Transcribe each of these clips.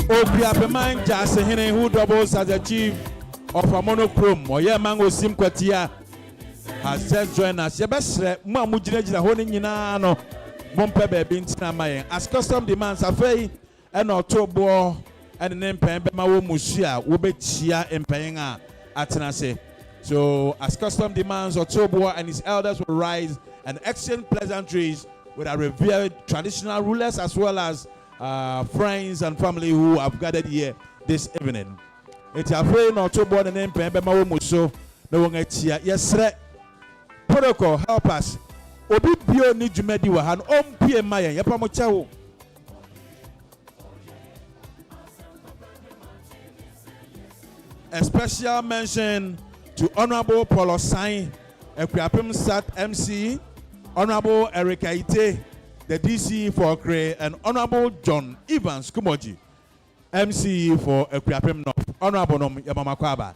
Opiapeman Jasehene, who doubles as the chief of a monochrome, or yeah, Mango Sim Kwatia, has just joined us. Your best Mamujina holding in no Mompebe Bintina Mayan. As custom demands a fay and October and the name Pembema Musia, Wubechia and Payanga Atenase. So, as custom demands, October and his elders will rise and exchange pleasantries with our revered traditional rulers as well as friends and family who have gathered here this evening. It's a friend or two born name Pembema Muso. No one here. Yes, protocol help us. Obi bio ni jumedi wa han ompie maya yapa mochawo. A special mention to Honorable Paulo Sain, Ekwiapem Sat MC, Honorable Erika Ite, the DC for Kre, and Honorable John Evans Kumoji, MC for Ekwiapem North. Honorable Nom Yamamakwaba.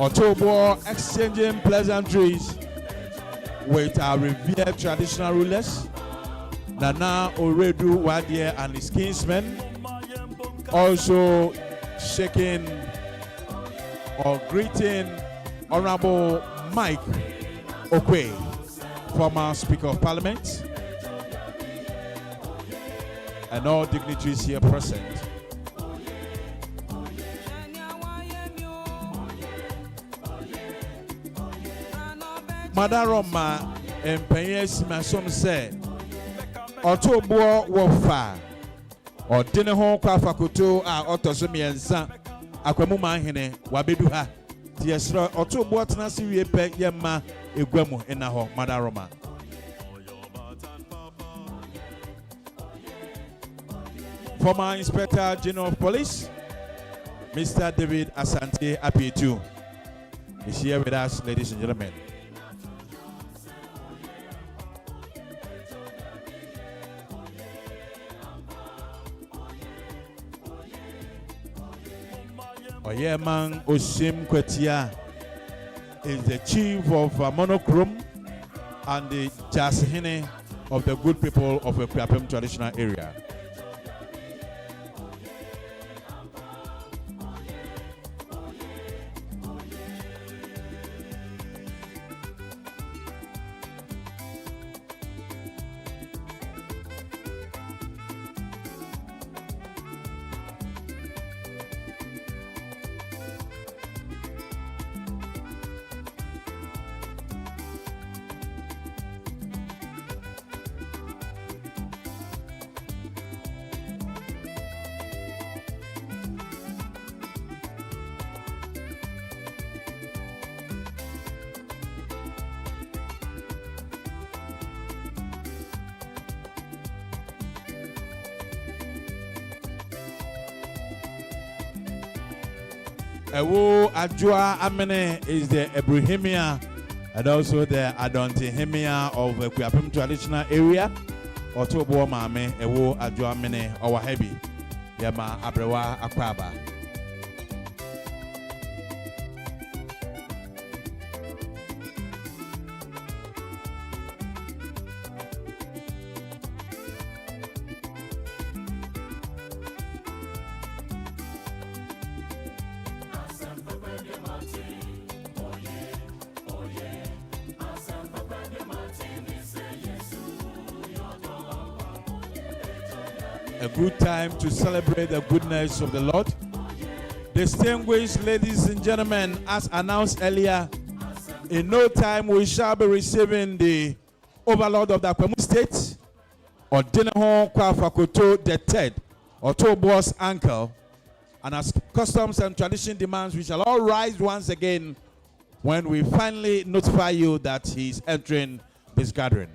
October exchanging pleasantries with our revered traditional rulers, Nana Oredu Wadie and his kinsmen, also shaking or greeting Honorable Mike Okwe, former Speaker of Parliament, and all dignitaries here present. Madaroma Empenyes Masom said, Otobo Wofa, or dinner home Kwafakuto, our Otosumi and San, Aquamuma Hene, Wabeduha, Tiesra, Otobo Tanasi Yepe Yama, Eguemu in a home, Madaroma. Former Inspector General of Police, Mr. David Asante Apietu, is here with us, ladies and gentlemen. Oyeman Osim Kwetia is the chief of Monochrome and the Jasehene of the good people of the Ekwiapem traditional area. Ewo Ajua Amene is the Ebrahimia and also the Adontihemia of the Ekwiapem traditional area. Otobo Mame, Ewo Ajua Amene, our heavy. Yama Abrewa Akwaba. A good time to celebrate the goodness of the Lord. Distinguished ladies and gentlemen, as announced earlier, in no time we shall be receiving the overlord of the Akwamu State, Odinehon Kwafakoto III, Otobo's uncle, and as customs and tradition demands, we shall all rise once again when we finally notify you that he is entering this gathering.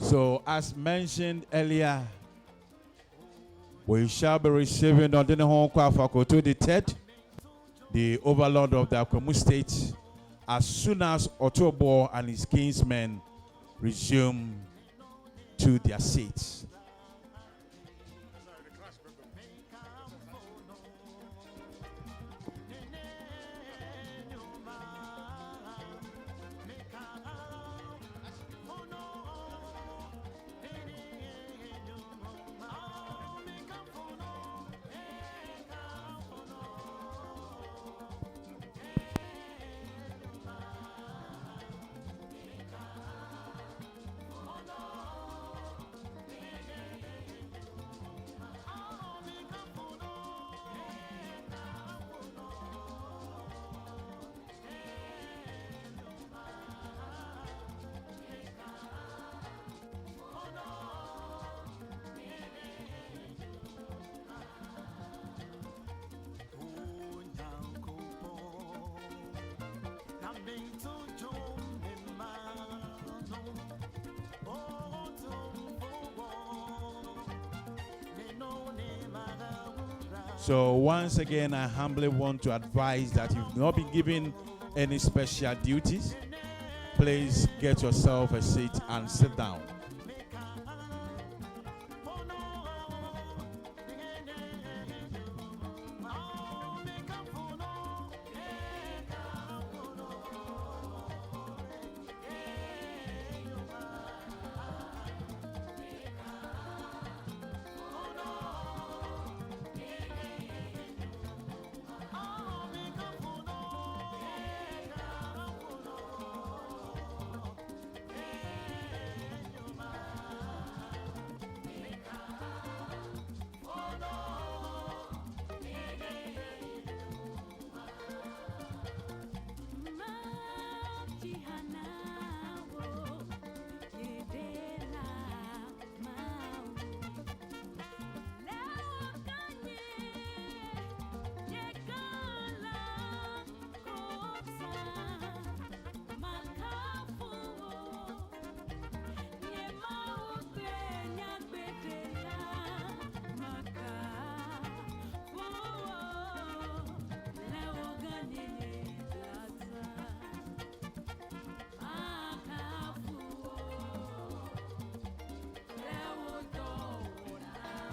So, as mentioned earlier, we shall be receiving Odinehon Kwafakoto the third, the overlord of the Akwamu State, as soon as Otobo and his kinsmen resume to their seats. So once again, I humbly want to advise that if you've not been given any special duties, please get yourself a seat and sit down.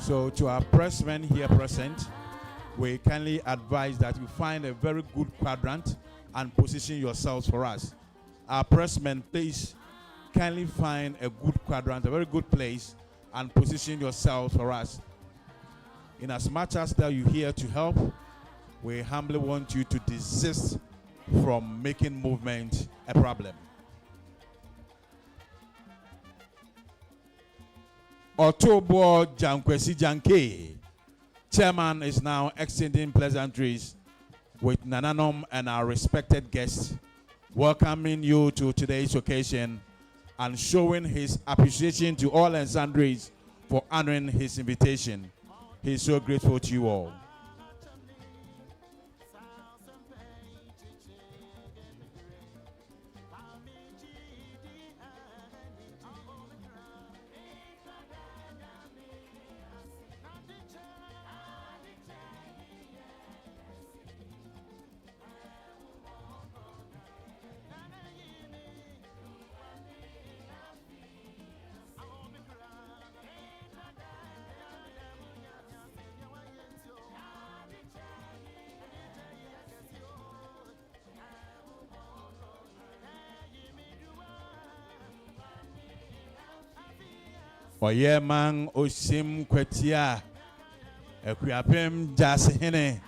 So to our pressmen here present, we kindly advise that you find a very good quadrant and position yourselves for us. Our pressmen, please kindly find a good quadrant, a very good place, and position yourselves for us. In as much as that you're here to help, we humbly want you to desist from making movement a problem. Otobo Jankwesi Janke, chairman, is now extending pleasantries with Nananom and our respected guests, welcoming you to today's occasion and showing his appreciation to all and sundries for honoring his invitation. He is so grateful to you all. Oyemang Osim Kwetia Equiapem Jas Hene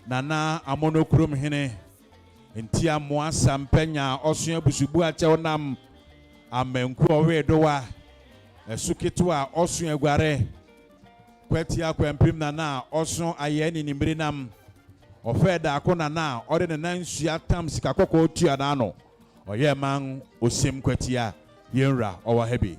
Nana Amonokrum Hene Intia Moa Sampenya Osun Busubua Chaonam Amenku Redoa Esukitua Osun Eguare Kwetia Kwempim Nana Osun Ayeni Nimbrinam Ofeda Akona na Ode the Nansia Tam Sikakoko Tianano Oyemang Osim Kwetia Yenra Owa Hebi.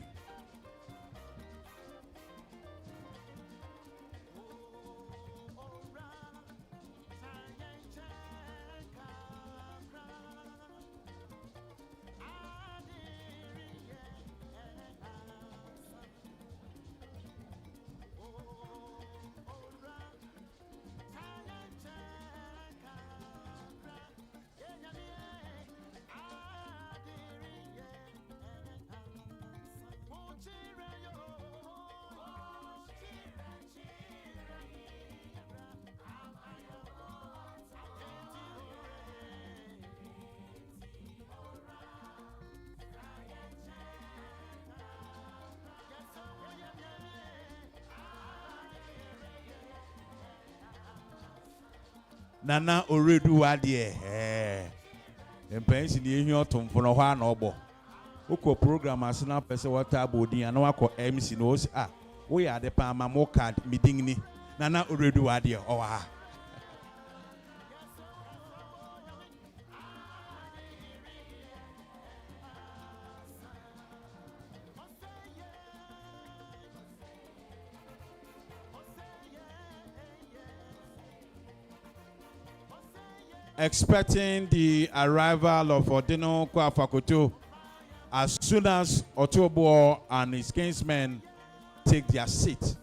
Nana Oredu Wadie. And pension you to for no one or bo. Oko program as na person water body and no MC knows. We are the Palma more card meeting. Nana Oredu Wadie. Expecting the arrival of Odino Kwafakoto as soon as Otobo and his kinsmen take their seat.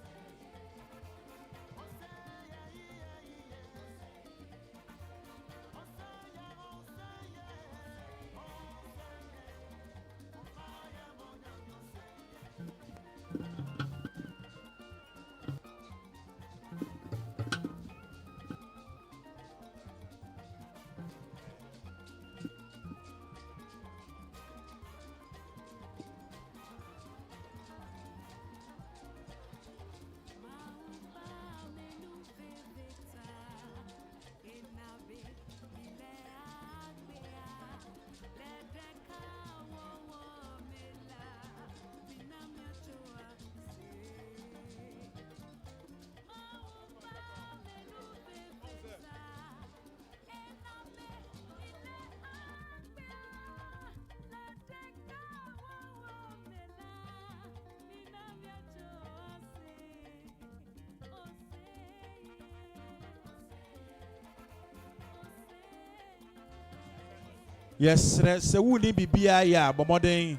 Yes, se wuni bibia ya bomodin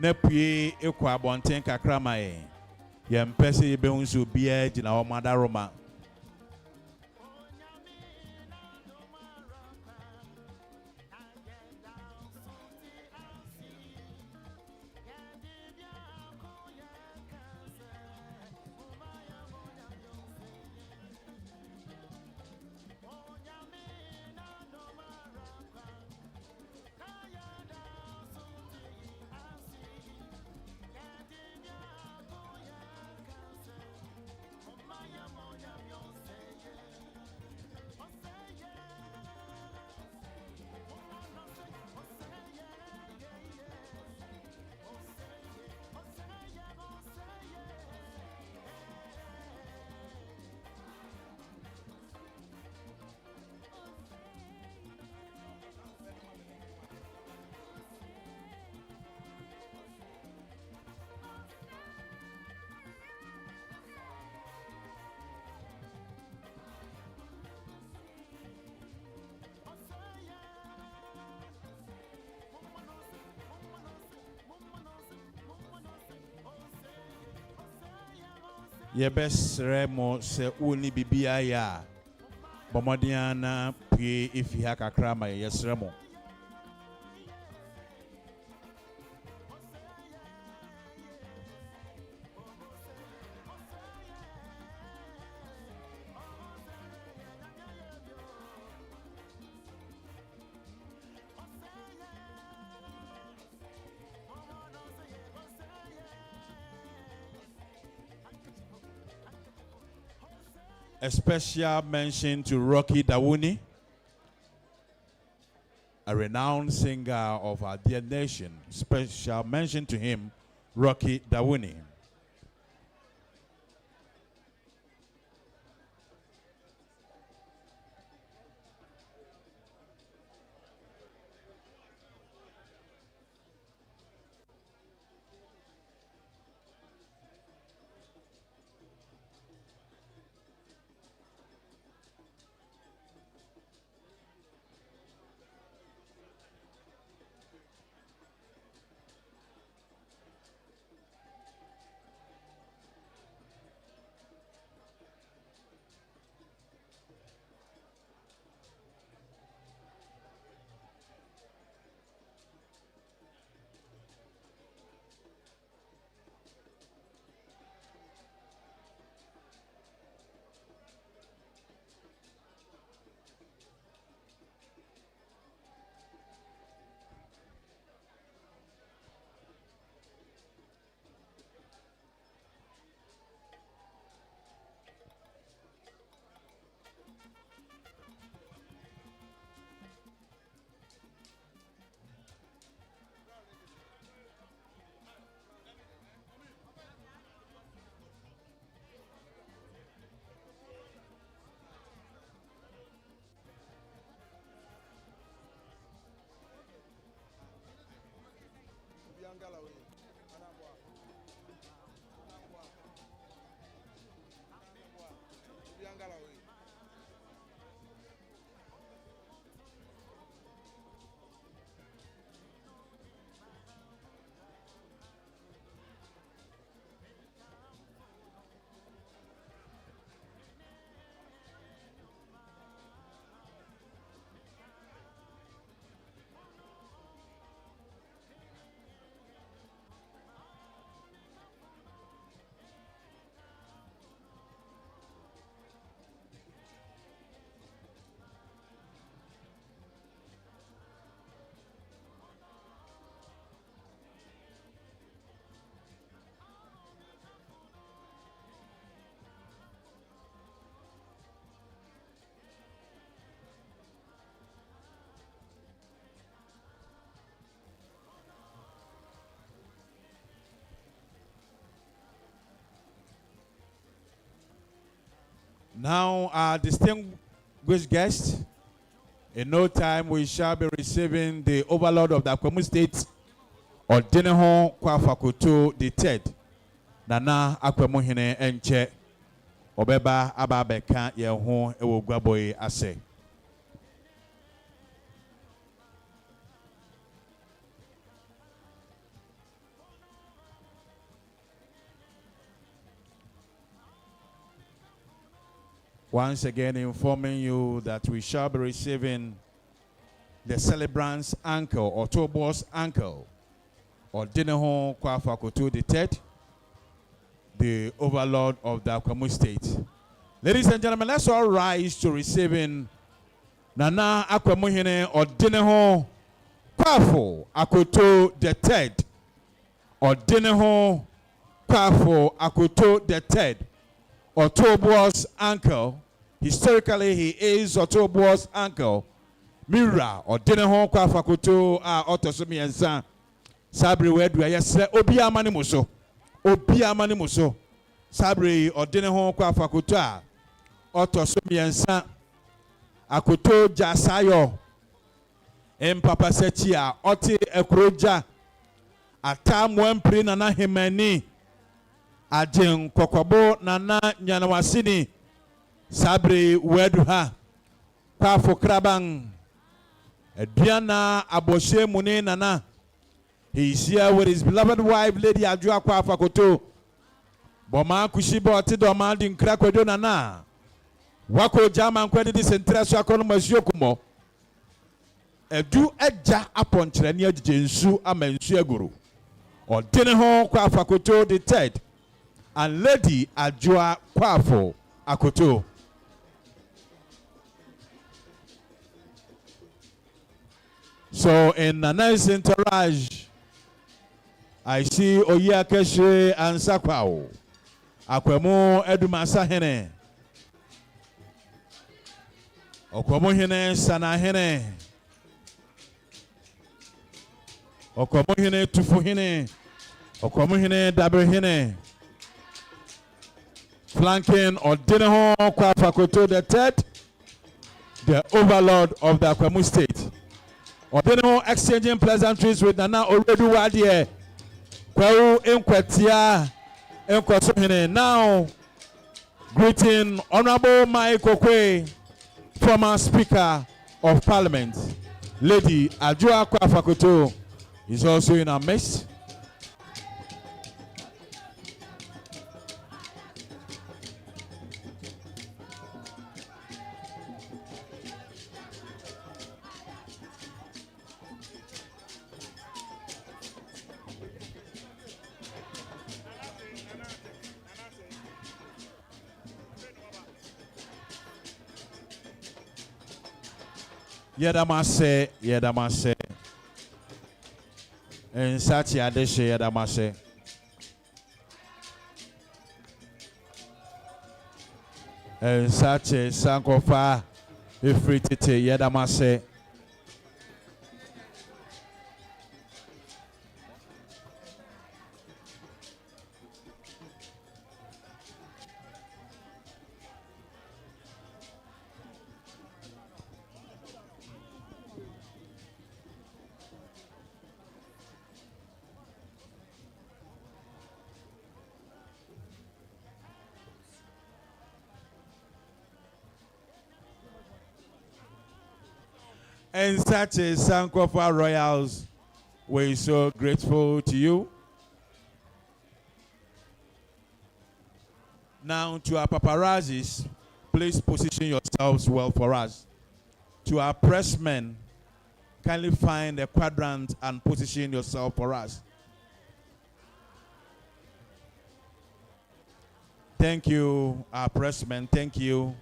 na pue ekwa bonten kakra mae. Ye mpese ye behunsu bia gina o madaroma. Ye best remo se uni bibia ya bomodiana pue ifi haka krama yes remo. A special mention to Rocky Dawuni, a renowned singer of our dear nation. Special mention to him, Rocky Dawuni. Now, our distinguished guest, in no time we shall be receiving the overlord of the Akwa State, Odineho Kwafakutu the third. Nana Akwa Hine Enche Obeba Ababeka Yeho Ewo Gwaboy Ase. Once again informing you that we shall be receiving the celebrant's uncle, or Tobo's uncle, Odineho Kwafakutu the third, the overlord of the Akwa State. Ladies and gentlemen, let's all rise to receiving Nana Akwa Hine Odineho Kwafakutu the third. Odineho Kwafakutu the third, Otobo's uncle. Historically, he is Otobo's uncle. Mira Odineho Kwafakutu Otosumi Ensa Sabri Wedu Yesre Obi Amani Muso. Obi Amani Muso. Sabri Odineho Kwafakutu Otosumi Ensa Akoto Jasayo Empapa Setia Oti Ekroja Atamwempri Nana Himeni Ajen Kokobo Nana Nyanawasini Sabri Weduha Kwafo Krabang Ediana Aboshe Mune Nana. He is here with his beloved wife, Lady Ajua Kwafakutu. Boma Kushibo Tidoma Din Krakwedo Nana. Wako Jama Kwedi Sentra Swakono Masyokumo. Edu Eja upon Trenia Jinsu Amensu Guru. Odineho Kwafakutu the third. And Lady Ajua Kwafo Akutu. So in a nice entourage, I see Oya Keshe and Sakwao. Akwemo Edumasa Hene. Okwemo Hene Sana Hene. Okwemo Hene Tufu Hene. Okwemo Hene Dabre Hene. Flanking Odineho Kwafakutu the third, the overlord of the Akwa State. Odineho exchanging pleasantries with Nana Oredu Wadie. Kweu Nkwetia Nkwasohene. Now greeting Honorable Mike Okwe, former Speaker of Parliament. Lady Ajua Kwafakutu is also in our midst. Yedamase, Yedamase, and Sati Adeshe Yedamase. And Sati Sankofa, Ifritite Yedamase. And such a Sankofa Royals, we're so grateful to you. Now to our paparazzis, please position yourselves well for us. To our pressmen, kindly find a quadrant and position yourself for us. Thank you, our pressmen. Thank you.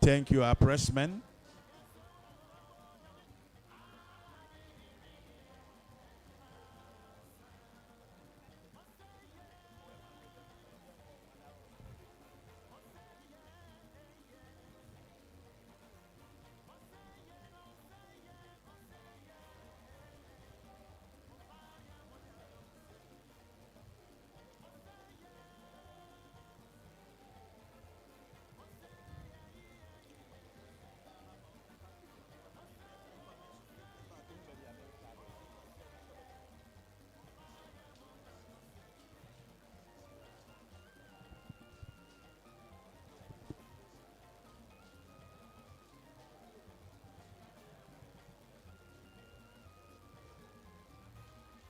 Thank you, our pressmen.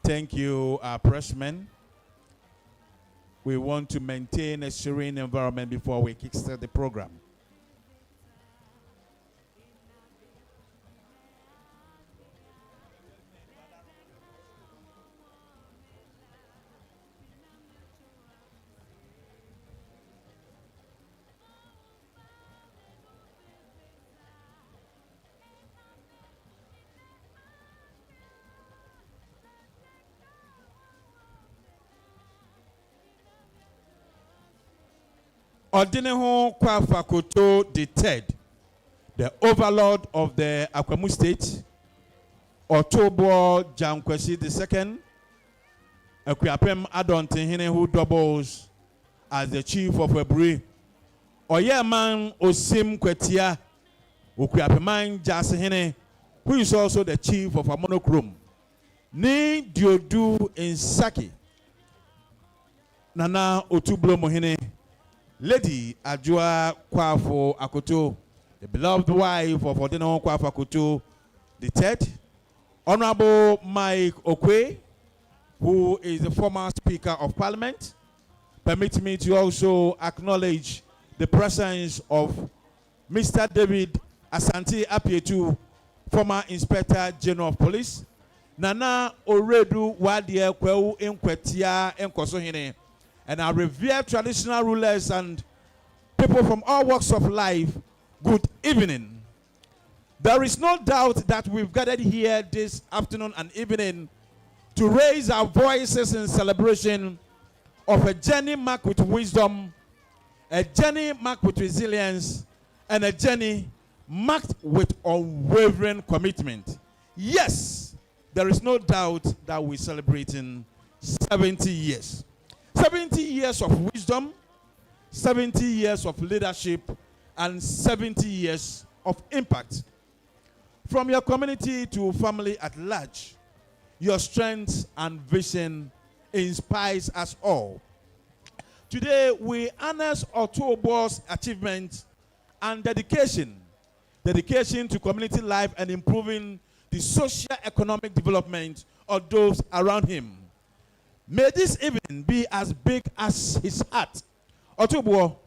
Thank you, pressmen. We want to maintain a serene environment before we kickstart the program. Odineho Kwafa Koto the third, the overlord of the Akwamu State, Otobo Jankwesi the second, Akuapem Adontinhine, who doubles as the chief of Ebri, Oyeman Osim Kwetia, Ukuapeman Jasihine, who is also the chief of a monochrome, Ni Diodu Insaki, Nana Otublo Mohine, Lady Ajua Kwafo Akoto, the beloved wife of Odineho Kwafa Koto the third, Honorable Mike Okwe, who is the former Speaker of Parliament. Permit me to also acknowledge the presence of Mr. David Asante Apietu, former Inspector General of Police, Nana Oredu Wadie Kweu Nkwetia Nkosohine, and our revered traditional rulers and people from all walks of life, good evening. There is no doubt that we've gathered here this afternoon and evening to raise our voices in celebration of a journey marked with wisdom, a journey marked with resilience, and a journey marked with unwavering commitment. Yes, there is no doubt that we're celebrating 70 years. 70 years of wisdom, 70 years of leadership, and 70 years of impact. From your community to family at large, your strength and vision inspires us all. Today, we honor Otobo's achievement and dedication to community life and improving the socio-economic development of those around him. May this evening be as big as his heart. Otobo,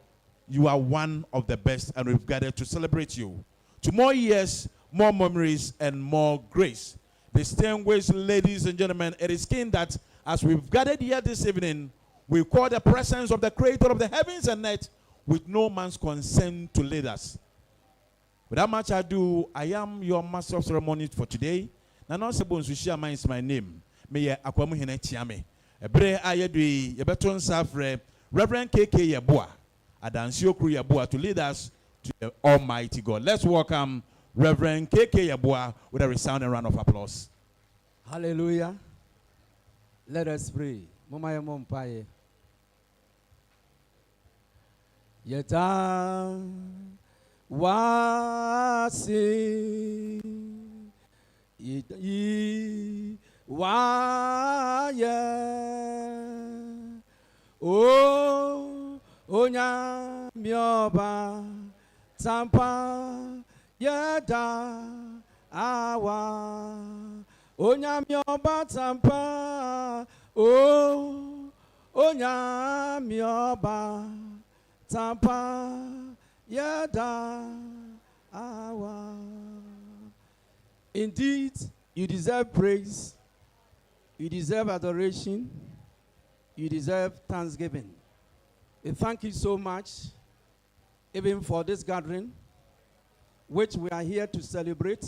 you are one of the best, and we've gathered to celebrate you. To more years, more memories, and more grace. Distinguished ladies and gentlemen, it is keen that as we've gathered here this evening, we call the presence of the Creator of the heavens and earth with no man's consent to lead us. Without much ado, I am your master of ceremonies for today. Nana Sebon Sushiyama is my name. May Akwamu Hene Chiame. Ebre ayedui yebeton safre Reverend KK Yeboah, Adansio Kru Yeboah, to lead us to the Almighty God. Let's welcome Reverend KK Yeboah with a resounding round of applause. Hallelujah. Let us pray. Mama ya mompaye. Yeta wasi yi waye o onya mioba tampa yeda awa onya mioba tampa o onya mioba tampa yeda awa. Indeed, you deserve praise, you deserve adoration, you deserve thanksgiving. We thank you so much, even for this gathering, which we are here to celebrate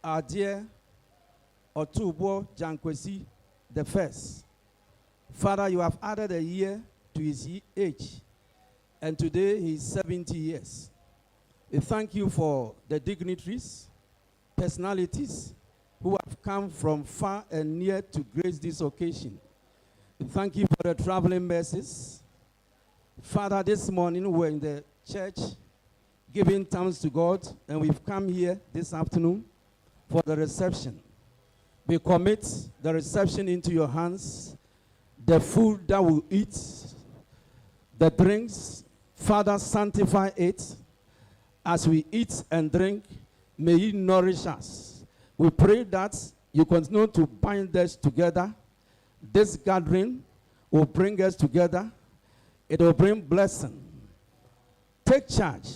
our dear Otobo Jankwesi the first. Father, you have added a year to his age, and today he is 70 years. We thank you for the dignitaries, personalities who have come from far and near to grace this occasion. We thank you for the traveling mercies. Father, this morning we're in the church giving thanks to God, and we've come here this afternoon for the reception. We commit the reception into your hands, the food that we'll eat, the drinks. Father, sanctify it. As we eat and drink, may you nourish us. We pray that you continue to bind us together. This gathering will bring us together. It will bring blessing. Take charge.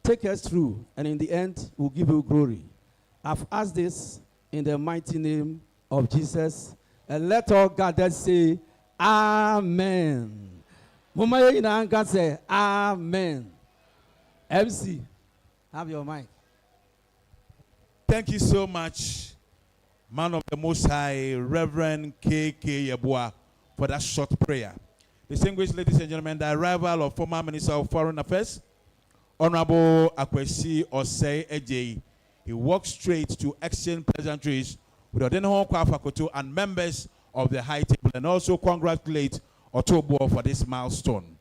Take us through. And in the end, we'll give you glory. I've asked this in the mighty name of Jesus. And let all gathered say, Amen. Mama, you can say, Amen. MC, have your mic. Thank you so much, man of the Most High, Reverend K.K. Yeboah, for that short prayer. Distinguished ladies and gentlemen, the arrival of former Minister of Foreign Affairs, Honorable Akwesi Osei Ejei. He walked straight to exchange pleasantries with Odenho Kwafakoto and members of the High Table, and also congratulate Otobo for this milestone.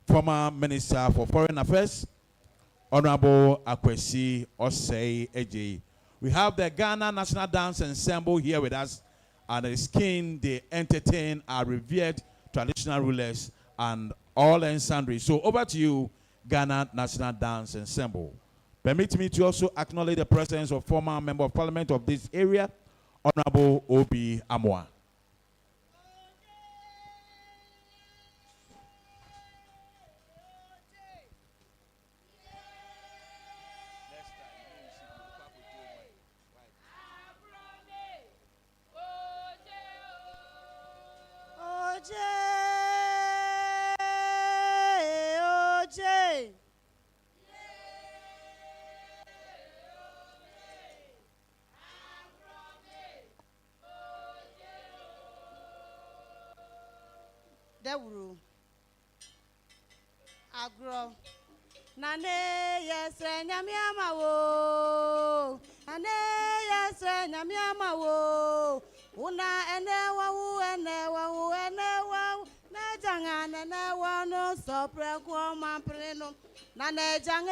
Former Minister for Foreign Affairs, Honorable Akwesi Osei Ejei. We have the Ghana National Dance Ensemble here with us, and it is keen they entertain our revered traditional rulers and all and sundry. So over to you, Ghana National Dance Ensemble. Permit me to also acknowledge the presence of former Member of Parliament of this area, Honorable Obi Amwa. Dewuru agro nane yesre nyamiama wo nane yesre nyamiama wo una enewa na janga nenewa no sopre kwa mampreno nane jange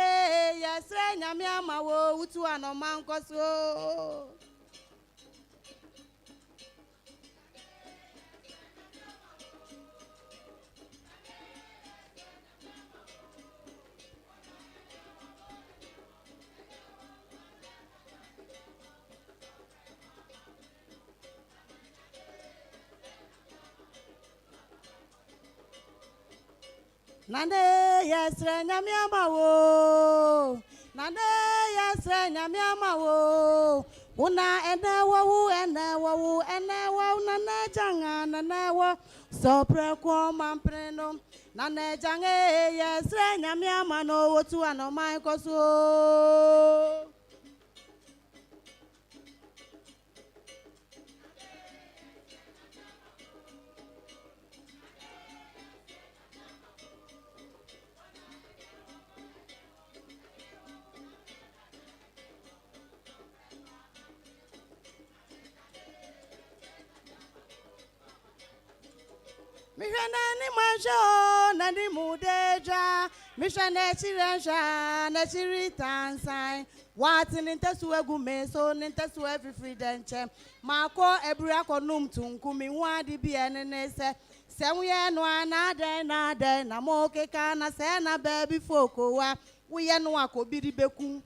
yesre nyamiama wo utu anomankoso Nande yesre nyamiama wo Nande yesre nyamiama wo Una enewa nane janga nanewa sopre kwa mampreno nane jange yesre nyamiama no wotu anomai koso Mishane majo nani mudeja mishane chirensha na chiritansan wati nintesu egume so nintesu every freedenche mako ebura konum tunkumi wadi bienene se semye no anade na moke kana se na baby foko wa uye no akobiri beku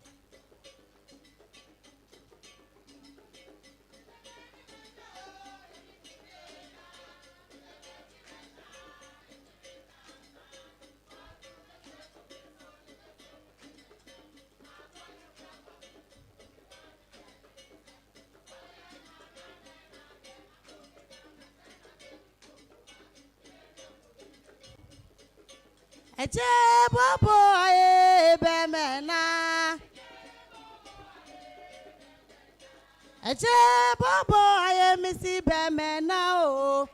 Eche bobo aye bemena Eche bobo aye misi bemena o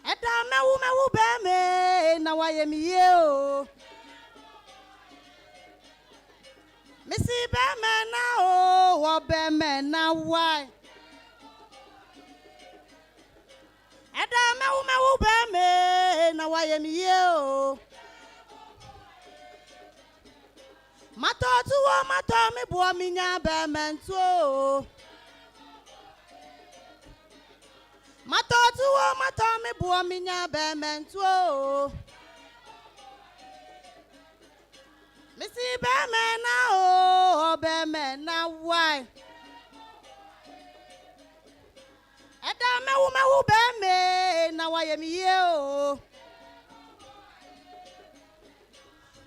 Eda mewu beme na waye miye o Misi bemena o wo bemena why Eda mewu beme na waye miye o Mato tuwo mato mi buo mi nya beme nto Mato tuwo mato mi buo mi nya beme nto Misi Missy Bemena, oh, Bemena, why? Adame woman who bear me, now I am you.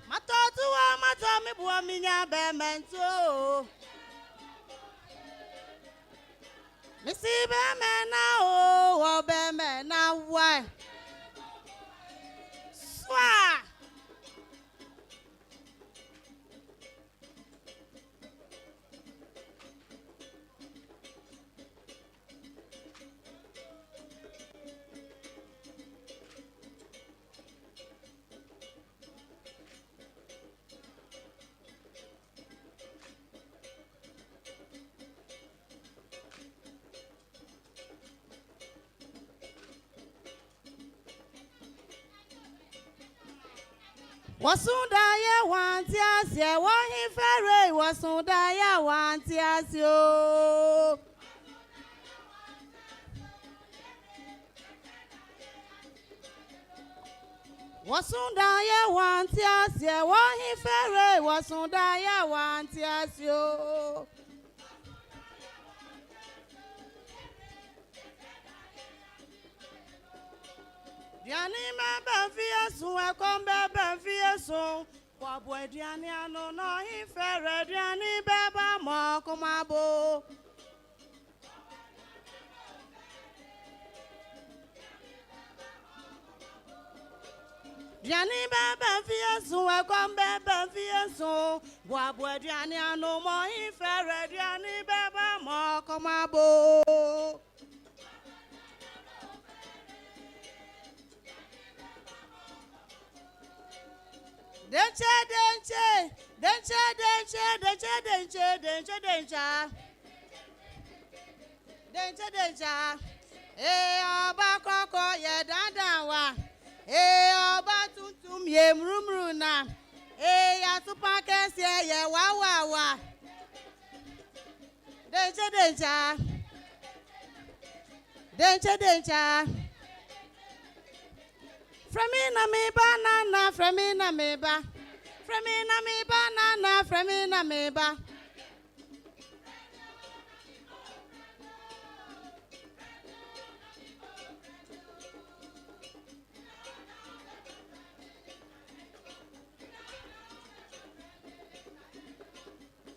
Matotua, Matami Buaminia Bemento. Missy Bemena, oh, Bemena, why? Swah! Wasunda ya wantias ya wahi fere wasunda ya wantias yo Wasunda ya wantias ya wahi fere wasunda ya wantias yo Diani mebe fiesu ekombe be fiesu Wabwe diani anu no hifere diani beba mo kumabo Diani bebe fiesu ekombe be fiesu Wabwe diani anu mo hifere diani beba mo kumabo Denche. Oba koko ye dandawa. Oba tuntum ye mrumruna. Ya tupake se ye wawawa. Denche. Fremina me banana, fremina me ba. Fremina me banana, fremina me ba.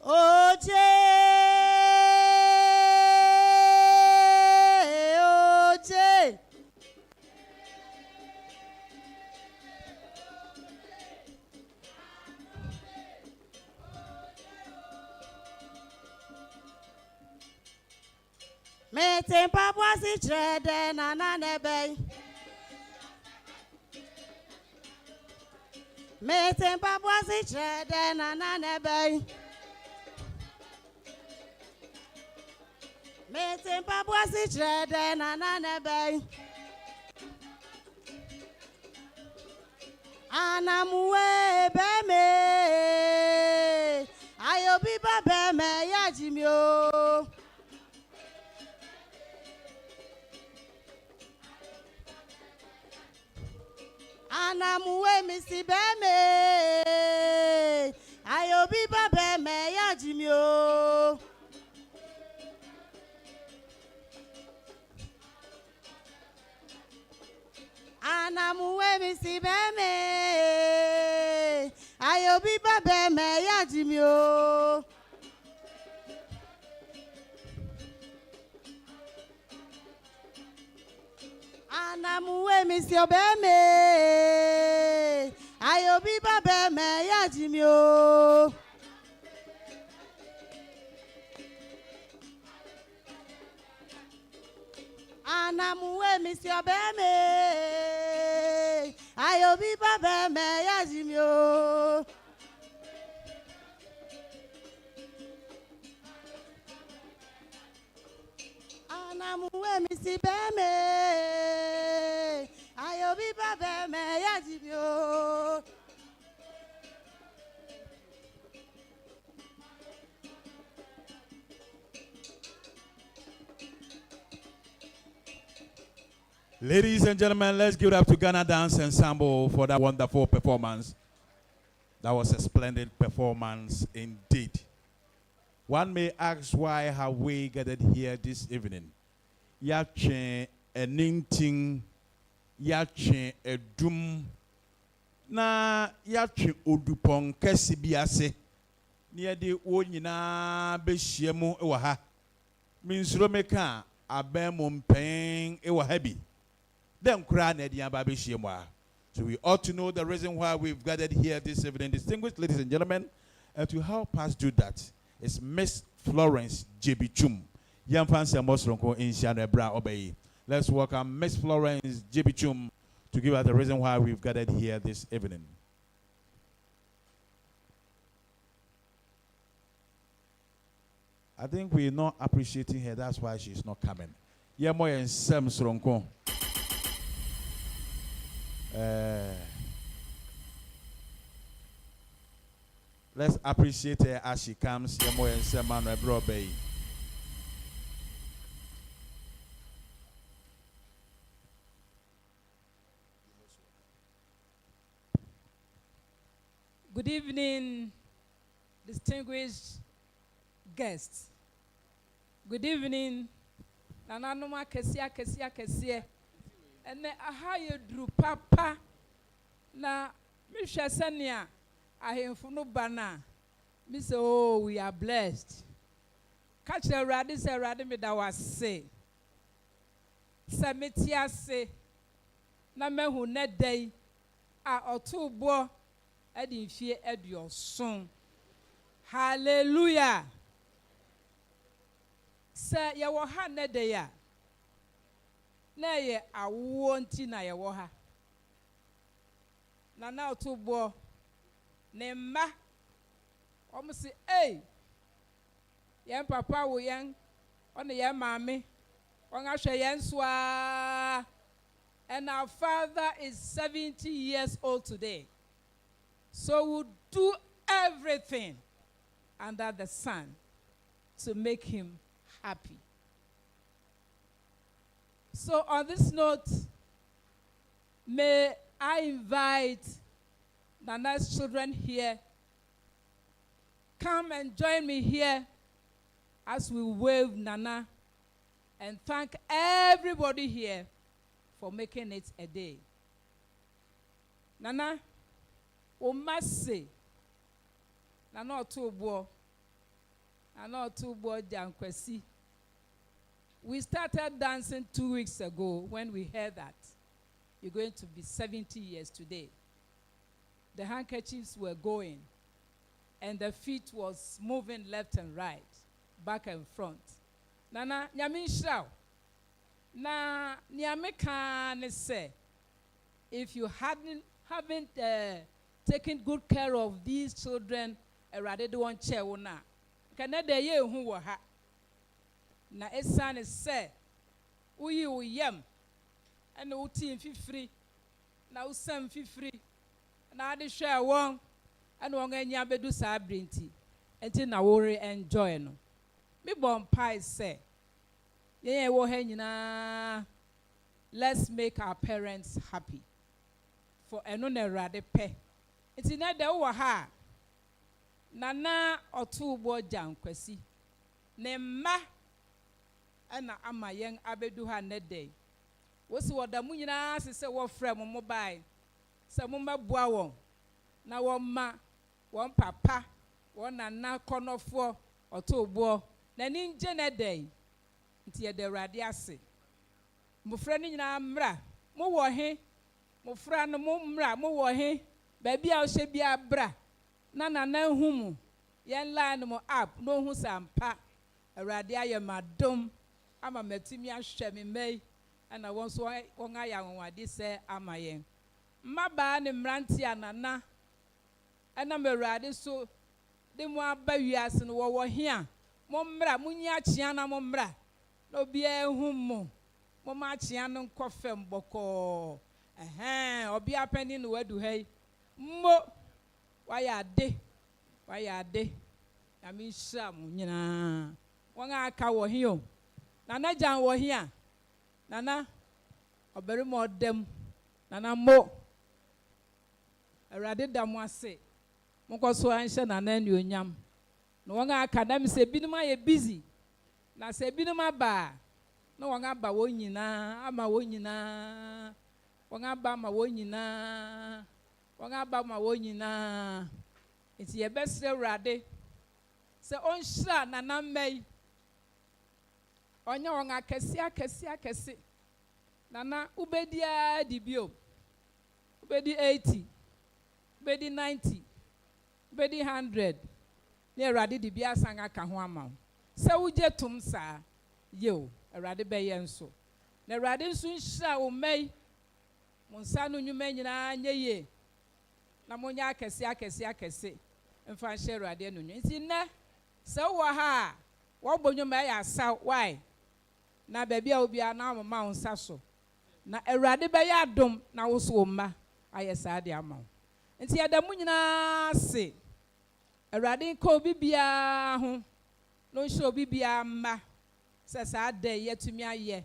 Oje. Me tempa boisi trede na nebe. Me tempa boisi trede na nebe. Me tempa boisi trede na nebe. Anamuwe be me. Ayo biba be me ya jimio. Anamuwe misi beme ayo biba beme ya jimio Anamuwe misi beme ayo biba beme ya jimio Anamuwe misi obeme ayo biba beme ya jimio Anamuwe misi obeme ayo biba beme ya jimio Anamuwe misi beme ayo biba beme ya jimio Ladies and gentlemen, let's give it up to Ghana Dance Ensemble for that wonderful performance. That was a splendid performance. performance indeed. One may ask, why have we gathered here this evening? Yache eninting, yache edum, na yache odupon kesi biase. Near the wonyina beshiemu ewaha. Minsuro meka abemum pen ewahabi. Them cry nedia babeshiemwa. So we ought to know the reason why we've gathered here this evening. Distinguished ladies and gentlemen, and to help us do that is Miss Florence Jebichum. Let's welcome Miss Florence Jebichum to give us the reason why we've gathered here this evening. I think we're not appreciating her. That's why she's not coming. Let's appreciate her as she comes. Good evening, distinguished guests. Good evening, Nananuma Kesia. And aha drew papa na Misha Sania ahemfunu bana. Me say, oh, we are blessed. Catch the radi say radi me da was say. Samitia say na mehu ne day a otubo edi fie edio son. Hallelujah. Say ya wo ha ne day ya. Na ye awo nti na ye wo ha. Na na otubo ne mma omo say hey yen papa wo yen on yen mame on ahwe yen soa. And our father is 70 years old today. So we'll do everything under the sun to make him happy. So on this note, may I invite Nana's children here. Come and join me here as we wave Nana and thank everybody here for making it a day. Nana, o must say, Nana Otubo Jankwesi. We started dancing 2 weeks ago when we heard that you're going to be 70 years today. The handkerchiefs were going, and the feet was moving left and right, back and front. Nana, Nyamin Shao. Na Nyame can say, if you haven't taken good care of these children, rather do one chair or not. Can I de ye who were ha? Na esan say, uyi uyem, and the team free. Now some free. Na ade share one, and one enya bedu sa brinti. Until na worry enjoy no. Me bon pie say. Let's make our parents happy. For another rather pay. It's in that ha. Nana Otubo Jankwesi. Nema and ama young abedu ha net day. What's what the munina says a war frame on mobile. Some mumba boawon. Na one ma, one papa, one nana corner for Otubo. Nanin Janet day. Nti de radiase mofra ni nyina mra mo wo he mofra no mo mra mo wo he ba bia o hye bia bra na humu yen line mo app no hu sampa awrade ayemadom ama matimi ahwe me mai ana won so won aya wonwade se ama yen mmaba ne mranti anana ana mawrade so de mo aba wiase no wo he a mo mra munya chia na mo mra no be humo mama chiano nkofem boko obia pani no wadu hey mo waya de ami sham nyina won aka wo he o nana jan wo he a nana obere modem nana mo awrade dam ase Mokɔso anhyɛ nana anuonyam. Na wɔn a aka dam sɛ ebinom ayɛ busy. Na sɛ ebinom aba na wɔn aba wɔn nyinaa ama wɔn nyinaa. Wɔn aba ama wɔn nyinaa. Wɔn aba ama wɔn nyinaa. Nti yɛbɛsrɛ Awurade sɛ ɔnhyira nana mma yi. Ɔnyɛ wɔn akɛse. Nana ubedi di bio. Ubedi 80. Ubedi 90. Ubedi 100. Ne Awurade di bia sanga ka ho ama. Sɛ wogye tom saa yo Awurade bɛyɛ nso. Na Awurade nso nhyira wo mma yi. Mo nsa no nnwuma nyinaa nyɛ yie. Na mo nya akɛse. Mfa nhyɛ Awurade no nnwuma. Nti nnɛ sɛ wowɔ ha a wɔbɔ nnwuma yɛ asaw why? Na baabi a obi a na mama wo nsa so. Na Awurade bɛyɛ adom na wo so wo mma ayɛ saa de ama wo. Nti yɛda mu nyinaa se Awurade ka obi biara ho no nhyɛ obi biara mma sɛ saa da yɛtumi ayɛ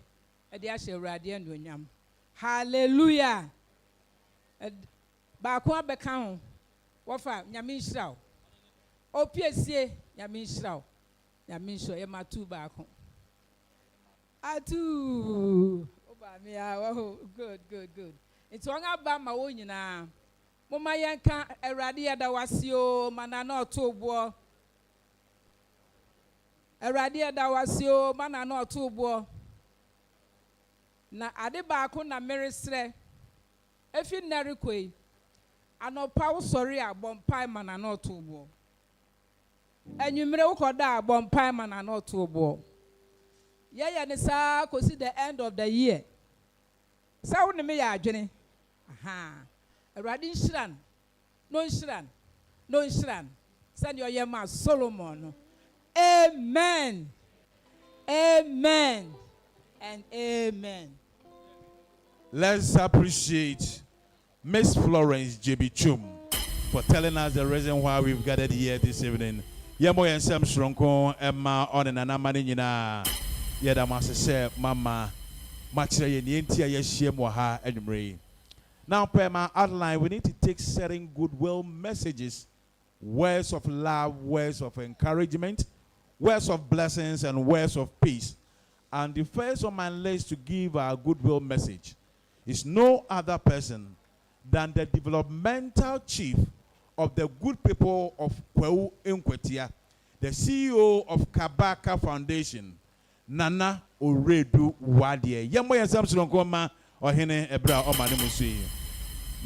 ɛde ahyɛ Awurade anuonyam. Hallelujah. Baako abɛka ho wɔfa nyame nhyira wo. Opiesie nyame nhyira wo. Nyame nhyira yɛ matu baako. Atu. Oh, good. It's one about my own now. Mama yanka Awurade yɛda wasio mana na ɔtoboɔ. Awurade yɛda wasio mana na ɔtoboɔ. Na ade baako na meresrɛ. Efi nnarikoi. Anɔpa wo sɔre a bɔmpae mana na ɔtoboɔ. Enwumere wo kɔda a bɔmpae mana na ɔtoboɔ. Yɛyɛ ne saa kosi the end of the year. Sa wo ne me yɛ adwene. Aha. Awurade nhyira no nhyira. Send your yema Solomon. Amen. And amen. Let's appreciate Miss Florence J.B. Chum for telling us the reason why we've gathered here this evening. Yemo yensem shronko Emma on and anamani nyina. Yeda masese mama machire ye nienti aye hiem wa ha anwumre. Now per my outline, we need to take certain goodwill messages, words of love, words of encouragement, words of blessings, and words of peace. And the first on my list to give our goodwill message is no other person than the developmental chief of the good people of Kwewu Nkwetia, the CEO of Kabaka Foundation, Nana Oredu Wadie. Yemo yensam sronkoma ohene ebra omane musui.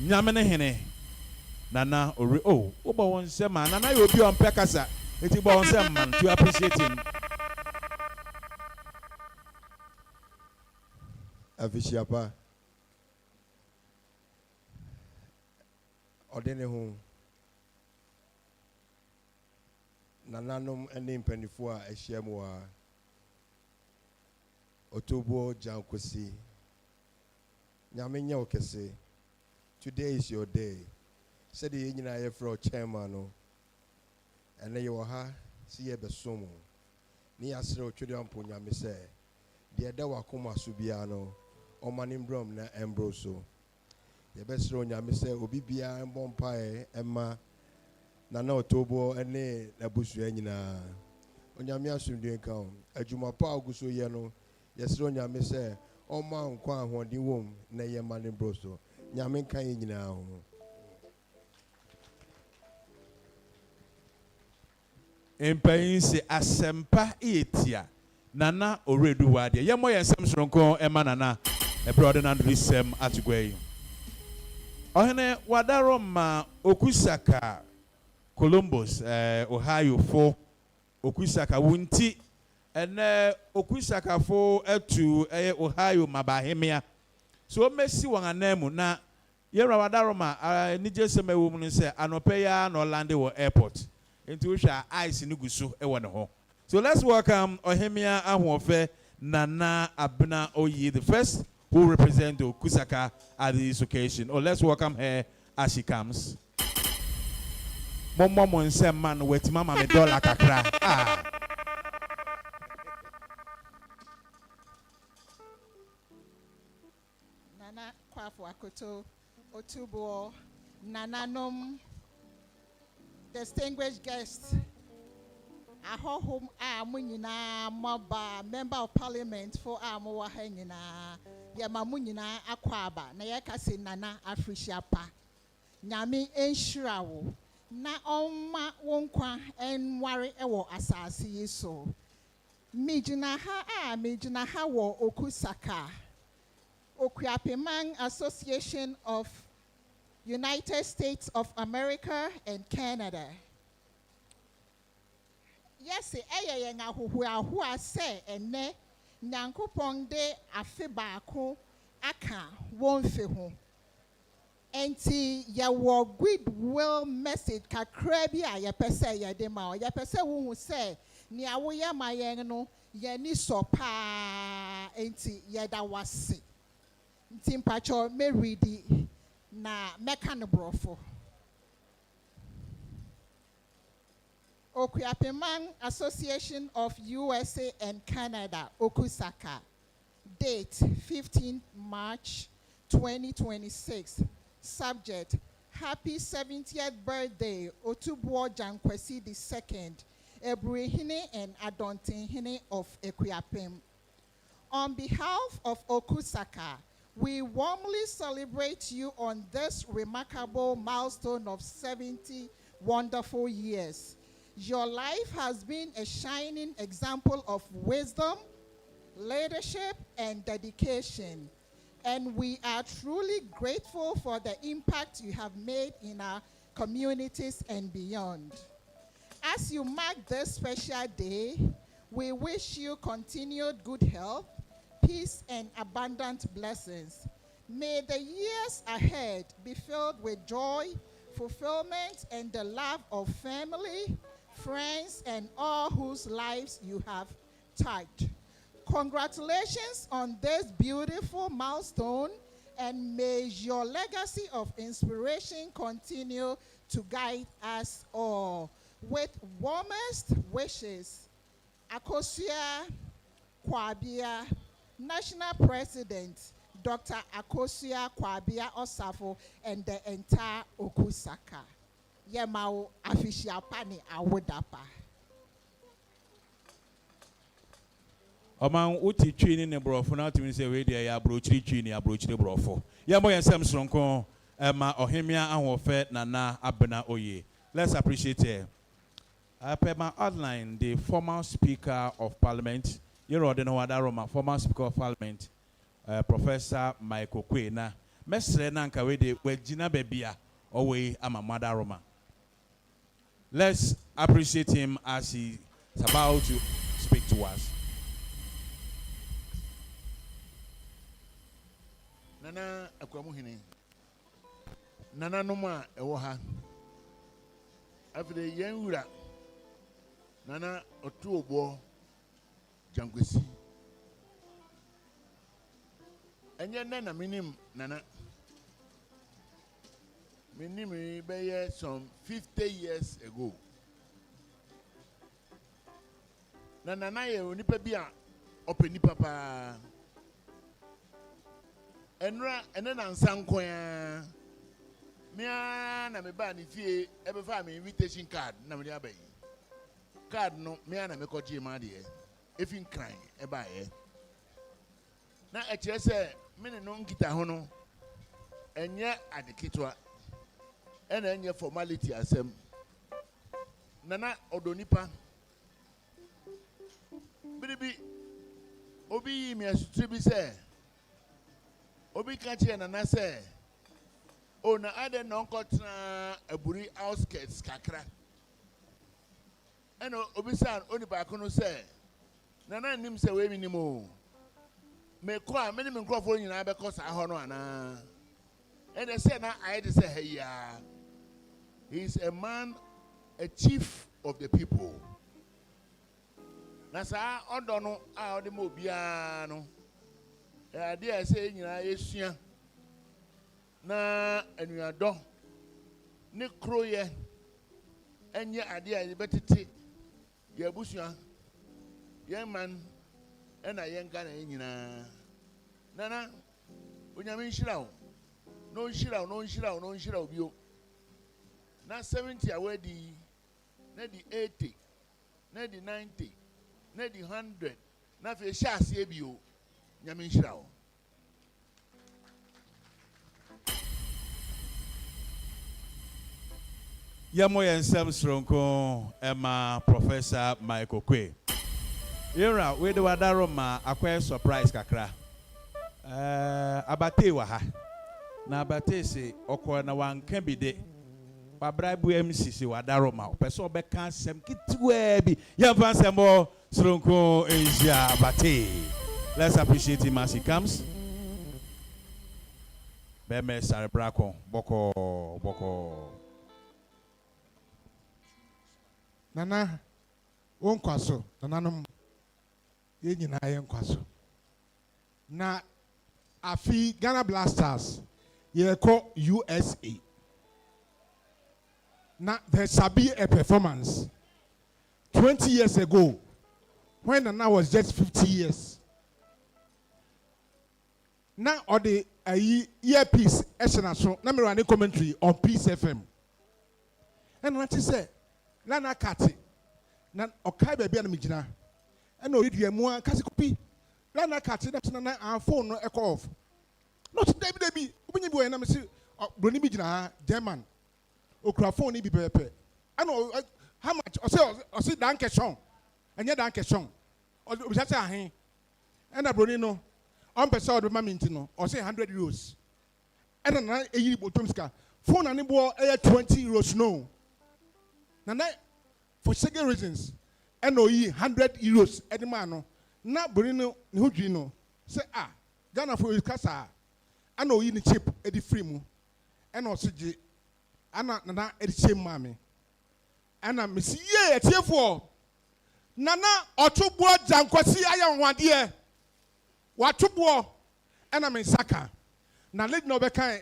Nyamene hene Nana Ore oba won sema Nana you obi on pekasa. Eti ba won sema man to appreciate him. Afishiapa Odene ho Nananom ene mpanyifo a ehia mu a Otobo Jankosi Nyame nya okese. Today is your day. Said the nyina ye fro chairman no. Ene ye wo ha si ye besomo. Ni asre otwede ampo nyame se. De da wakoma so bia no. Omanim brom na embroso. Ye besro nyame se obi bia mbompae emma Nana Otobo ene nabusu nyina. Onyame asunduen kan. Adwuma pa oguso ye no. Yesro nyame se Oma nkwa ahodi wom na ye mane broso. Nyame kan nyina ho. Empanyin se asempa etia Nana Oredu Wadie. Yemo yensam sronko ema Nana ebrode na ndrisem atugwai. Ohene wadaro ma Okusaka Columbus Ohio fo Okusaka wunti ene Okusaka fo etu Ohio mabahemia. So mesi wanganemu na yera wadaro ma nije seme wo mu se anope ya no lande wo airport. Enti wo hwa ice ni guso ewo ne ho. So let's welcome Ohemia Ahofe Nana Abna Oyi, the first who represent the Okusaka at this occasion. Oh, let's welcome her as she comes. Momo monse man wet mama me dollar kakra. Ah. Nana Kwafu Akoto Otubo Nananom distinguished guests, Ahohom Amunina Maba, Member of Parliament for Amoa Hangina, Yamamunina Aquaba, Nayaka Nana Afrishapa, Nyami Enshrawo, Na Oma Wonkwa and Wari Ewo Asasi so. Mijinaha wo Okusaka, Okuapemang Association of United States of America and Canada. Yes, nga huhua se ene nyankopon de afe baako aka wonfe ho. Enti ya wo goodwill message kakra bi a ye pese ye de ma o ye pese wo hu se ni awoya mayen no ye ni so pa enti ye da wase. Enti mpacho me read na meka no brofo. Okuapemang Association of USA and Canada, Okusaka. Date 15 March 2026. Subject: Happy 70th birthday, Otubuo Jankwesi II, Ebrehine and Adontinhine of Okuapem. On behalf of Okusaka, we warmly celebrate you on this remarkable milestone of 70 wonderful years. Your life has been a shining example of wisdom, leadership, and dedication. And we are truly grateful for the impact you have made in our communities and beyond. As you mark this special day, we wish you continued good health, peace, and abundant blessings. May the years ahead be filled with joy, fulfillment, and the love of family, friends, and all whose lives you have touched. Congratulations on this beautiful milestone, and may your legacy of inspiration continue to guide us all. With warmest wishes, Akosua Kwabia, National President, Dr. Akosua Kwabia Osafo, and the entire Okusaka. Yemao official pani awodapa. Oman uti chini ne brofo na tumi se we dia ya brochiri chini ya brochiri brofo. Yemo yensem sronko ma ohemia ahofe nana abena oye. Let's appreciate it. Pema outline the former Speaker of Parliament, Roma, former Speaker of Parliament, Professor Michael Kwena. Mesre nanka we de we jina bebia owe ama mother Roma. Let's appreciate him as he is about to speak to us. Nana akwamuhini. Nana noma ewoha. Afide yenwura. Nana Otuobo Jankwesi. Enye nana minim nana. Minim be some 50 years ago. Nana ye onipa bia openi papa. Enra enena nsanko ya. Mia na me ba ni fie ebe fa me invitation card na me dey abai. Card no mia na me koji ma de e fin kran e ba ye. Na e kire se me ne no nkita ho no enye adekitwa ena enye formality asem. Nana odonipa bibi obi yi me asutri bi se obi ka che nana se o na ade no nkotna aburi outskirts kakra eno obi san oni ba ko no se nana nim se we minim o me ko a me ni me nkrofo nyina be ko sa ho no ana ene se na aide se heya. He is a man, a chief of the people. Na sa odo no a ode mo bia no ade a se nyina yesua na anuado ne kroye enye ade a betete ye busua ye man ena ye nka na nyina nana onyame nhirawo no nhirawo bio na 70 awadi na di 80 na di 90 na di 100 na afei hyɛ aseɛ bio nyame nhyira wo. Yamo yensem sronko Emma Professor Michael Kwe. Yera we de wadaro ma akwa surprise kakra. Abate wa ha. Na abate se okọ na wanka bi de. Wa braibu MC se wadaro ma. Opeso obeka asem kitwa bi. Yemfa asem sronko Asia Abate. Let's appreciate him as he comes. Beme Sarebrako boko. Nana, won kwaso, nananom ye nyina ye nkwaso. Na afi Ghana Blasters ye ko USA. Na there shall be a performance 20 years ago when Nana was just 50 years. Na or the earpiece so na me run commentary on Peace FM. And what he said Nana Kati, na okai baby na mijina. Eno read mu an kasi kopi. Nana Kati na nana an phone no echo off. Not Debbie. Ubinyi boy na me si broni bi gina German. Okra phone ni bi pepe. Ano how much? O say dan question. Enye dan question. O bi say ahen. Ena broni no. On pesa o do ma minti no. O say 100 euros. Ena na eyi botom sika. Phone ani bo 20 euros no. Nana, for second reasons, NOE 100 euros at the man. Na Bruno Nujino say, Ghana for his casa. I know in the chip at the free mo. And also, Anna Nana at the same mammy. Anna Miss Ye at for Nana or two board Jankwasi. I am 1 year. What two board? And I'm in Saka. Now let no becca,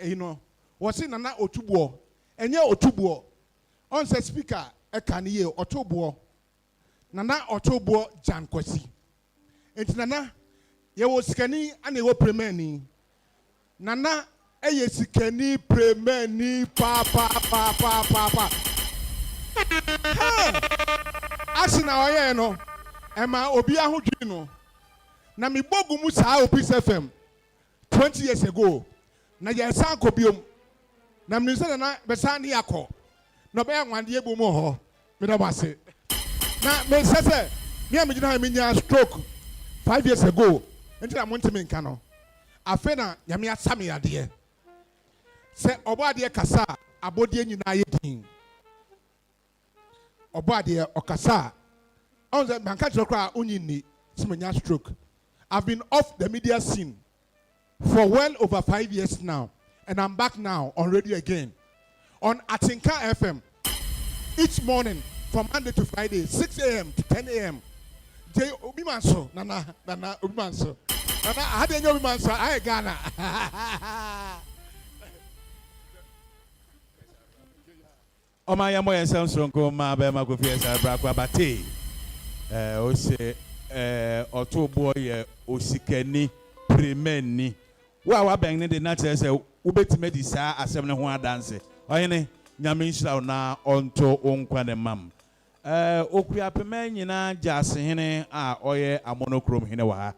was in Nana or two board. And ye or two board. On the speaker, a canier or tobo. Nana or tobo Jan Kwasi. And Nana, ye was scanny and you were premeni. Nana, a yes, canny premeni, papa. Asina oyeno, Emma Obia Hujino. Nami Bogu Musa Peace FM 20 years ago. Na Yasan Kobium. Namisa na Besani Yako. No be one year more. Me no say. Na me say me am gina me nya stroke 5 years ago. Enti am wonte me nka no. Afe na nyame asame ade. Se obo ade kasa abodie nyina ye din. Obo ade okasa. On the banka jokra onyini me nya stroke. I've been off the media scene for well over 5 years now, and I'm back now on radio again. On Atinka FM, each morning from Monday to Friday, 6 a.m. to 10 a.m. Jay Obimanso, Nana Obimanso. Nana, I had any Obimanso, I Ghana. Omaya moya samsronko ma be ma kofi esa brakwa bate. O se otobo ye osikani premeni. Wa bang ne de na tell say ubetime di saa asem ne ho adanse. Oyene nyame nhyira na onto onkwa ne mam. Okuapema nyina jase hene a oye amonokrom hene wa ha.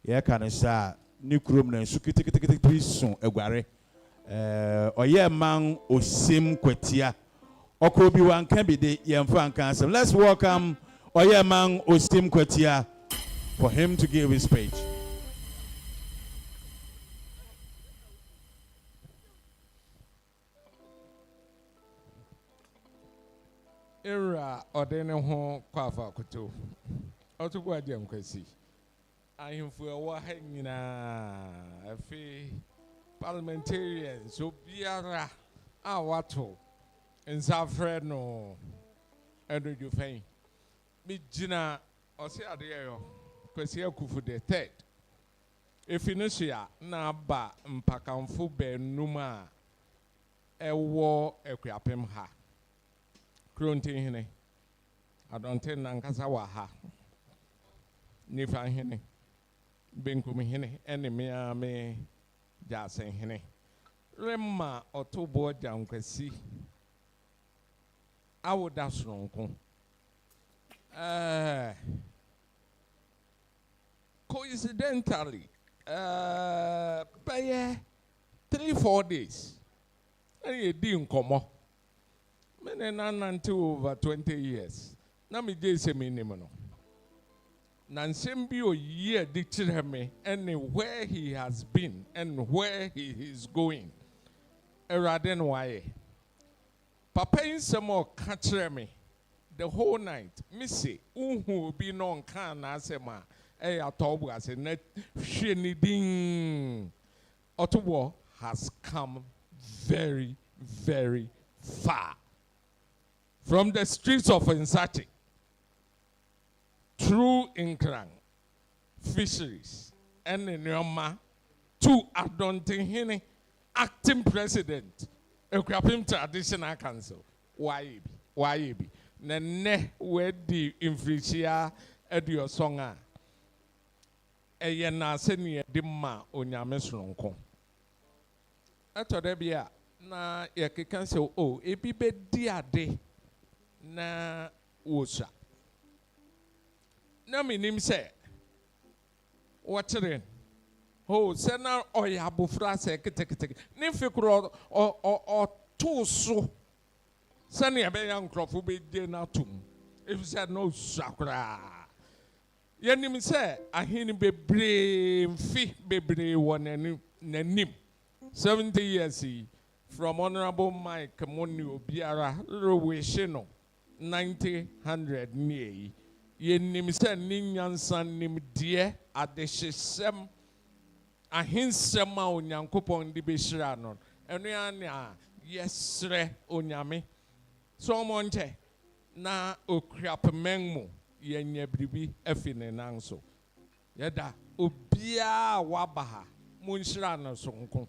Ye ka ne sa ni krom na nsu kitikiti sun egware. Oye man osim kwatia. Okobi wanka bi de yemfa anka asem. Let's welcome Oye man osim kwatia for him to give his speech. Era ordene ho kwafa kuto. Otubu adiem kwesi. Ahimfu ewa ha nyina afi parliamentarians obiara awato nsafre no edoju fen. Mi gina osi ade yo kwesi akufu the third. Efinusia na ba mpakamfu benuma ewo ekwiapem ha. Krontin hene. Adonte nankasa wa ha. Nifa hene. Benkum hene ene me jasen hene. Remma otobo jankwasi. awoda soronko coincidentally by 3-4 days I did nkɔmɔ mene nanante over 20 years na me gye sɛ minimum no na nsɛm bi oyi adi kyerɛ me and where he has been and where he is going Awurade no wayɛ papa yi nsɛm a ɔka kyerɛ me the whole night me se uhu obi na ɔnka n'asɛm a ɛyɛ atɔwbo ase na hwɛ ne din Otobo has come very very far from the streets of Nsati through Nkran fisheries and Nyoma to Adontehene acting president Ekwapim Traditional Council YAB Nene wedi infrisia edio songa eye na seni edima onyame soronko atodebia na yekeka se o ebi bedi ade na wosa na minim se wateren ho se na oya abofra se ketekete ne fikro o tuso sani abeya nkrofo be de na tum if said no sakra yenim se ahini bebre mfi bebre won nanim 70 years from Honorable Mike Moni Obiara Roweshe no 90-100 nie yenim se ninyansan nim de adehesem ahinsem a onyankopon de behira no eno ya ne a yesre onyame so monte na okuapemeng yenye bribi afine nanso yeda obia wabaha munshira no sonko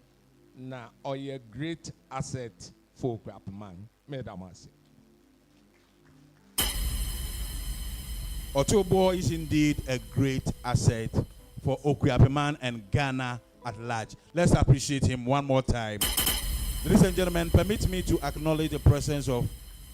na oye great asset for okuapemang medamase Otobo is indeed a great asset for Okuapeman and Ghana at large. Let's appreciate him one more time. Ladies and gentlemen, permit me to acknowledge the presence of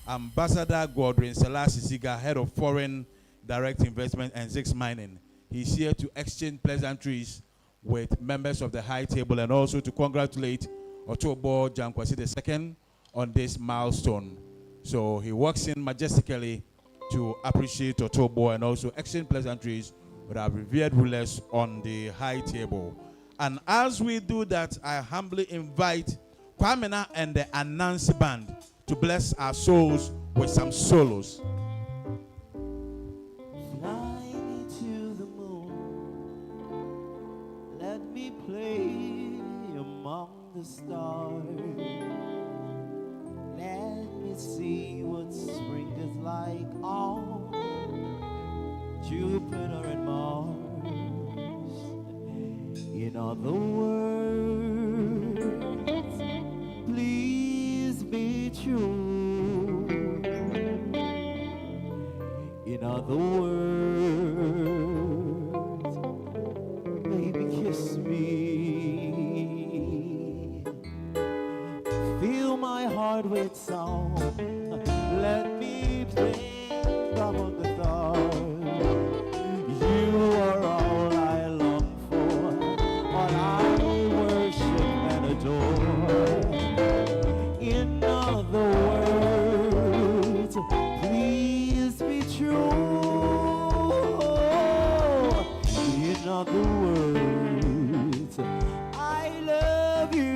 Ambassador Godwin Selassie Siga, Head of Foreign Direct Investment and Zix Mining. He's here to exchange pleasantries with members of the high table and also to congratulate Otobo Jankwasi II on this milestone. So he walks in majestically to appreciate Otobo and also exchange pleasantries with our revered rulers on the high table. And as we do that, I humbly invite Kwamena and the Anansi Band to bless our souls with some solos. Fly me to the moon, let me play among the stars. Let me see what spring is like on Jupiter and Mars. In other words, please be true. In other words, baby, kiss me. Fill my heart with song. Let me sing among the stars. You are all I long for, all I worship and adore. In other words, please be true. In other words, I love you.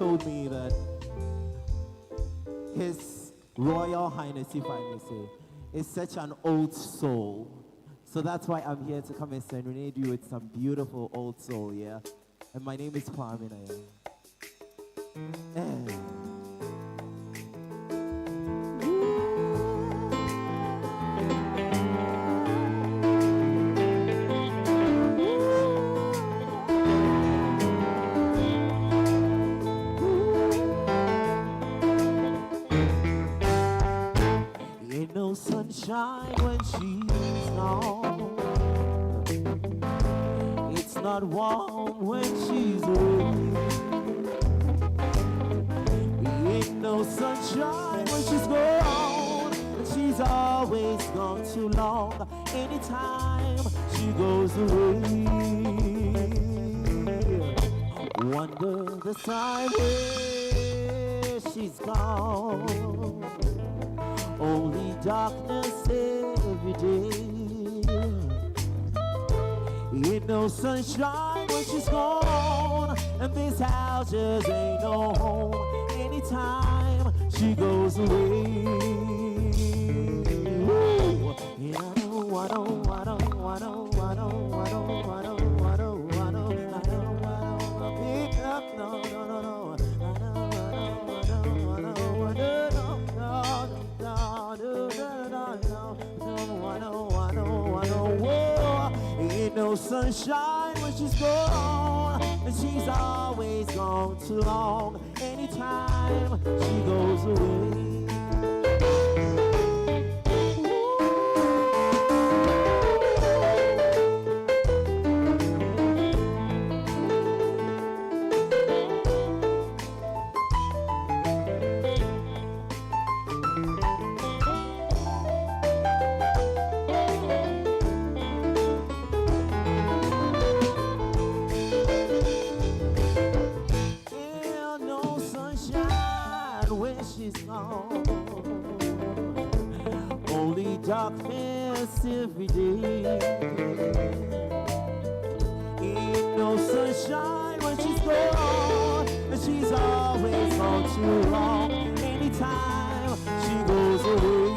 told me that His Royal Highness, if I may say, is such an old soul. So that's why I'm here to come and serenade you with some beautiful old soul, yeah? And my name is Kwame Naya. Ain't no sunshine when she's gone. It's not warm when she's away. Ain't no sunshine when she's gone, and she's always gone too long. Anytime she goes away, wonder the time where she's gone. Only darkness every day. Ain't no sunshine when she's gone, and this house just ain't no home. Anytime she goes away. Ooh. Yeah, I don't, I don't, I don't, I don't, I don't, I don't, I don't, I don't, I don't, I don't, I don't pick up, no, no, no, no. Ain't no sunshine when she's gone, and she's always gone too long. Anytime she goes away. Only darkness every day. Ain't no sunshine when she's gone, and she's always gone too long. Anytime she goes away.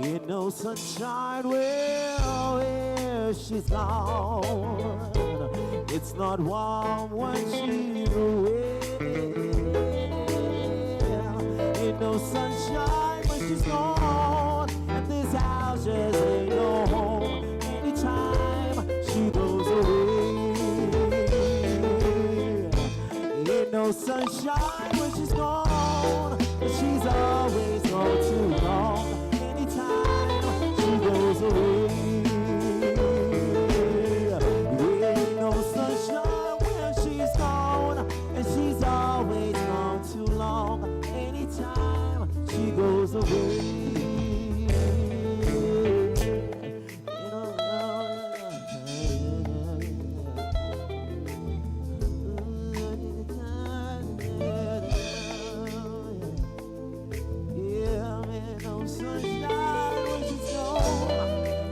Ain't no sunshine where she's gone. It's not warm when she's away. Ain't no sunshine when she's gone, and this house just ain't no home. Anytime she goes away. Ain't no sunshine when she's gone, and she's always gone too long. Anytime she goes away. Ain't no sunshine when she's gone, and she's always gone too long. Anytime she goes away. Yeah, man, no sunshine when she's gone,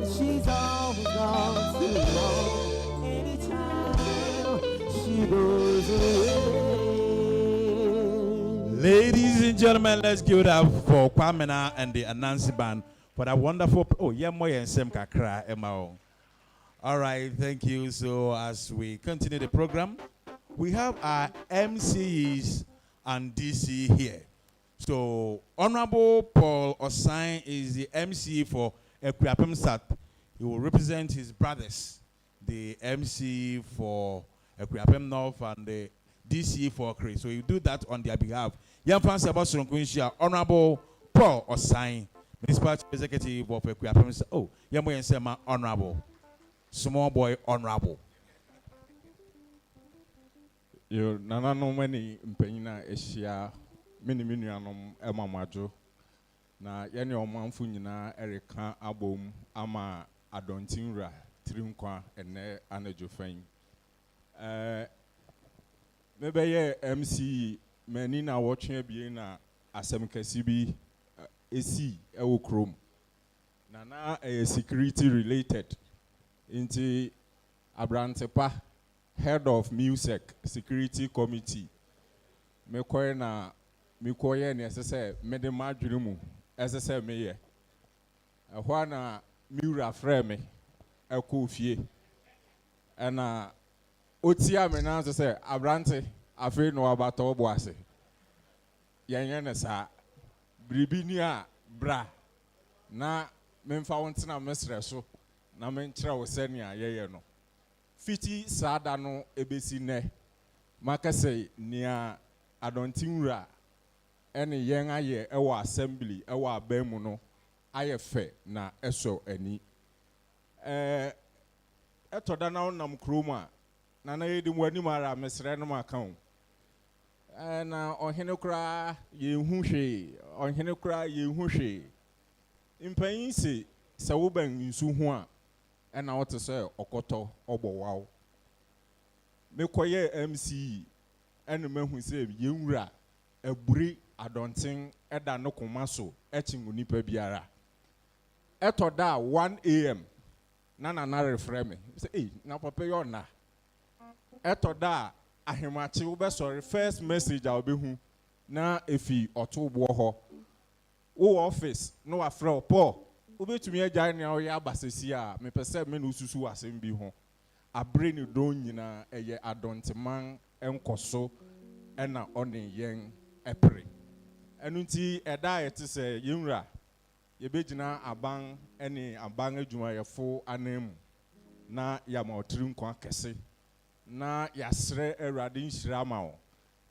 and she's always gone too long. Anytime she goes away. Ladies and gentlemen, let's give it up for Kwamena and the Anansi Band for that wonderful. Oh, yeah, more and Sem Kakra, Emma. All right, thank you. So, as we continue the program, we have our MCs and DC here. So, Honorable Paul Osai is the MC for Ekuapem Sat. He will represent his brothers, the MC for Ekuapem North and the DC for Chris. So, you do that on their behalf. Young fans about Sunkunshia, Honorable Paul Osai, Municipal Executive of Ekuapem Sat. Oh, Yamu Yensema, Honorable. Small boy, Honorable. Yo, nana no many mpanyina ehia mini anom emamajo na yene omanfo nyina ereka abom ama adontinra trinkwa ene anajo fan mebeye MC mani na wotwe bie na asem kasi bi esi ewo krom nana security related inti abrantepa head of music security committee. Me koye na me koye ne sese me de madwene mu sese me ye. Ehwa na miura frɛ me ɛkɔ fie. Ɛna otia me na sese abrante afei no abato bo ase. Yenye ne sa bribi ni a bra na memfa wontena mesrɛ so na menkyerɛ wo sɛnea yɛyɛ no. Fiti sada no ebesi ne makasɛ nia adontinwura ene yen aye ɛwɔ assembly ɛwɔ abamu no ayɛ fɛ na ɛsɔ ani ɛtɔda na wonam kroma na yɛdi mu anim ara mesrɛ no maka wo na ɔhene kura yehu hwe ɔhene kura yehu hwe mpanyin se sɛ woban nsu ho a ɛna wote sɛ ɔkɔtɔ ɔbɔwaw mekɔyɛ MC ɛna mahu sɛ yɛnwura aburi adɔnten ɛda no koma so ɛkyi nipa biara ɛtɔda 1 AM na refrɛ me sɛ na papa yɛ ɔna ɛtɔda ahemachi wobɛsɔre first message a wobɛhu na efi ɔtoboɔ hɔ wo office no wafrɛ wo Paul wobɛtumi agyae nea woyɛ abasɛsi a mepɛ sɛ me no susu asɛm bi ho abre ne don nyinaa ɛyɛ adɔnteman ɛnkɔso ɛna ɔne yɛn ɛpere ɛno nti ɛda a yɛte sɛ yɛnwura yɛbɛgyina aban ɛne aban adwumayɛfo anan mu na yɛama ɔtiri nkwa kɛse na yɛasrɛ Awurade nhyira ma wo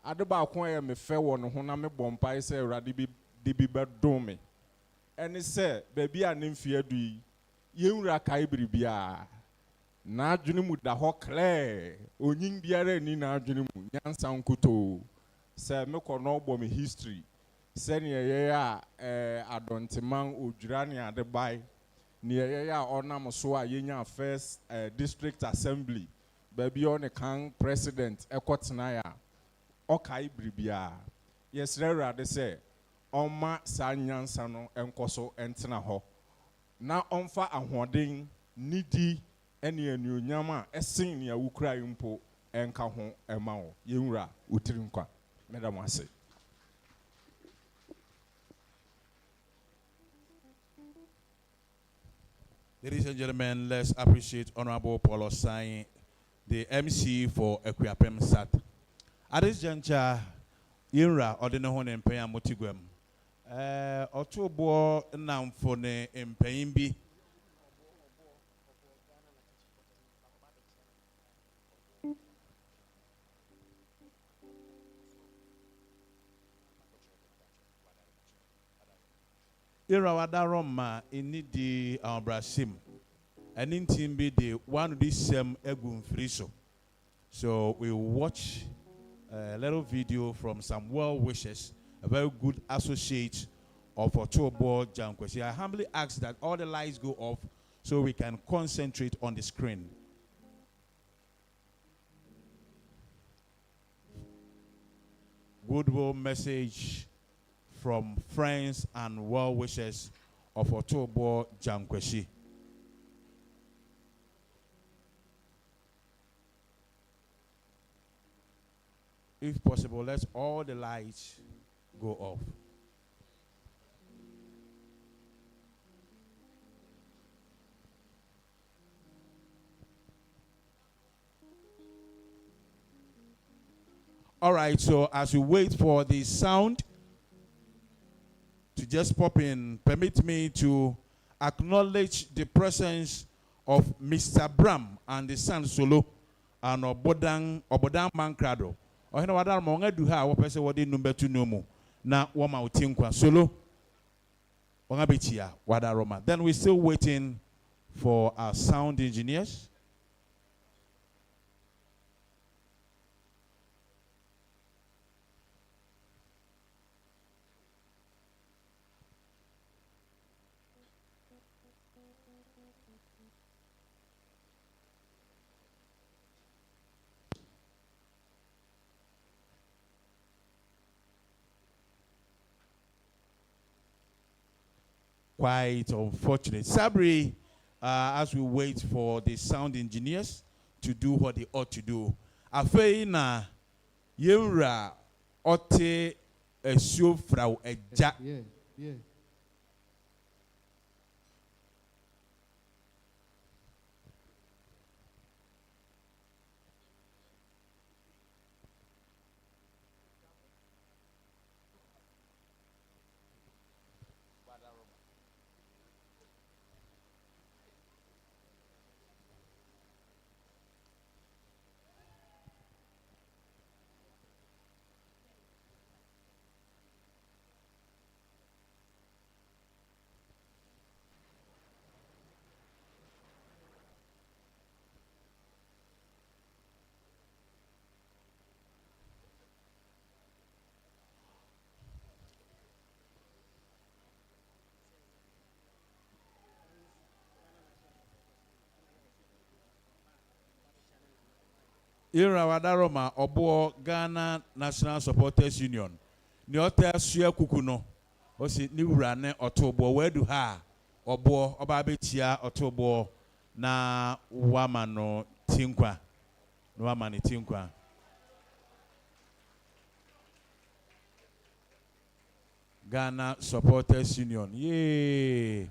ade baako a yɛ mefɛ wɔ ne ho na mebɔ mpae sɛ Awurade bi de bi bɛdom me ɛne sɛ baabi a ne mfie adu yi yɛnwura kae biribiara n'adwene mu da hɔ klɛɛ onyin biara ni n'adwene mu nyansa nkutoo sɛ mekɔ no bɔ me history sɛnea yɛyɛ a adɔnteman odwira ne ade bae ne yɛyɛ a ɔnam so a yɛnya first district assembly baabi a ɔne kan president ɛkɔtena a ɔkae biribiara yɛsrɛ Awurade sɛ ɔma saa nyansa no ɛnkɔ so ɛntena hɔ na ɔmfa ahoɔden nidi ɛne anuonyam a ɛsen nea wokura mpo ɛnka ho ɛma wo yɛnwura wotiri nkwa medam ase. Ladies and gentlemen, let's appreciate Honorable Paul Osai, the MC for Equiapem Sat. At this juncture, Yinra Odino Hon Empaya Motigwem. Otobo Namfone Empayimbi. Irawadaroma inidi Brasim. And in team be the one of this egum friso. So we watch a little video from some well wishers, a very good associate of Otobo Jankwesi. I humbly ask that all the lights go off so we can concentrate on the screen. Goodwill message from friends and well wishers of Otobo Jankwesi. If possible, let's all the lights go off. All right, so as we wait for the sound to just pop in, permit me to acknowledge the presence of Mr. Bram and the son Solo and Obodang Mankrado. Ohena wadar mo nga duha wo pese wode number 2 no mu na wo ma utinkwa Solo wanga betia wadaroma. Then we're still waiting for our sound engineers. Quite unfortunate. Sabri, as we wait for the sound engineers to do what they ought to do. Afei na yewura ote esuo frau eja. Yeah. Ira wadaroma obo Ghana National Supporters Union. Ni ota sua kuku no. Osi ni wura ne otobo wedu ha. Obo oba betia otobo na wama no tinkwa. No wama ni tinkwa. Ghana Supporters Union. Yay.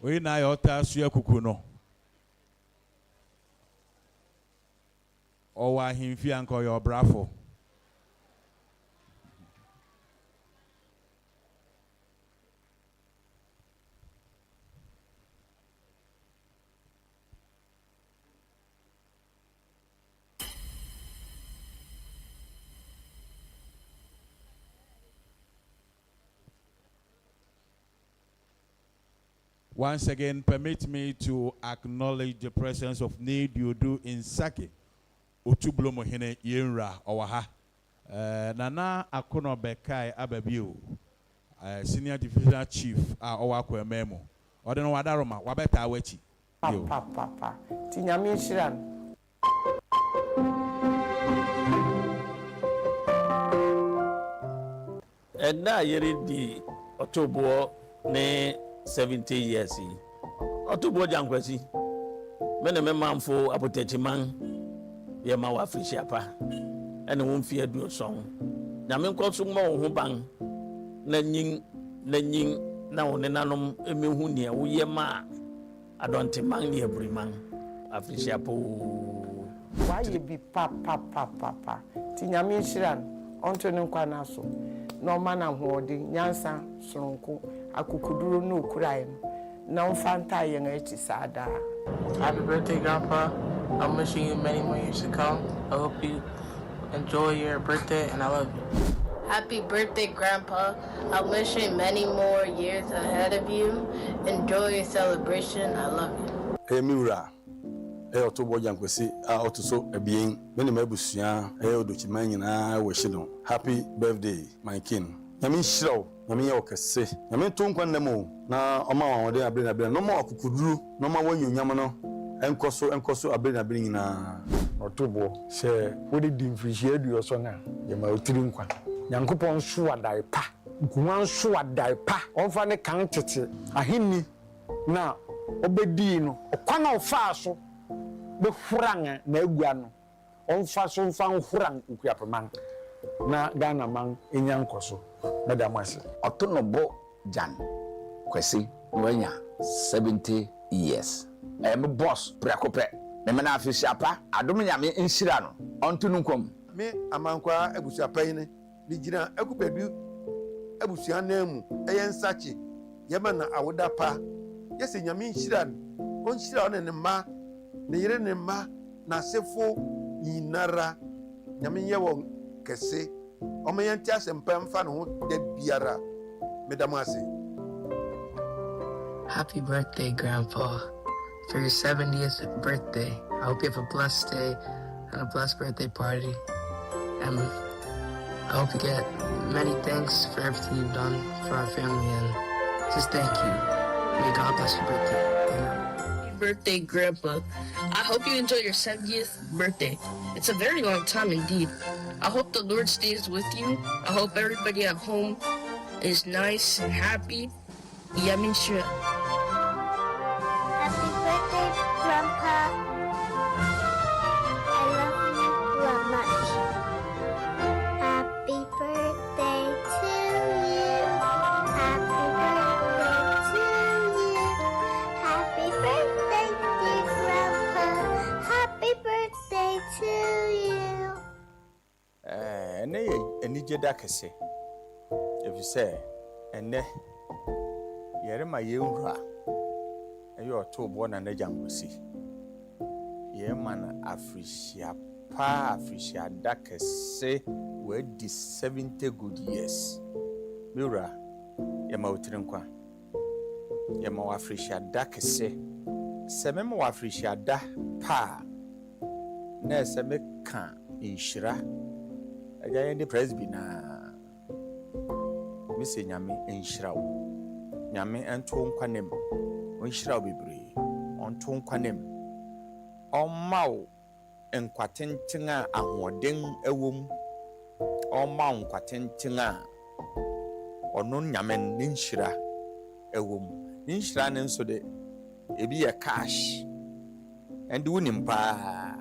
We na yota sua kuku no. Owa himfi anko your bravo. Once again, permit me to acknowledge the presence of Need You Do in Sake. Otublomo hene yenra owaha. Nana Akono Bekai Ababiu, Senior Divisional Chief Owako Ememo. Odeno Wadaroma, Wabeta Wechi. Papa. Tinyami Shiran. Edna yeri di Otobo ne 70 years. Otobo jankwesi. Mene memamfo apotechiman. Yema wa Frisiapa. Ene wo mfie du song. Nyame nkoso ma wo ho ban. Na nyin na wo nenanom emehu ne wo yema adonte man ne aburiman. Afrisiapo. Why you be papa. Tinyami Shiran. Onto ne nkwa na so. No man ahodi nyansa soronko akukuduro no kurai no na mfanta yen echi sada. Happy birthday, Grandpa. I'm wishing you many more years to come. I hope you enjoy your birthday and I love you. Happy birthday, Grandpa. I'm wishing many more years ahead of you. Enjoy your celebration. I love you. Hey Miura. Hey Otobo Jankwesi Otuso Ebien. Many Mabusya, hey Odochiman nyina wish no. Happy birthday, my king. Yami shiro, yami okese. Yami tonkwa nemo na oma wode abere no ma akukuduru, no ma wanyu nyam no. Enkoso abere na bere nyina. Otobo se wodi dimfrihie du so na yama otiri nkwa. Nyankopon so wadai pa. Nkuwan so wadai pa. Onfa ne kan tete. Ahenni na obedi no. Okwa na ofa so be huranga na egua no. Onfa so mfa hurang ukuapeman. Na Ghana man enyankoso. Na damase. Otonobo Jan Kwesi Nwenya 70 years. Me boss prekope. Me na Frisiapa adom nyame nhira no. Onto nkom. Me amankwa abusuapa yi ne gina akupedu abusua namu eyensachi yema na awoda pa yesi nyame nhira no onhira one ne ma ne yire ne ma na sefo yinara nyame yewo kese omeyanti asempa mfa no de biara medamase. Happy birthday, Grandpa. For your 70th birthday. I hope you have a blessed day and a blessed birthday party. And I hope you get many thanks for everything you've done for our family and just thank you. May God bless your birthday. Amen. Happy birthday, Grandpa. I hope you enjoy your 70th birthday. It's a very long time indeed. I hope the Lord stays with you. I hope everybody at home is nice and happy. Yamin Shua. Happy birthday, Grandpa. ɛnɛ yɛ anigye da kɛse ɛfiri sɛ ɛnɛ yɛrema yɛnwura ɛyɛ ɔtooboɔ na n'agya nkwasi yɛma no afirihyia paa afirihyia da kɛse wɔadi 70 good years mewura yɛma wo tiri nkwa yɛma wo afirihyia da kɛse sɛ mema wo afirihyia da paa na ɛsɛ meka nhyira agya yɛn de presby na mese nyame nhyira wo nyame ɛnto nkwa nem ɔnhyira wo bebree ɔnto nkwa nem ɔmma wo nkwatenten a ahoɔden ɛwɔ mu ɔmma wo nkwatenten a ɔno nyame ne nhyira ɛwɔ mu ne nhyira ne nso de ebi yɛ cash ɛnde wonim paa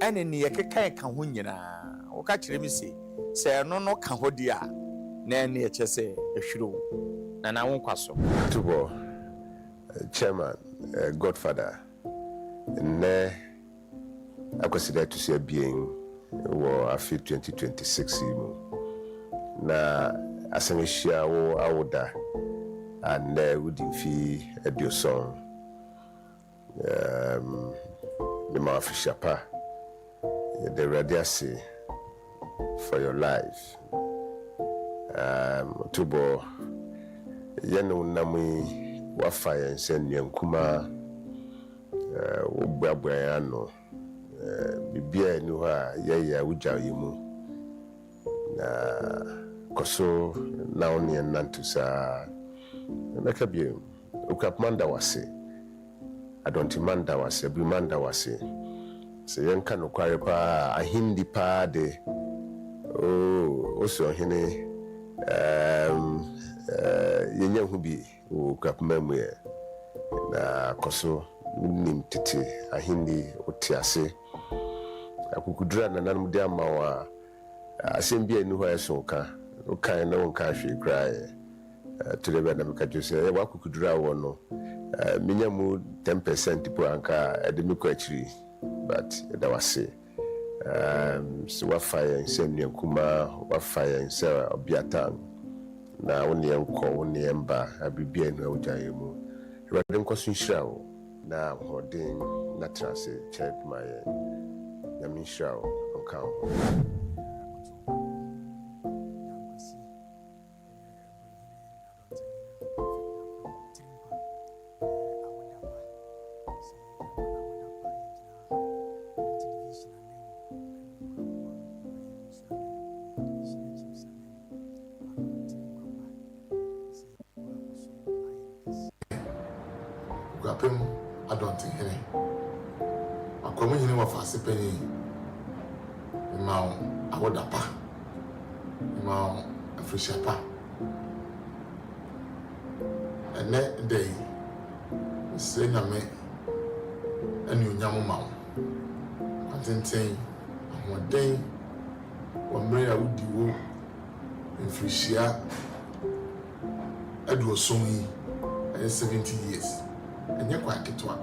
ɛne ne yɛkeka ka ho nyinaa woka kyerɛ me se sɛ ɛno no ka ho di a na ɛne yɛkyɛ sɛ ɛhwere wo na na wo nkwa so Tubo, chairman, godfather, ne akwasida to see being wo afi 2026 mu na asanishia wo awoda and wouldn't fi edioson the mafishapa the radiasi for your life Tubo yɛne namui wafa yɛn sɛ nnuankuma wobuaboa ano bibia ni hɔ a yɛyɛ wogya yɛ mu na kɔso na wo ne nanto saa mɛka bio okapmanda wase adɔntimanda wase abrimanda wase sɛ yɛnka nokware paa ahindi paa de oso ɔhene yenya hu bi o kapma mu ye na koso nim tete ahindi otiase akukudura na nanum de ama wa asem bi anu ho esonka o kan na won ka hwe krae tulebe na meka jose e wa akukudura wo no menya mu 10% po anka edemiko akiri but that was say so wa fire nsem nyankuma wa fire nsem obiatan na woni enko woni emba abibia nu awujaye mu ewade nkoso nhyira wo na hodin na transe check my na mi nhyira wo onka wo Grapem, I don't think any. I come in with a penny. Now, I would apa. Now, a fresh apa. And that day, say, na me, and you yamu mount. I didn't say, one day, one day I would do in Frisia. I do a song 70 years. And you're quite it one.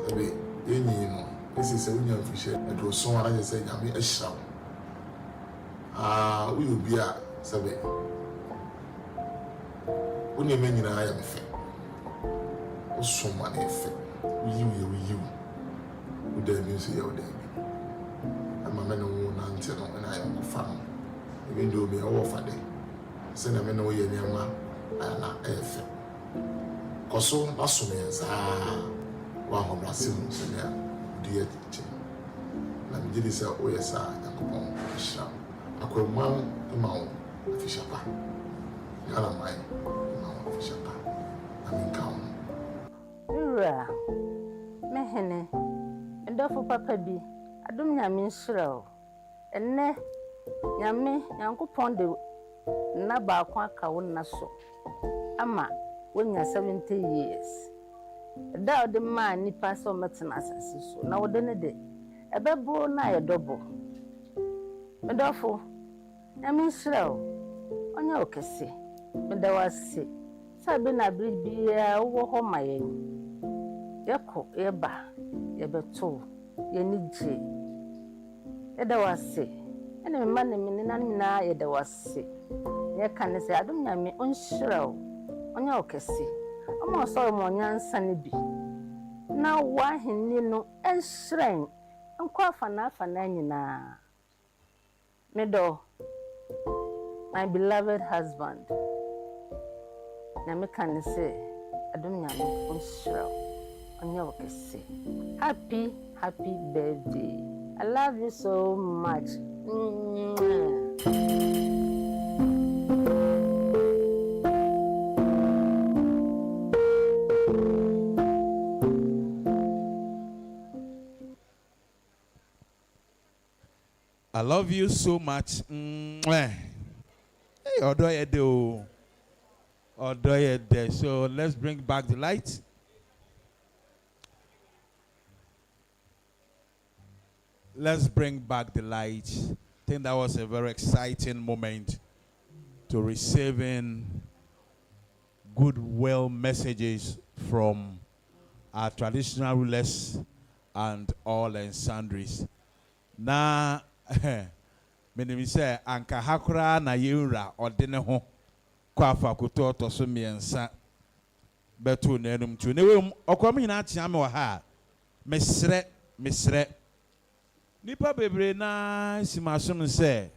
Sabi, you know, this is a union fisher. It was so I just said, I mean, a shout. We will be a Sabi. When you mean I am fair. So many effect. You. With the music of them. I'm a man who won't and I am a farm. Even though me over there. Send a man away in your man. I am not effect. Koso asomeza wa hobrasim senya die tete na mjidi sa oyesa yakopon sha akwama mawo afishapa yala mai mawo afishapa na minkawo ura mehene ndofo papa bi adom nyame nhyirawo enne nyame yankopon de na ba kwa kawo na so ama when you're 70 years. Da the man nipa so metena asase so na wo de ne de ebebo na ye double. Medofo na me sraw onya okese meda wase sabe na bibia wo ho mayen yeko yeba yebeto ye nije eda wase ɛna me ma ne me ne nan nyinaa yɛda wase yɛka ne sɛ adom nyame ɔnhyira wo ɔnyɛ wo kɛse ɔma ɔsɔre ma ɔnyansa no bi na w'ahenni no ɛnhyerɛn nkɔ afanaa nyinaa medɔ my beloved husband na meka ne sɛ adom nyame ɔnhyira wo ɔnyɛ wo kɛse happy birthday. I love you so much. I love you so much. Hey, Odoyede. So let's bring back the light. Let's bring back the light. I think that was a very exciting moment to receiving goodwill messages from our traditional rulers and all and sundries. Na me say anka hakra na yura odene ho kwafa koto to so miensa beto na enum tu ne wem okwam hina atia me wa ha mesre nipa bebre na simasom se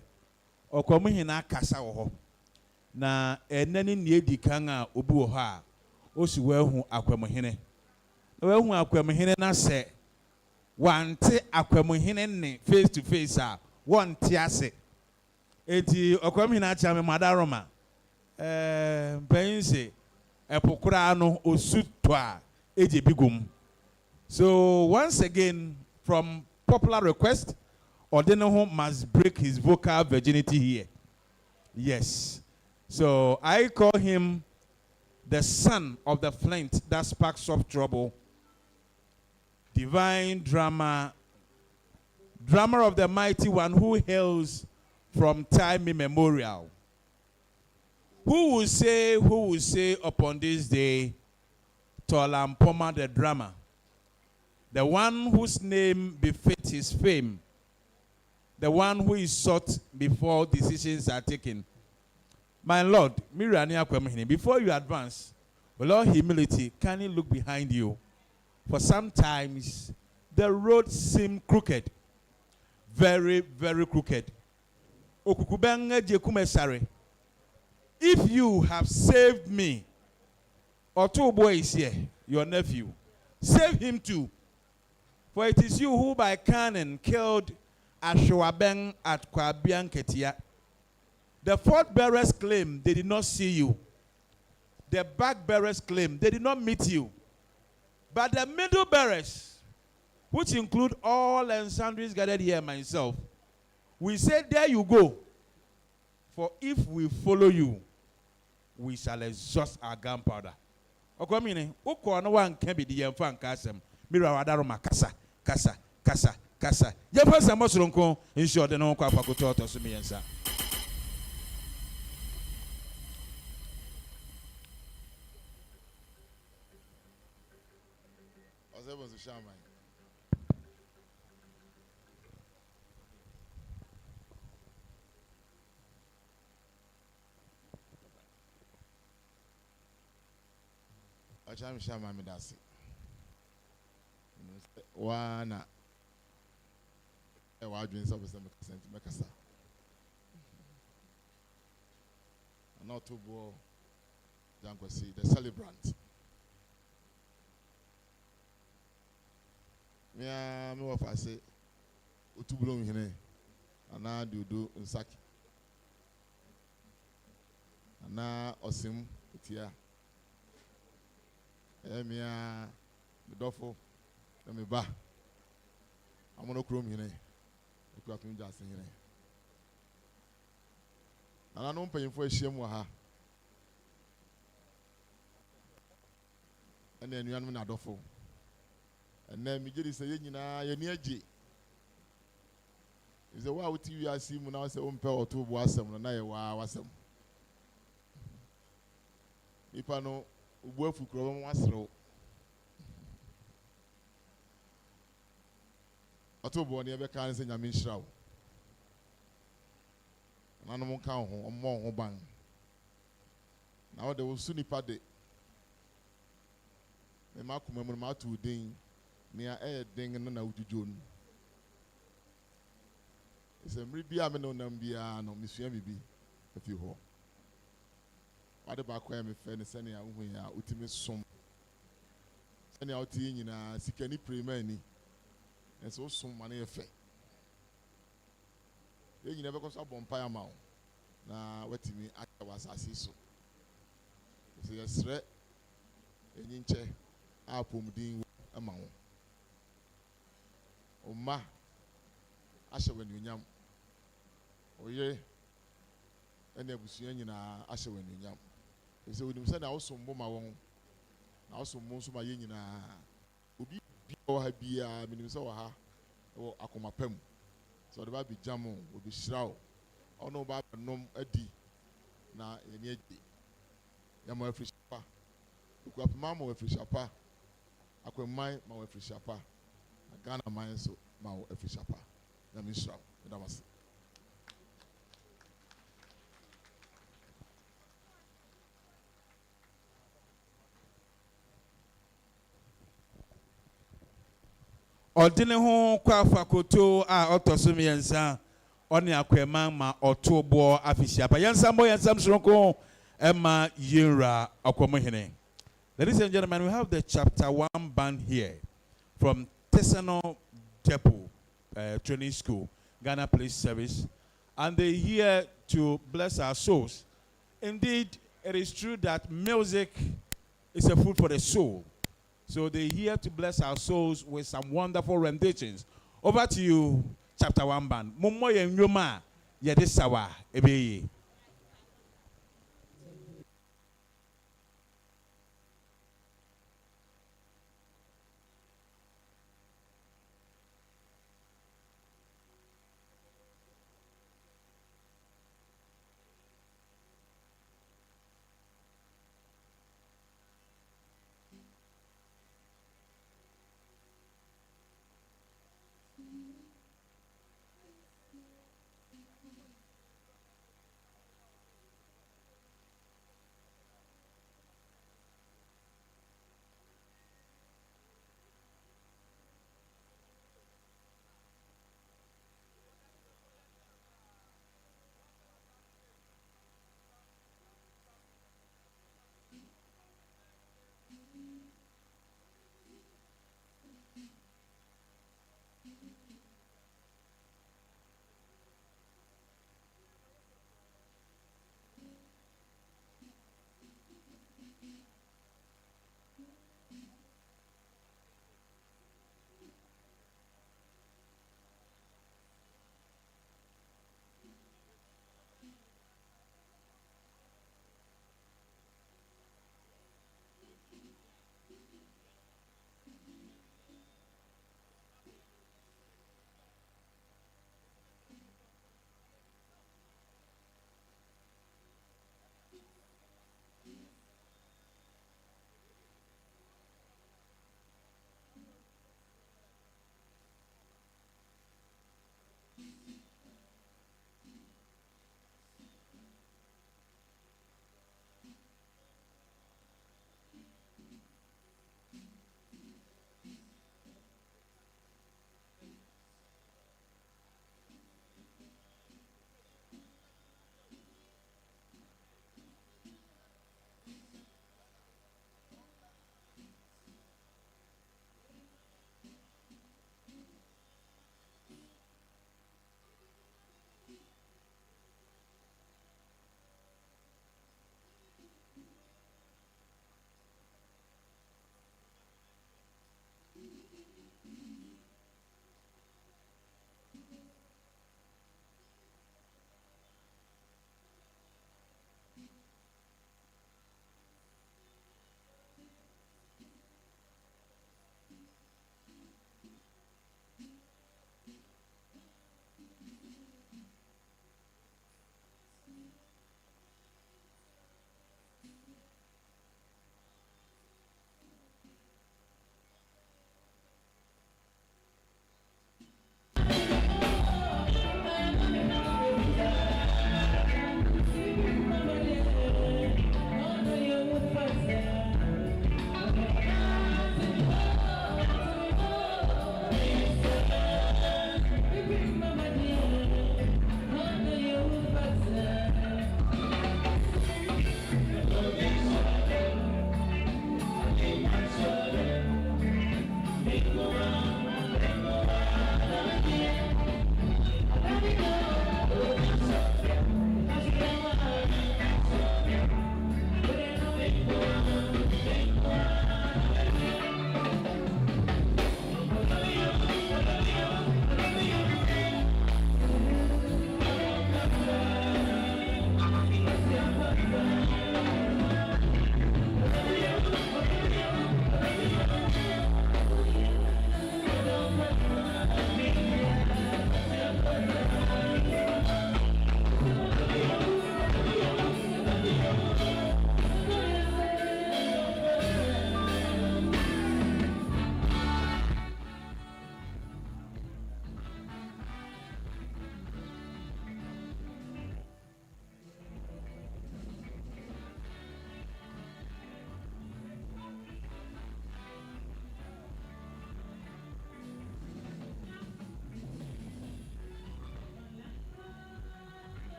okwam hina kasa wo ho na enani ne edi kan a obi wo ha o si wahu akwam hine na wahu akwam hine na se wante akwam hine ne face to face a wonte ase enti okwam hina atia me madaroma pense epokura no osuto a eje bigum. So once again, from popular request, Odeneho must break his vocal virginity here. Yes. So I call him the son of the flint that sparks up trouble, divine drummer of the mighty one who hails from time immemorial. Who will say upon this day, Tolampoma the drummer, the one whose name befits his fame, the one who is sought before decisions are taken. My Lord, before you advance, with all humility, can you look behind you? For sometimes the road seems crooked, very, very crooked. If you have saved me, Otobo is here, your nephew. Save him too. For it is you who by cannon killed Ashwabeng at Kwabian Ketia. The fourth bearers claim they did not see you. The back bearers claim they did not meet you. But the middle bearers, which include all and sundries gathered here myself, we say, there you go. For if we follow you, we shall exhaust our gunpowder. Okomine, uko no one can be the yemfan kasem. Mira wadaroma kasa. Yefa samosronko insure the no kwa pakoto to sumiyensa. Ozebo zu shaman. Acham shama midasi. Wana ewa adwin so be mekasa. Not to bo Jankwasi, the celebrant. Me wa fa say otubulo hine ana dudu nsaki. Ana osim tia. Emia medofo na me ba amono krom hine okuatum jase hine ana no mpanyimfo ahiem wa ha ene anuanu na adofo ene me gidi se ye nyina ye ni agi ize wa wuti wi asimu na se ompe oto bo asem na ye wa wasem ipa no ugbu afukuro mo asrew Otobo ni ebe kan se nyame nhyirawo nanom ka ho ɔmmɔ ho ban na wɔde wo su nipa de me ma kuma mu ma to den nea ɛyɛ den no na wodwudwo no ɛsɛ mmere bi a me no nam biara no mesua bibi afi hɔ wade baako a mefɛ ne sɛnea wohu yɛ a wotumi som sɛnea wote yi nyinaa sikani prema ani ɛsɛ wosom ma no yɛ fɛ yɛn nyinaa bɛkɔ so abɔ mpaeɛ ama wo na watumi ahyɛ wɔ asase so ɛsɛ yɛsrɛ ɛnyi nkyɛ a apɔmuden ama wo ɔma ahyɛ wɔ anuonyam ɔyere ɛne abusua nyinaa ahyɛ wɔ anuonyam ɛsɛ wonim sɛnea wosom bo ma wɔn na wosom bo nso ma yɛn nyinaa obi bia wɔ ha biara menim sɛ wɔ ha wɔ akoma pa mu sɛ ɔde ba abɛgya mo ɔbɛhyira wo ɔne woba abɛnom adi na yɛne agye yɛma afirihyia pa okuapema ma wɔ afirihyia pa akwamman ma wɔ afirihyia pa na Ghana man nso ma wɔ afirihyia pa na menhyira wo medam ase ɔde ne ho kɔ afakoto a ɔtɔ so mmiɛnsa ɔne akwɛma ma ɔto boɔ afihyiapa yɛnsa mbɔ yɛnsam soronko ɛma yɛnwura ɔkɔmhene. Ladies and gentlemen, we have the chapter 1 band here from Tesano Depot Training School, Ghana Police Service, and they're here to bless our souls. Indeed, it is true that music is a food for the soul. So they're here to bless our souls with some wonderful renditions. Over to you, chapter 1 band. Mumo yenyoma yedisawa ebeye.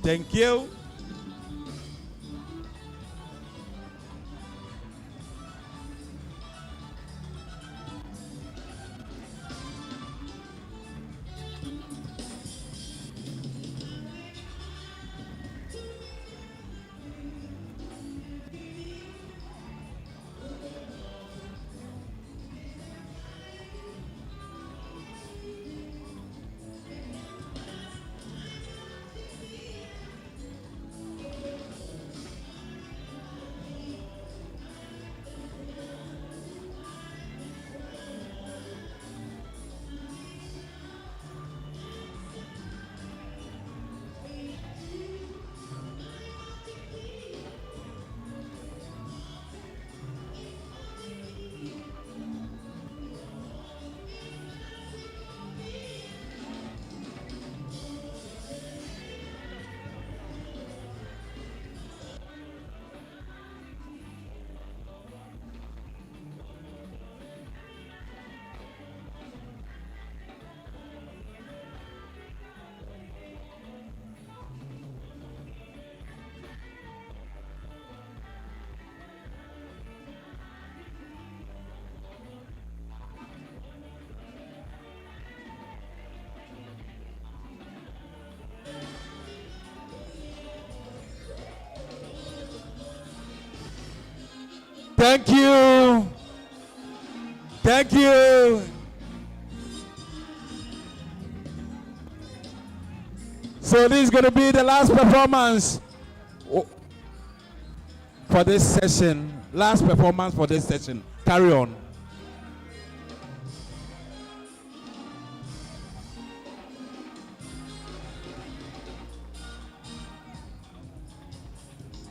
Thank you. Thank you. Thank you. So this is going to be the last performance for this session. Last performance for this session. Carry on.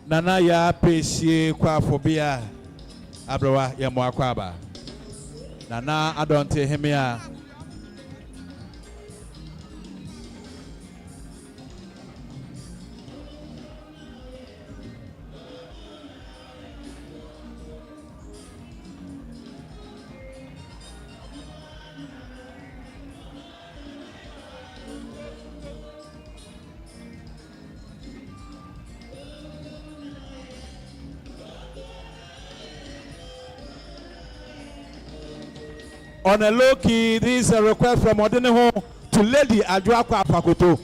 Nana ya pesie kwa phobia abrowa ya mwakwaba. Nana adonte hemia. On a low key, this is a request from Odeneho to Lady Adwakwa Apakoto.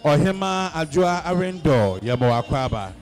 Ohima Ajua Arindo Yamoakwaba.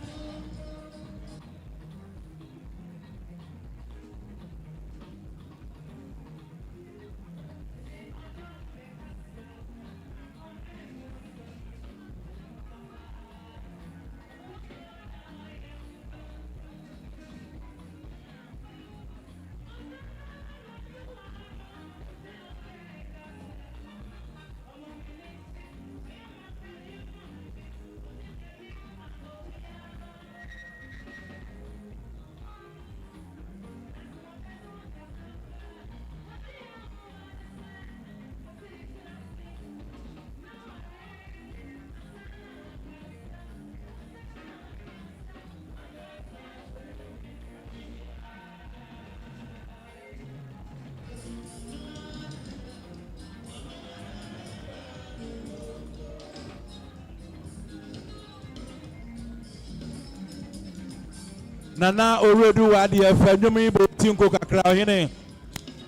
Nana Oredu Wadi Fenumi Botinko Kakrahine.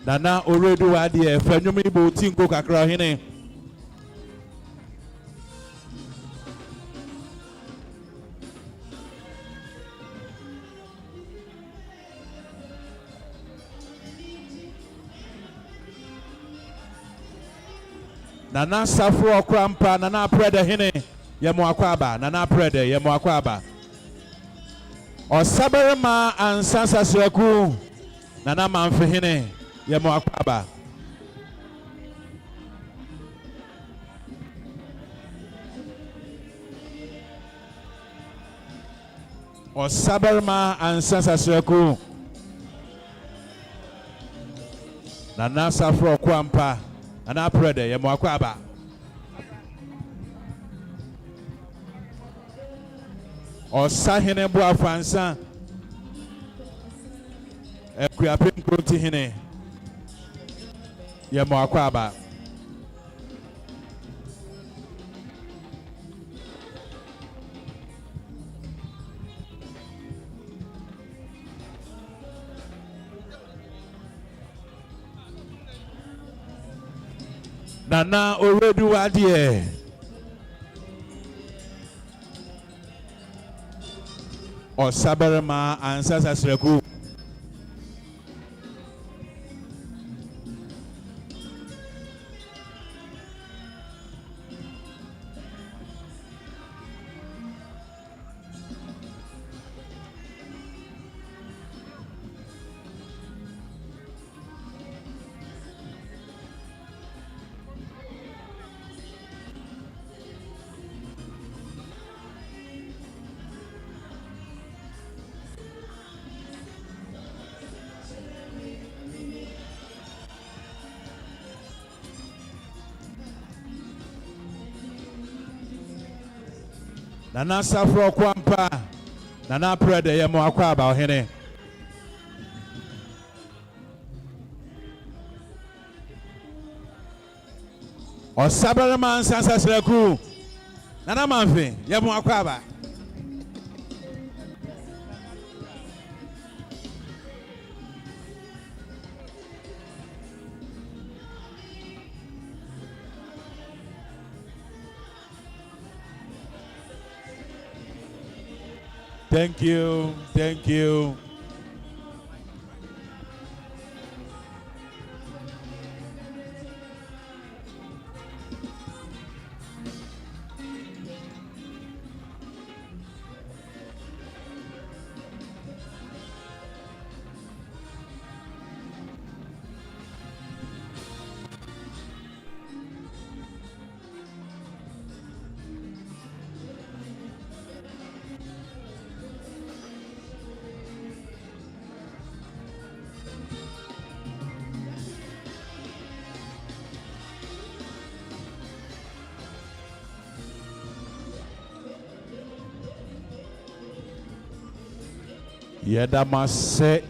Nana Oredu Wadi Fenumi Botinko Kakrahine. Nana Safro Krampa, Nana Preda Hine, Yamuakwaba, Nana Preda, Yamuakwaba. Osaberema and Sansa Sreku, Nana Manfihine, Yamuakwaba. Osaberma and Sansasreku. Nana Safro Kwampa and Aprede Yamwakwaba. Osahine Boafansa Equiapim Kuntihine Yamwakwaba. Nana Oredu Adie. Osaberma and Sasasreku. Nana Safro Kwampa, Nana Prede Yamwakwaba Hene. Osaberma Sansasreku, Nana Manfi Yamwakwaba. Thank you, thank you. Yedamase.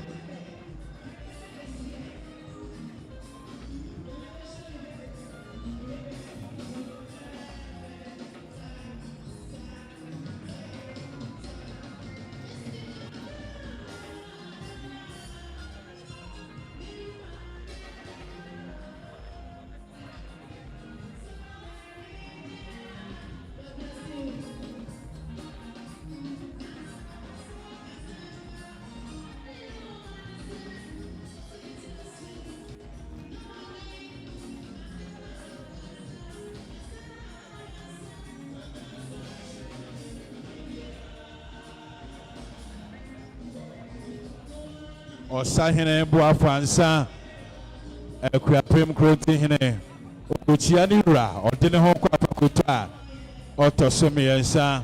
Osahine Boafansa Equiapim Krotihine Uchianura or Dinho Kwapakuta or Tosumiensa.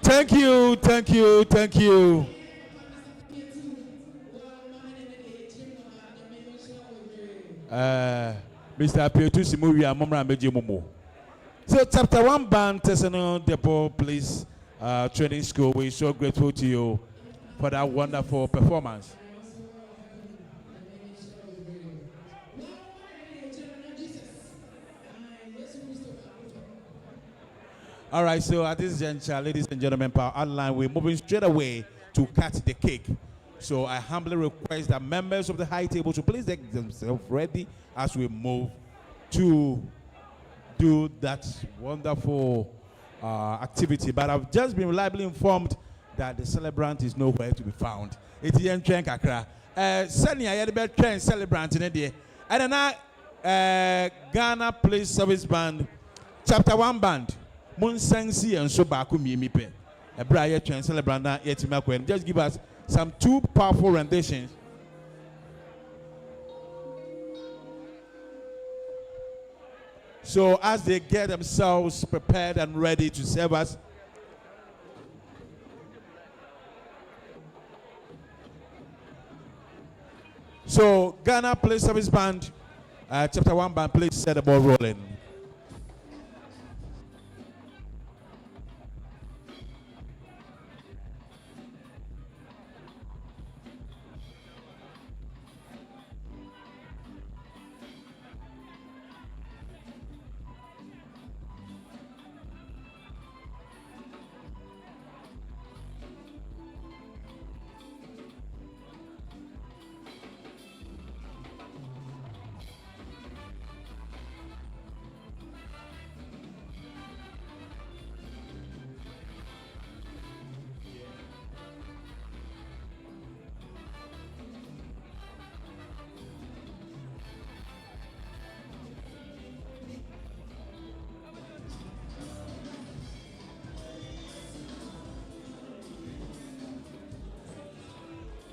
Thank you, thank you, thank you. Mr. Pietu Simuria Momra Meji Mumu. So chapter 1 band Tesano Depot Police Training School. We're so grateful to you for that wonderful performance. All right, so at this juncture, ladies and gentlemen, per outline, we're moving straight away to cut the cake. So I humbly request that members of the high table to please get themselves ready as we move to do that wonderful activity. But I've just been reliably informed that the celebrant is nowhere to be found. It's Yen Chen Kakra. Sani Ayedebe Train celebrant in the and then Ghana Police Service Band, Chapter 1 Band, Munsensi and Sobaku Mimipe. A Brian Train celebrant Yetimakwen. Just give us some 2 powerful renditions. So as they get themselves prepared and ready to serve us, so Ghana Police Service Band, Chapter 1 band, please set the ball rolling.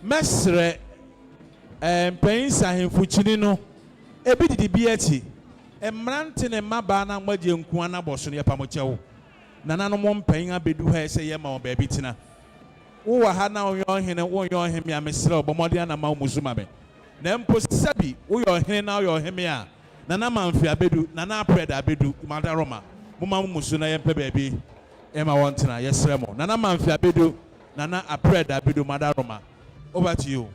Mesre mpanyin sahemfukyini no ebi didi bi akyi mmerante ne mmabaa na mmagye nkuan na bɔ so no yɛpamokyɛw nananom mpanyin abedu ha sɛ yɛma wɔn baabi tena wowɔ ha na woyɛ ɔhene woyɛ ɔheme a mesrɛ bɔ mmɔden anama wo mu so ma me na mpo sɛbi woyɛ ɔhene na woyɛ ɔheme a nana mamfi abedu nana aprɛda abedu madaroma moma mo mu so na yɛmpɛ baabi ɛma wɔn tena yɛsrɛ mo nana mamfi abedu nana aprɛda abedu madaroma. Over to you.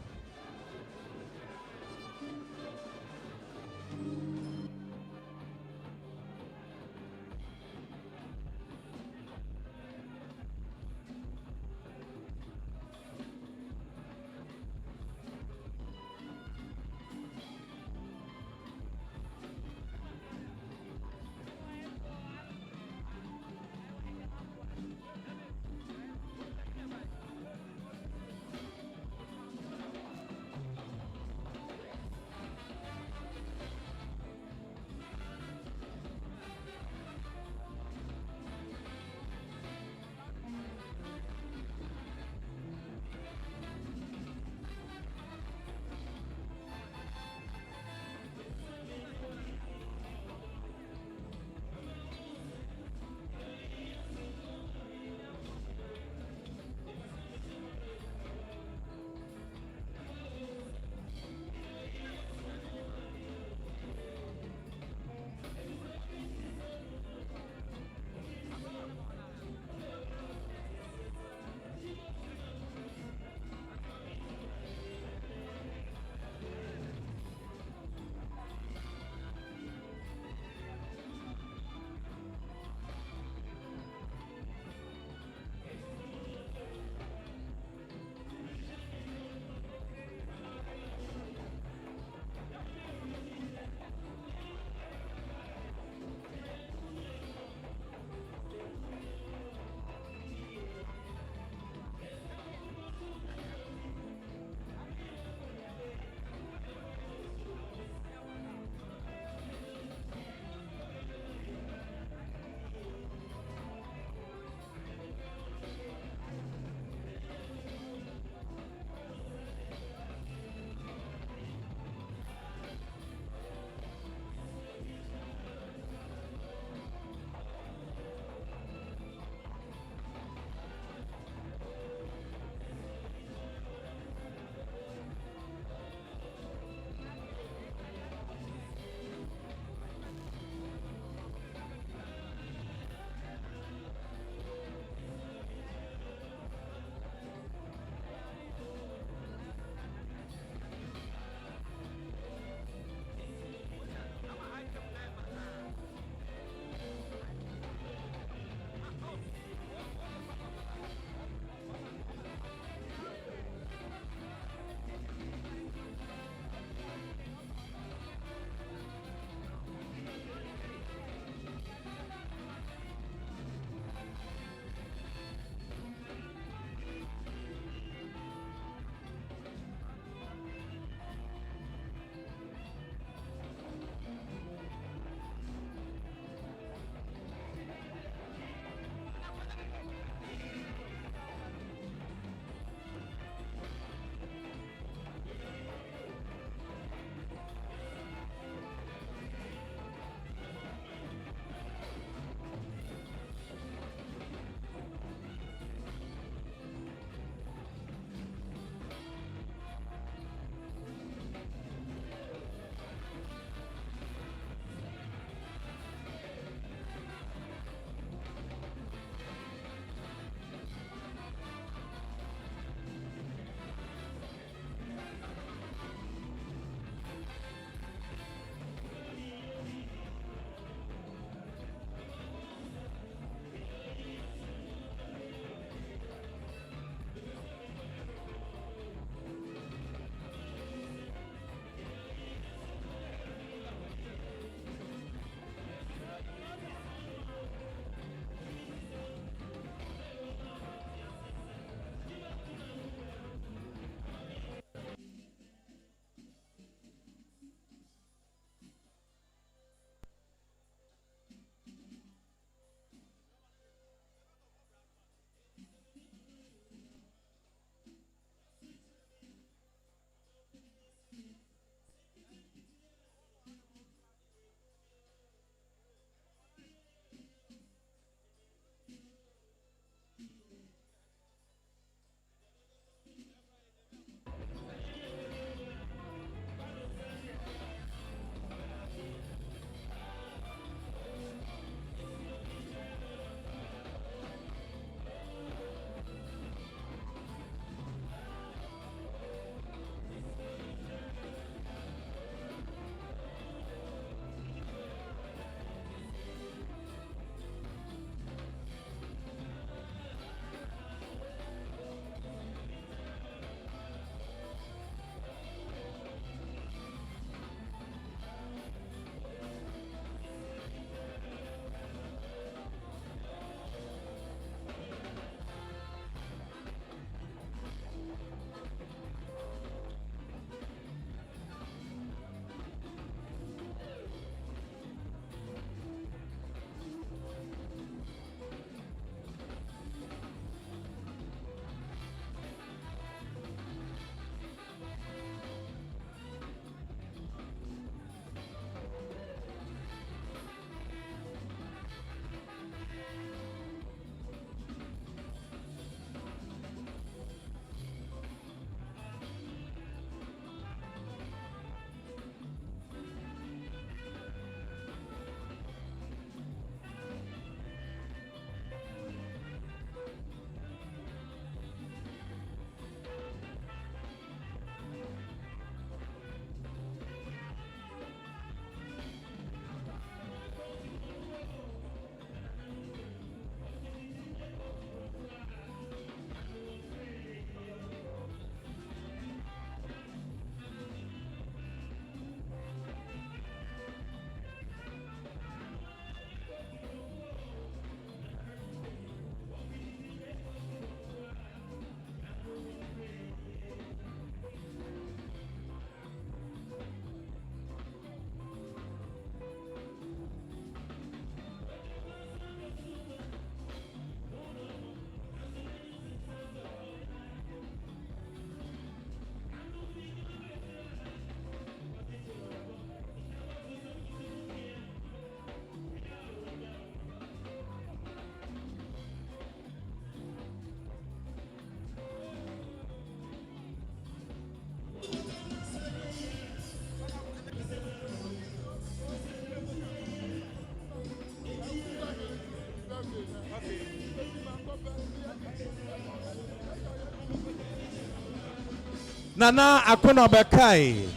Nana Akuna Bekai,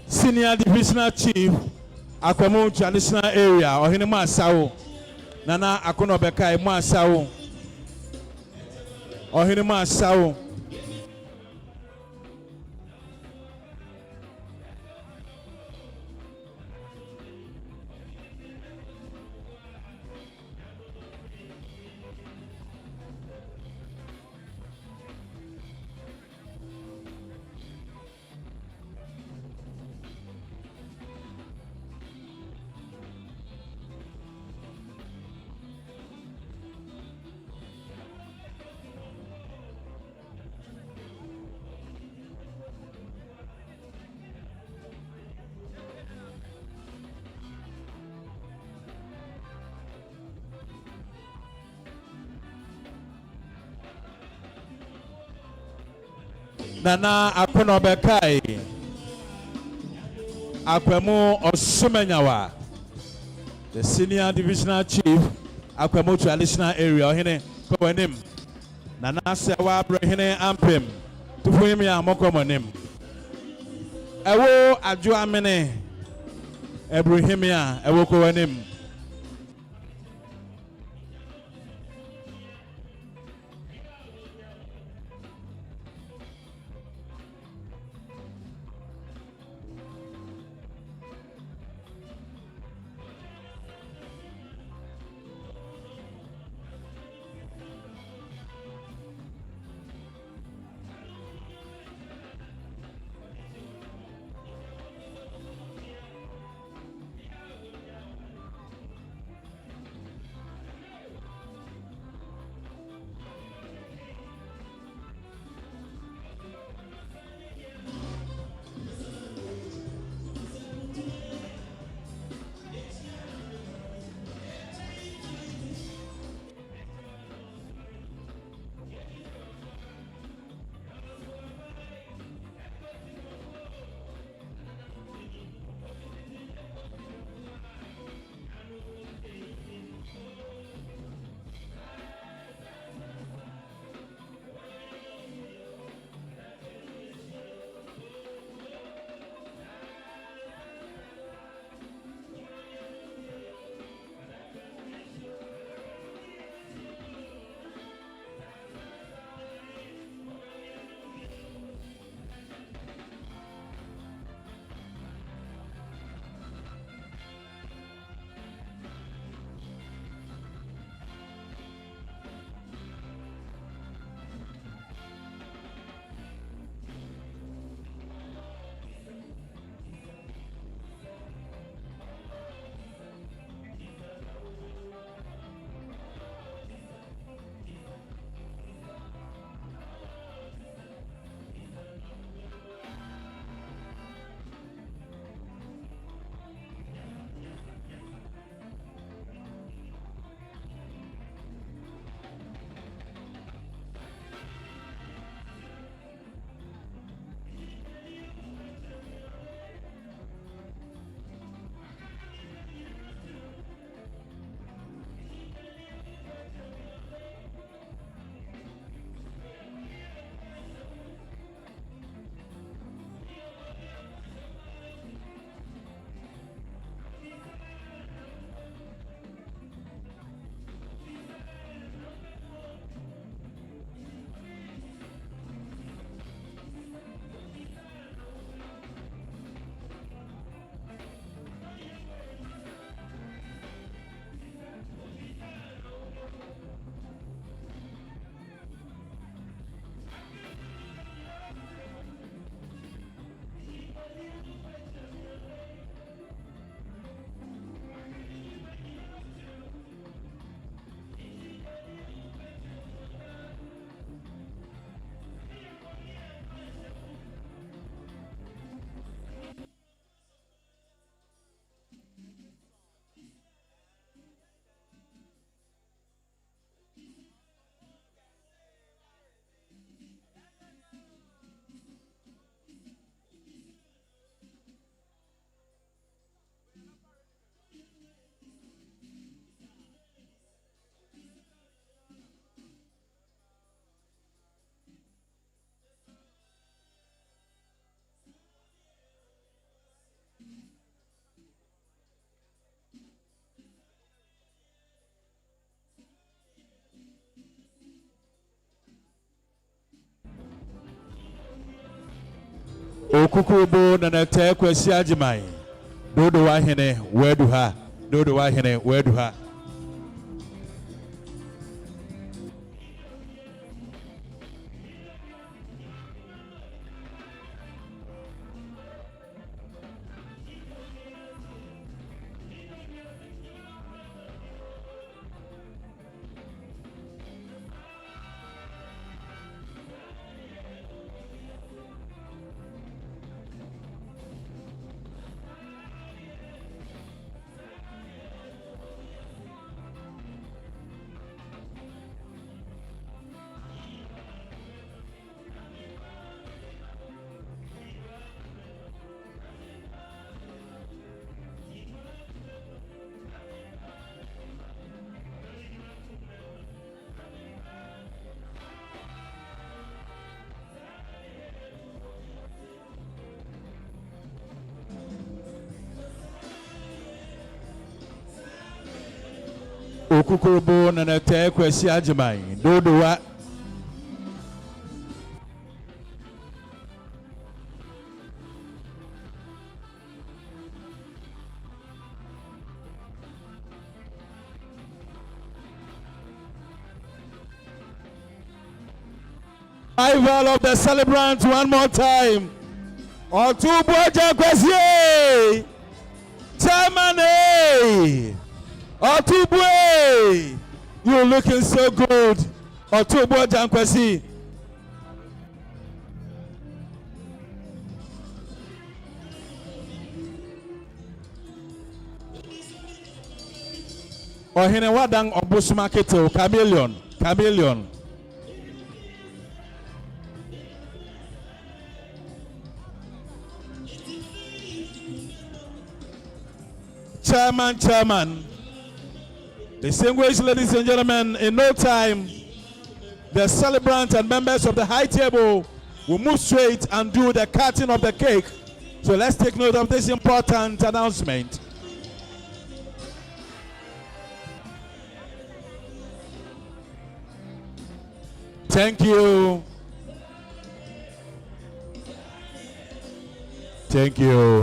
Senior Divisional Chief, Akwemu Traditional Area, or Hinema Sao. Nana Akuna Bekai, Mwa Sao. Or Hinema Sao. Nana Akuna Bekai, Akwemu Osumenyawa, the Senior Divisional Chief, Akwemu Traditional Area, Ohine, Kowenim, Nana Sewa Brehine Ampim, Tufuimia Mokomonim, Ewo Ajua Mene, Ebrahimia, Ewo Kowenim. Okukubo na nete kwesi ajimai. Dodo wahene wedu ha. Dodo wahene wedu ha. Okukubo na nete kwesi ajimai. Dodo wa. Arrival of the celebrants one more time. Otubo Jankwesi. Chairman. Otubwe, you're looking so good. Otubo Jankwesi. Ohene wadang obusuma keto chameleon. Chairman. Distinguished ladies and gentlemen, in no time, the celebrants and members of the high table will move straight and do the cutting of the cake. So let's take note of this important announcement. Thank you. Thank you.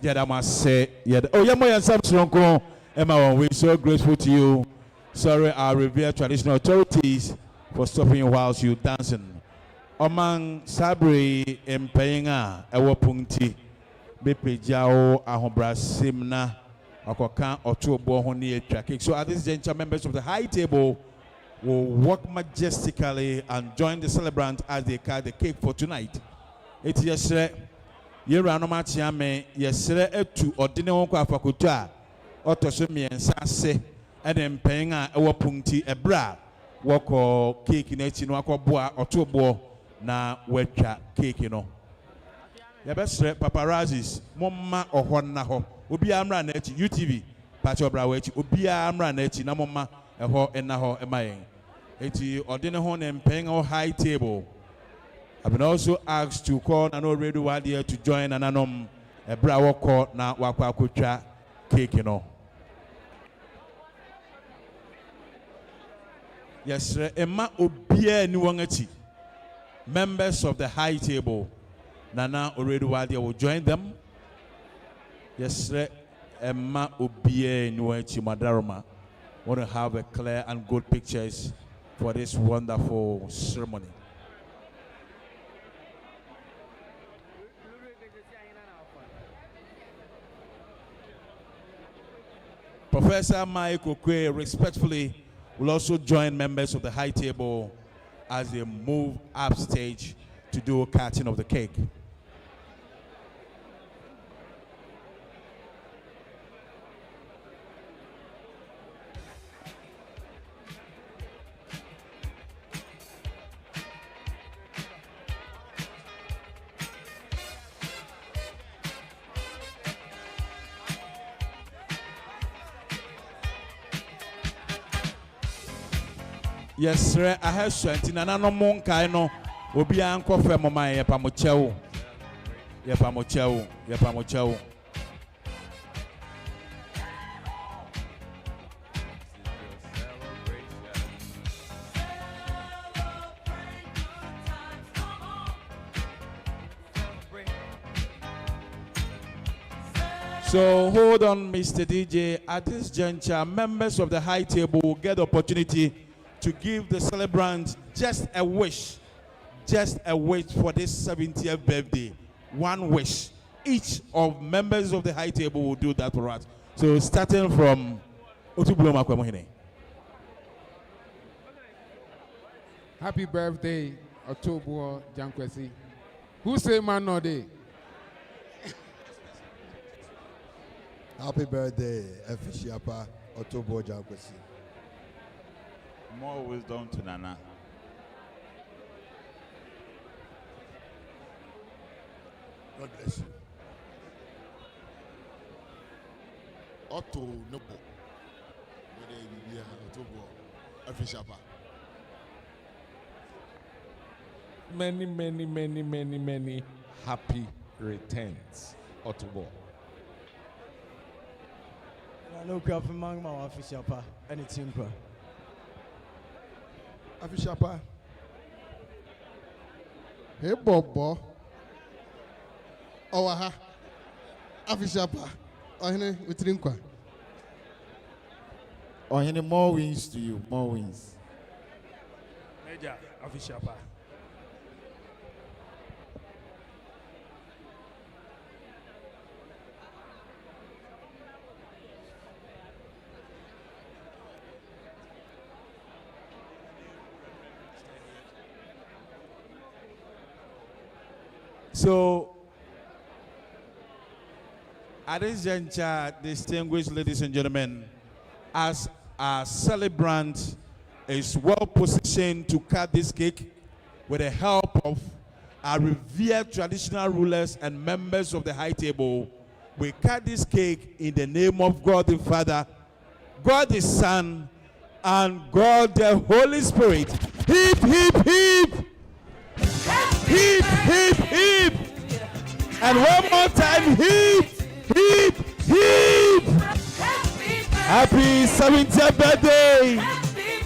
Yeah, that must say, yeah. Oh, yeah, we're so grateful to you. Sorry, our revered traditional authorities for stopping you whilst you dancing. Among Sabri Mpenga, Ewa Punti, Bepe Jao, Ahobra Simna, Akokan, Otubo Honi Tracking. So, at this juncture, members of the high table will walk majestically and join the celebrant as they cut the cake for tonight. It's yesterday. Yera no machiame yesere etu odine wonko afakuta otoso miensa se ene mpen a ewo punti ebra woko cake na echi no akoboa otobo na wetwa cake no yebesre paparazzis momma ohonna ho obi amra na echi UTV pacho bra wa echi obi amra na echi na momma eho enna ho emayen eti odine ho ne mpen o high table. I've been also asked to call Nano Radio Wadia to join Ananom a Brawo Court na Wakwakucha cake, you know. Yes, sir. Emma Obie Nuangati, members of the high table, Nana Radio Wadia will join them. Yes, sir. Emma Obie Nuangati Madaroma want to have a clear and good pictures for this wonderful ceremony. Professor Mike Okwe respectfully will also join members of the high table as they move upstage to do a cutting of the cake. Yes, sir. I have sent Nana no monka no. Obi anko fe mama ye pa mo chewo. Ye pa mo chewo. Ye pa mo chewo. So hold on, Mr. DJ. At this juncture, members of the high table will get the opportunity to give the celebrant just a wish for this 70th birthday. One wish. Each of members of the high table will do that for us. So starting from Otubulo Makwemohine. Happy birthday, Otubulo Jankwesi. Who say man no day? Happy birthday, Efishiapa Otubulo Jankwesi. More wisdom to Nana. God bless you. Otto Nobo. Otubulo Efishiapa. Many happy returns, Otubulo. No crap among my official pa and it's simple. Afishapa. Hey Bobo. Owaha. Afishapa. Ohene utrinkwa. Ohene, more wins to you, more wins. Major Afishapa. So, at this juncture, distinguished ladies and gentlemen, as our celebrant is well positioned to cut this cake with the help of our revered traditional rulers and members of the high table, we cut this cake in the name of God the Father, God the Son, and God the Holy Spirit. Hip, hip, hip! Hip, hip, hip! And one more time, hip, hip, hip! Happy 70th birthday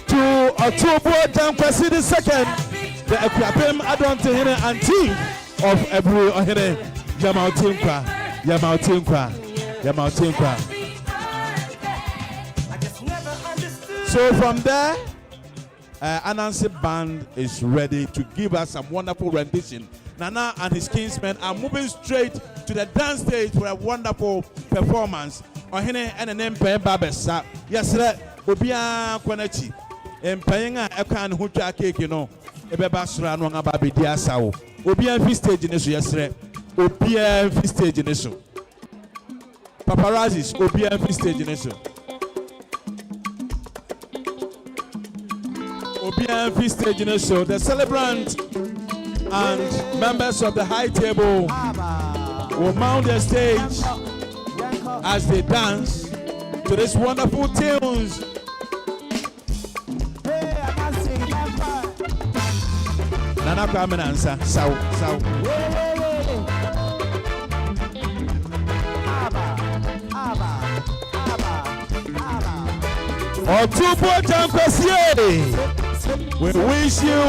to Otubulo Jankwesi II, the Ekwapem Adonte and team of Ebru Ohene, Yamal Tinkwa. So from there, Anansi Band is ready to give us some wonderful rendition. Nana and his kinsmen are moving straight to the dance stage for a wonderful performance. Ohene and an empire babesa. Yes, sir. Obia Kwanechi. Empire Ekan Hucha cake, you know. Ebebasra no ngababi diasawo. Obia fi stage in this, yes, sir. Obia fi stage in this. Paparazzis, Obia fi stage in this. Obian stage in the show. The celebrant and members of the high table will mount the stage as they dance to this wonderful tunes. Nana Kwame Nansa, Sao. Otubulo Jankwesi, we wish you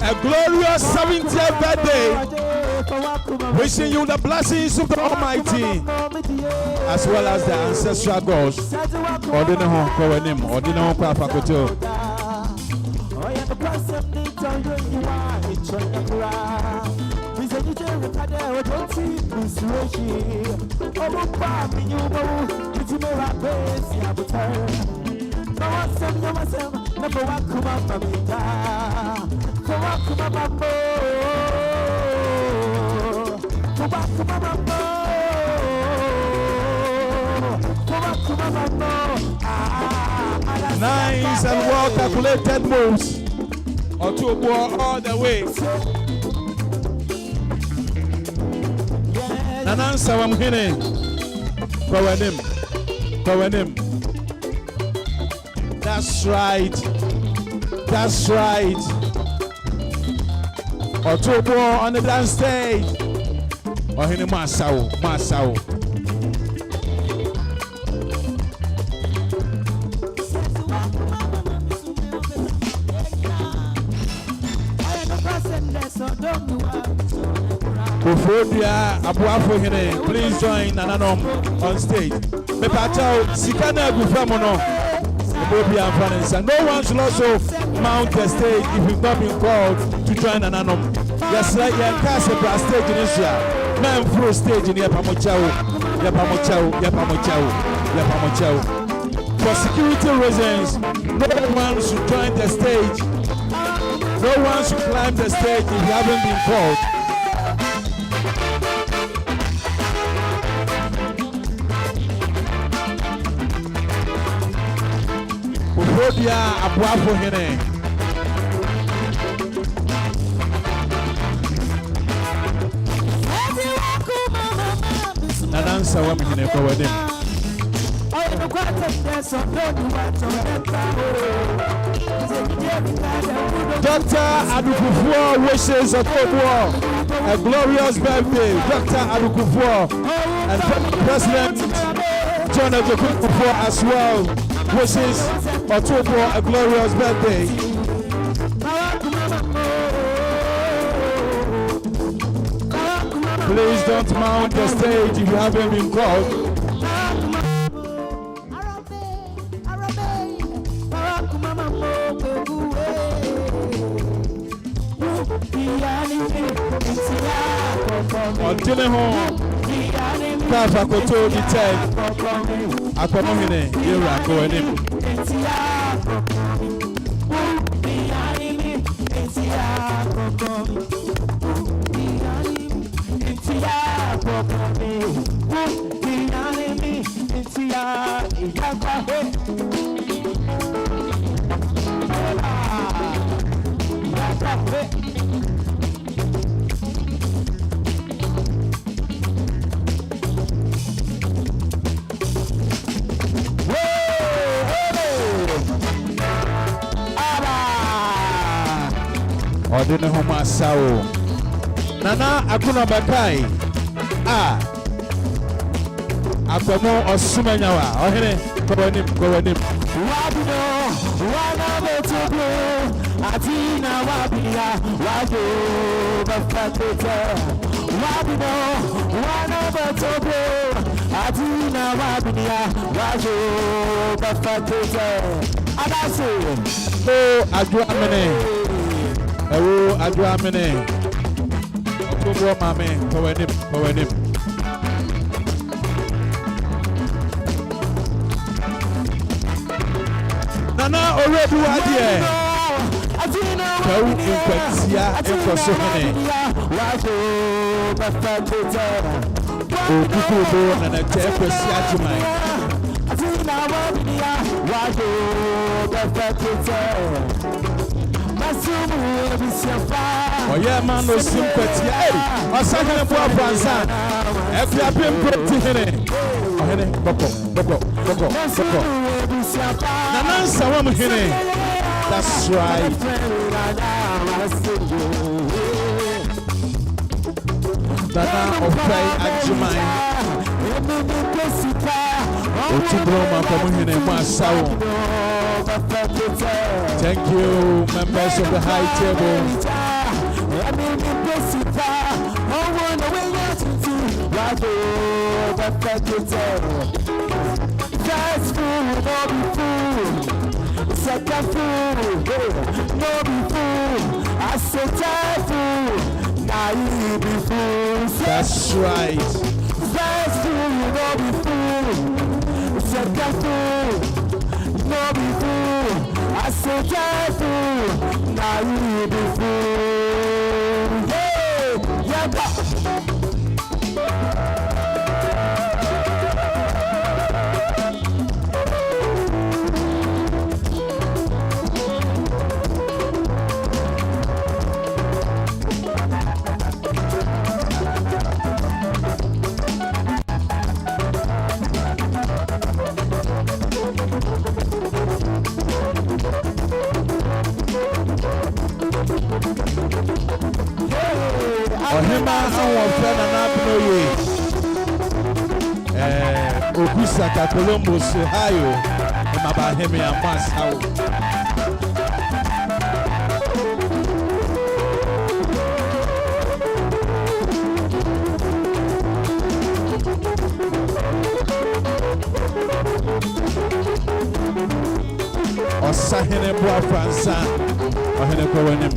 a glorious 70th birthday. Wishing you the blessings of the Almighty, as well as the ancestral gods. Ordinaho Kowenim, Ordinaho Kwafakoto. Nice and well calculated moves. Otubulo all the way. Nanansa Wamhine. Kawanim. That's right. That's right. Otobo on the dance stage. Ohene Masao, Masao. Ofodia Abuafo Hene, please join Nananom on stage. Mepatao Sikana Gufamono. No one should also mount the stage if you've not been called to join Nananom. Yes, like your Casabra stage in Israel. Man through stage in Yapamochao, Yapamochao, Yapamochao, Yapamochao. For security reasons, no one should join the stage. No one should climb the stage if you haven't been called. Ofodia Abuafo Hene. Nanansa wa mhene kwa wedim. Dr. Adukufuo wishes Otobo a glorious birthday. Dr. Adukufuo and President John Adukufuo as well wishes Otobo a glorious birthday. Please don't mount the stage if you haven't been called. Ọ̀dínlẹ̀ hàn káfà kò tó di tẹ́ akọ̀mọ́hìnì yẹ́rù àkọ́ ẹni. Ọdịne hụma asawo Nana Akuna Bakai Akwamu Osumanyawa Ohene Kowanim Wabino Wanabotobo Atina Wabia Wado Bafakete Wabino Wanabotobo Atina Wabia Wado Bafakete Adase Adwamene Ewo Adwamene Otobo Mame Kowanim Nana Oredu Adie Kau Nkwatia Nkosohene Okukubo Nana Tekwesi Ajimai Oye man no Nkwatia Osakane Boa Fransa Efia Pempe Tihene Ohene Boko Nanansa wa mhene. That's right. Nana Ofai Ajimai Otubroma kwa mhene Masawo. Thank you, members of the high table. First fool, no be fool. Second fool, no be fool. I say third fool, now you be fool. That's right. First fool, no be fool. Second fool, no be fool. I say third fool, now you be fool. Yeah, yeah. Obisaka Columbus, Ohio, Mabahemi and Masao. Osahene Boa Fransa, Ohene Kowenim.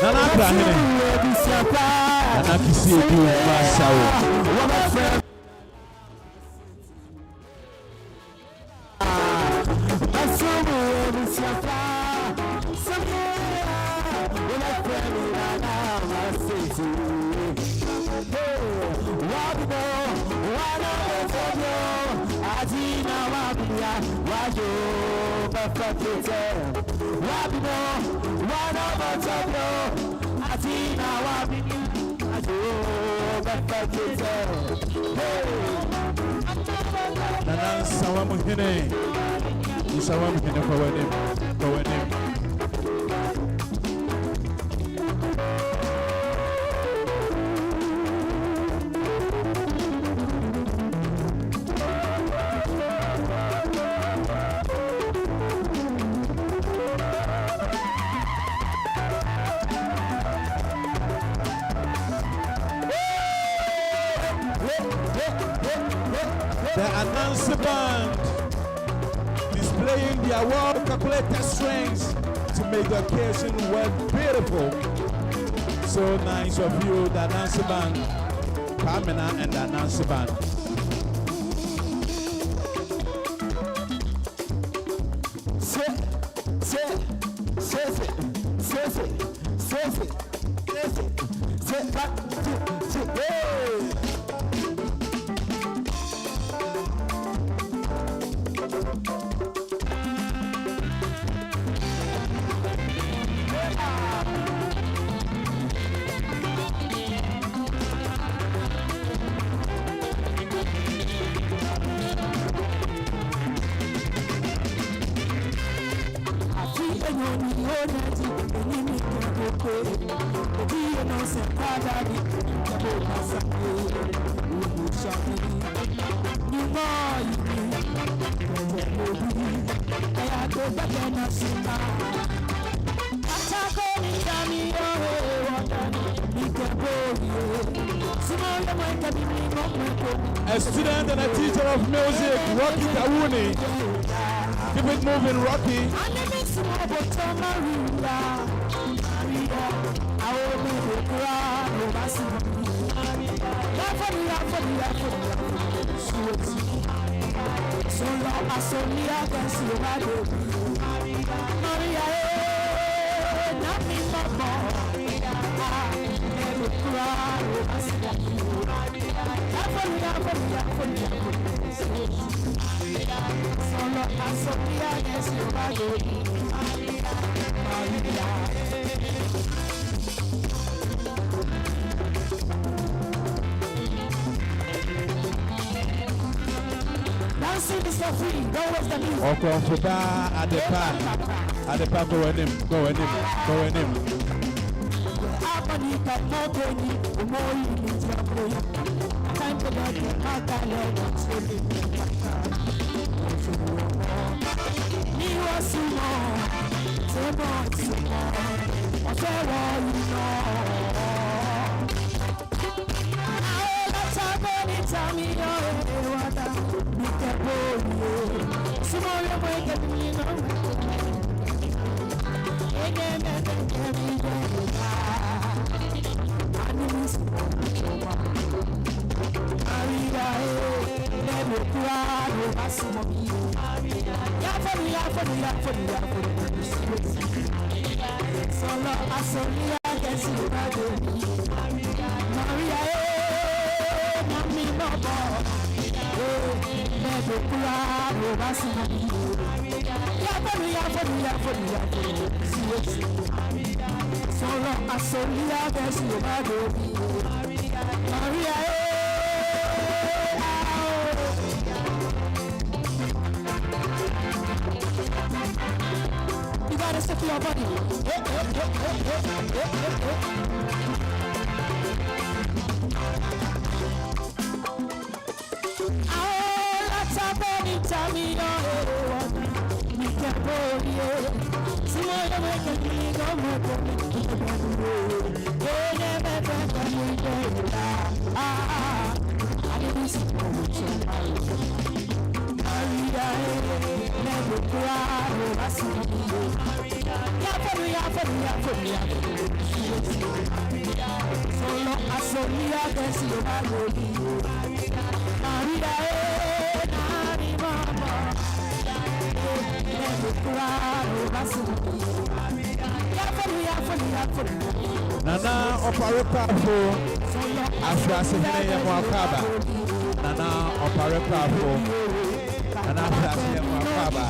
Nana Krahene, Nana Kisi Edu Masao. Nana Sawamuhine, Sawamuhine Kowenim. The announcer band displaying their well-calculated strengths to make the occasion work beautiful. So nice of you, the announcer band, Pamela and the announcer band. A student and a teacher of music, Rocky Kawuni. Keep it moving, Rocky. Welcome to bar at the park. At the park, go in him. You gotta stick to your body. Nana Oparepafo Afrasi Hene Mwakaba. Nana Oparepafo Nana Afrasi Mwakaba.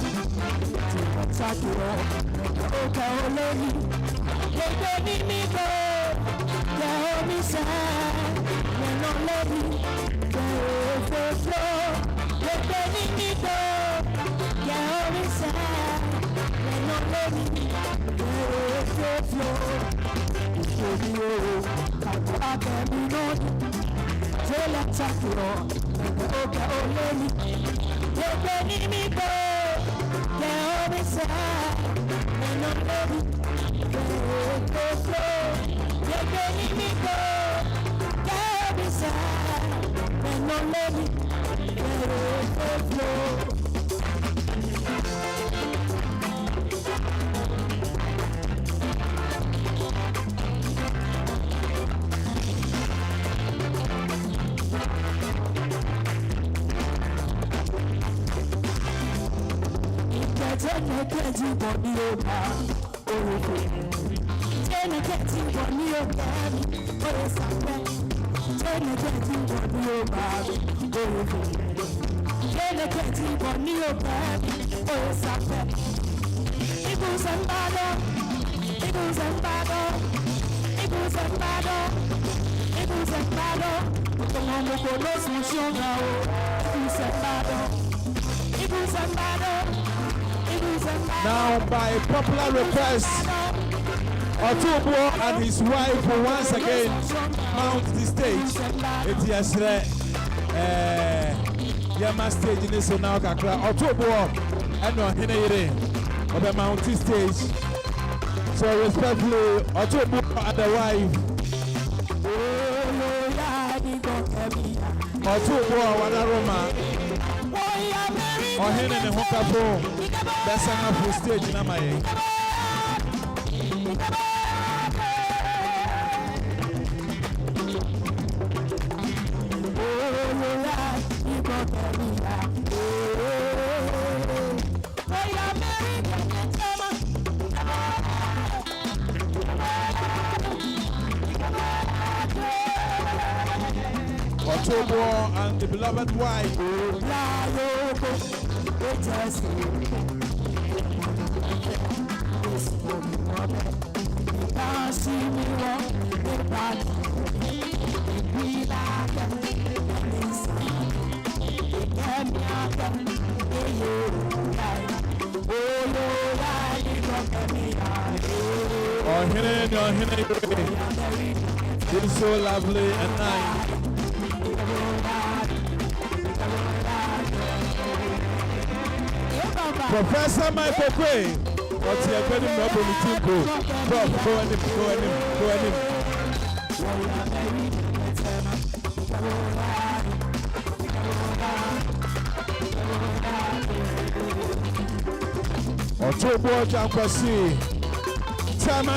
Now, by popular request, Otubo and his wife will once again mount the stage. It's yesterday. Yama stage in this now. Otubo and no Hinayre of the mountain stage. So, respectfully, Otubo and the wife. Otubo Wadaroma. Or Hene and Hokapo. That's enough for stage in Amaye. Otobo and the beloved wife. Oh, it is so lovely and nice. Professor Michael Quay, what's your very noble team? Go and him. Otobo Jankwasi, Tama.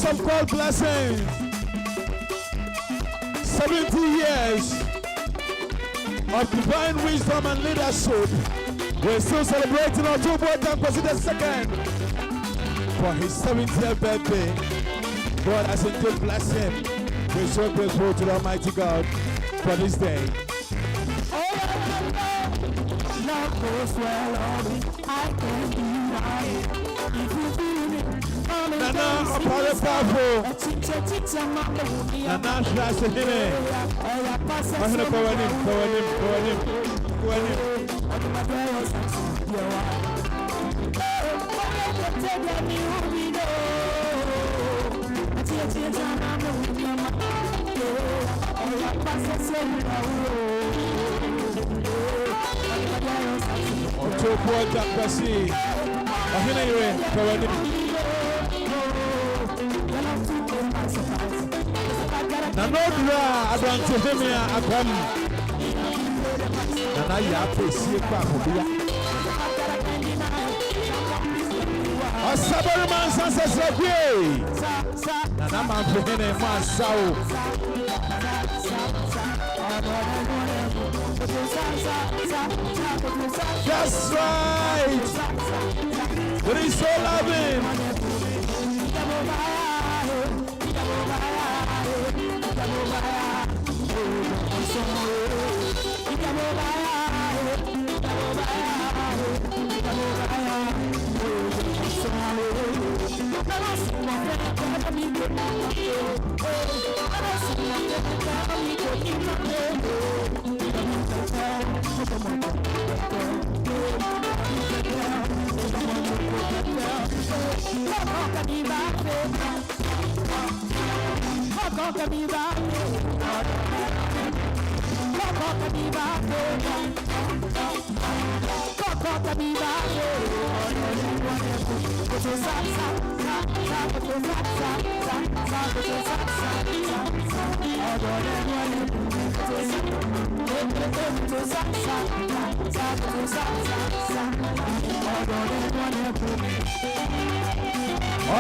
Of God blessings. 70 years of divine wisdom and leadership. We're still celebrating Otubo Jankwasi II for his 70th birthday. God has indeed blessed him. We're so grateful to the Almighty God. for this day. Love goes well on me. I can deny it. If you feel it, Nana, Opare Powerful. Nana, Shasahine. I'm going to go in. Otopo Jakwasi. Ahina iwe kawani. Nanodra adwanto hemia akwam. Nana ya pesi kwa hobia. Asabari man sansa sakwe. Nana man fehene ma sawo. That's right. But he's so loving.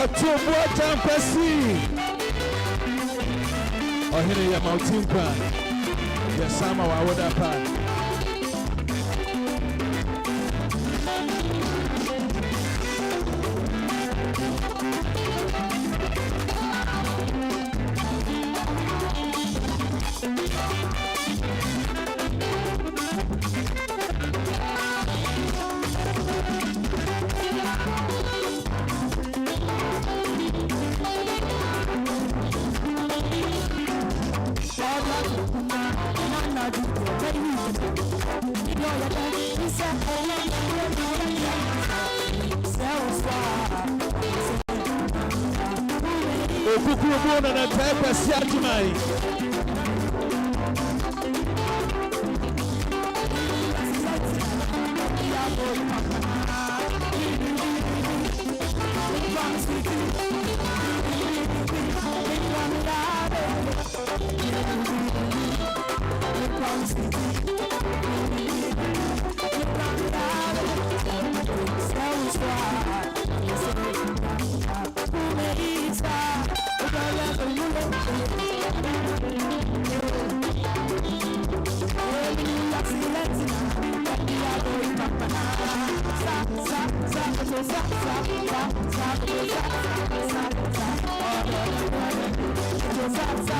Otobo Jampesi. Ohene ya Mautimpa. Ya sama wa Wodapa. Okukubona na taifa siatimai.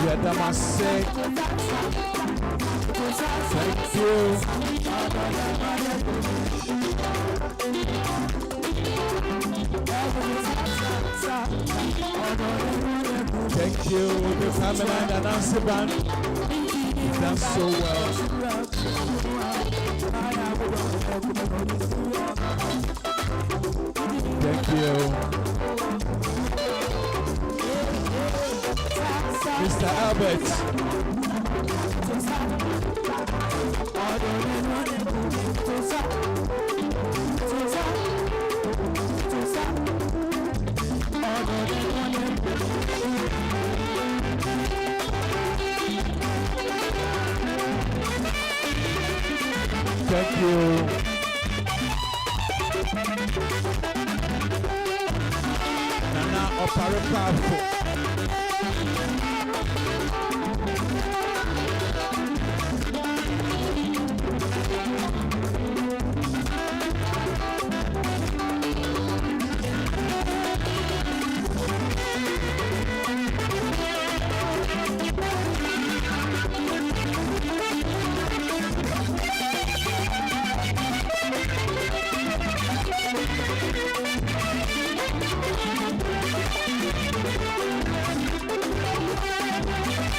Yadamase. Thank you. Thank you, the family and the Nancy band. You've done so well. Thank you. Mr. Albert. Thank you. Nana Opare Powerful.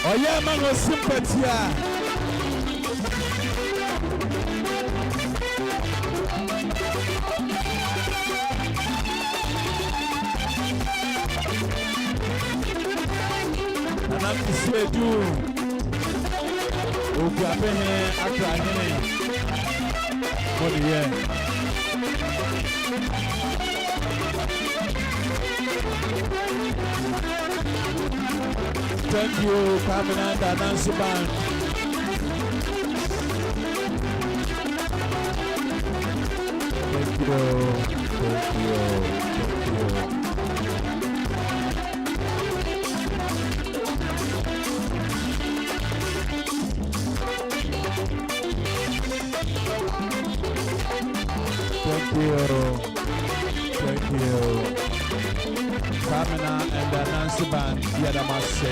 Oye mango sympathia. And I'm to say do. Oguapene Accra Hene. For the year. Thank you, Cabinet and Nancy Bank. Thank you. Thank you. Thank you. Kamina and the Nancy Band, Yadamase.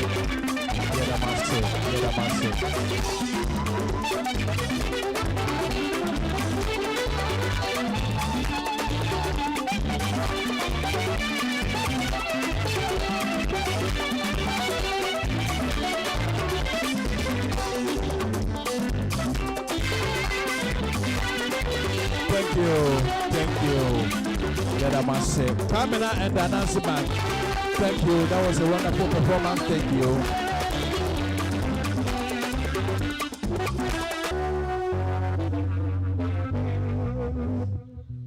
Thank you. Yadamase. Kamina and the Nancy Band. Thank you. That was a wonderful performance. Thank you.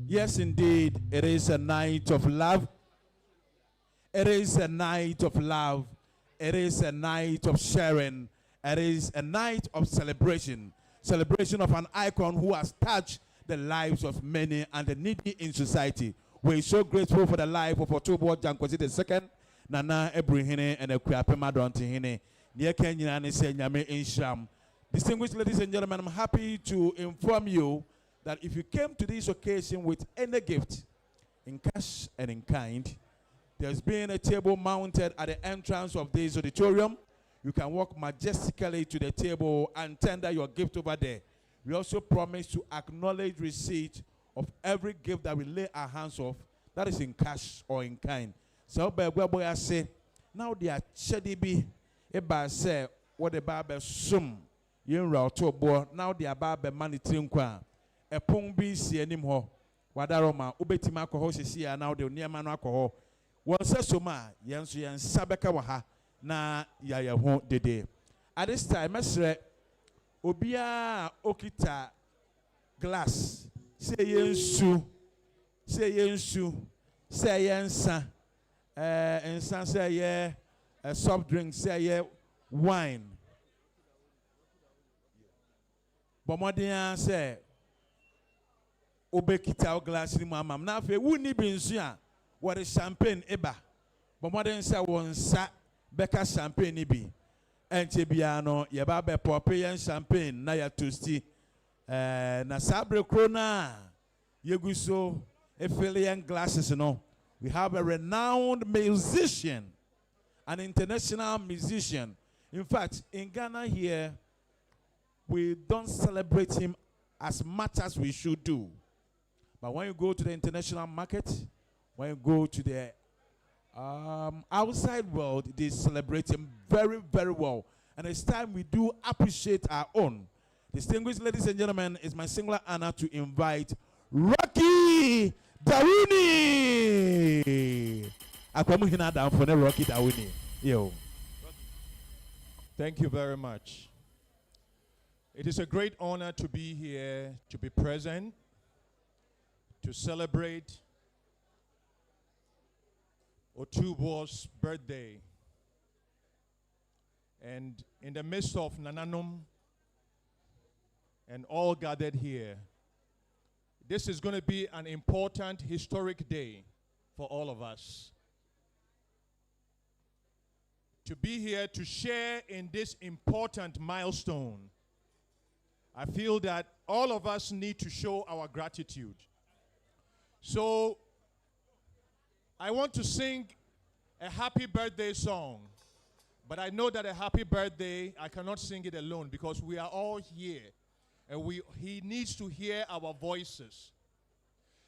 Yes, indeed. It is a night of love. It is a night of love. It is a night of sharing. It is a night of celebration. Celebration of an icon who has touched the lives of many and the needy in society. We're so grateful for the life of Otubo Jankwesi II, Nana Ebrihine, and Akuapema Dontihine. Distinguished ladies and gentlemen, I'm happy to inform you that if you came to this occasion with any gift, in cash and in kind, there's been a table mounted at the entrance of this auditorium. You can walk majestically to the table and tender your gift over there. We also promise to acknowledge receipt of every gift that we lay our hands off, that is in cash or in kind. So, I say, now they are chedibi, eba say, what the barber sum, yin rauto now they are barber money trinkwa, a pung be see anymore. Wadaroma, ubetima alcohol, she now the near man alcohol. One says so ma, yansu yan sabeka waha, na ya won't the day. At this time, I say, Obia okita glass. Say yensu. Say yensa. And some say yeah, soft drink. Say yeah, wine. But more than say, obekita glass ni mama. Na fe wuni binsuya. What is champagne eba? But more than say one sa beka champagne ibi. Enchebiano, yababe popeyan champagne na ya toasty. Na sabre krona yeguso Ephelian glasses, We have a renowned musician, an international musician. In fact, in Ghana here, we don't celebrate him as much as we should do. But when you go to the international market, when you go to the outside world, they celebrate him very, very well. And it's time we do appreciate our own. Distinguished ladies and gentlemen, it's my singular honor to invite Rocky Dawuni. Akwamuhina down for the Rocky Dawuni. Yo. Thank you very much. It is a great honor to be here, to be present, to celebrate Otubo's birthday. And in the midst of Nananum and all gathered here, this is going to be an important historic day for all of us. To be here to share in this important milestone, I feel that all of us need to show our gratitude. So I want to sing a happy birthday song, but I know that a happy birthday, I cannot sing it alone because we are all here and he needs to hear our voices.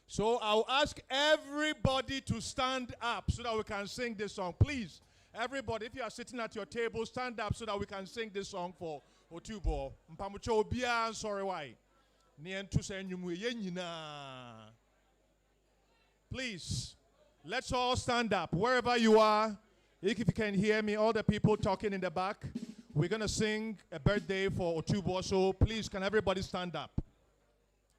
So I'll ask everybody to stand up so that we can sing this song. Please, Everybody, if you are sitting at your table, stand up so that we can sing this song for Otubo. Mpamucho Obia, sorry why. Please, let's all stand up. Wherever you are, if you can hear me, all the people talking in the back, we're going to sing a birthday for Otubo. So please, can everybody stand up?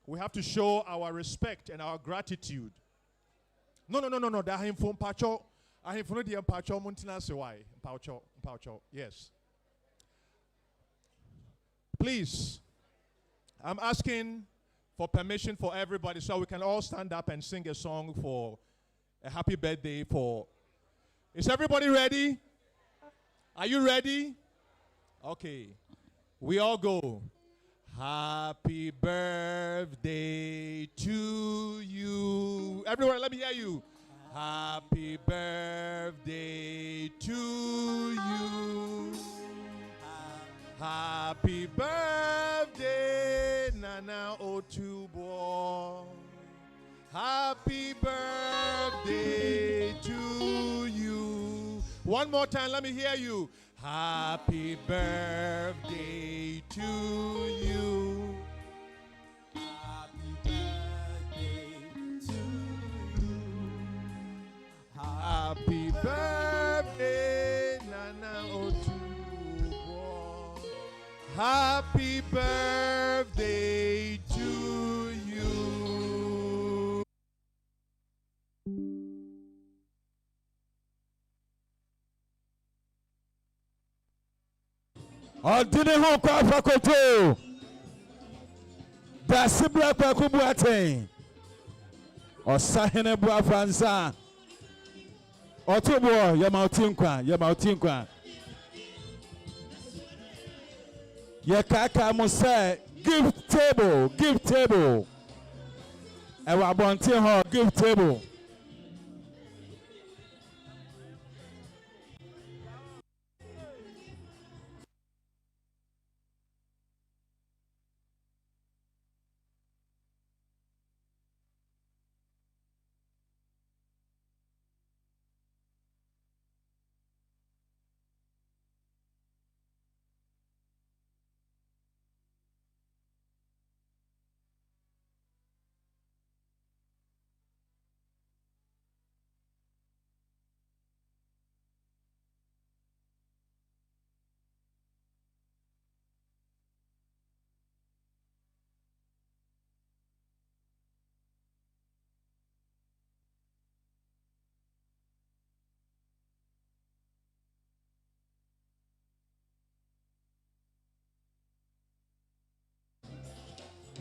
We have to show our respect and our gratitude. No. Yes. Please, I'm asking for permission for everybody so we can all stand up and sing a song for a happy birthday for. Is everybody ready? Are you ready? Okay. We all go. Happy birthday to you. Everyone, let me hear you. Happy birthday to you. Happy birthday, Nana Otubo. Happy birthday to you. One more time, let me hear you. Happy birthday to you. Happy birthday, Nana Otubo. Happy birthday to you. Odini ho kwa fakoto. Da sibra kwa kubuate. Osahene bua franza. Otubo yamauti Ye kaka mo say gift table. Ewa bonti ho gift table.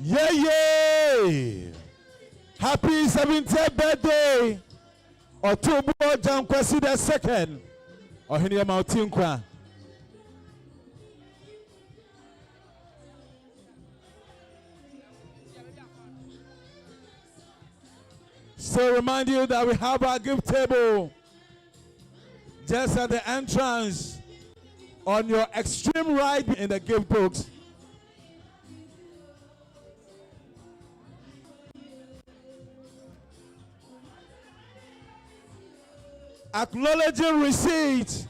Yeah. Happy 70th birthday. Otubo Jankwesi the second. Ohini Mauti. So remind you that we have our gift table just at the entrance on your extreme right in the gift books. Acknowledging receipt.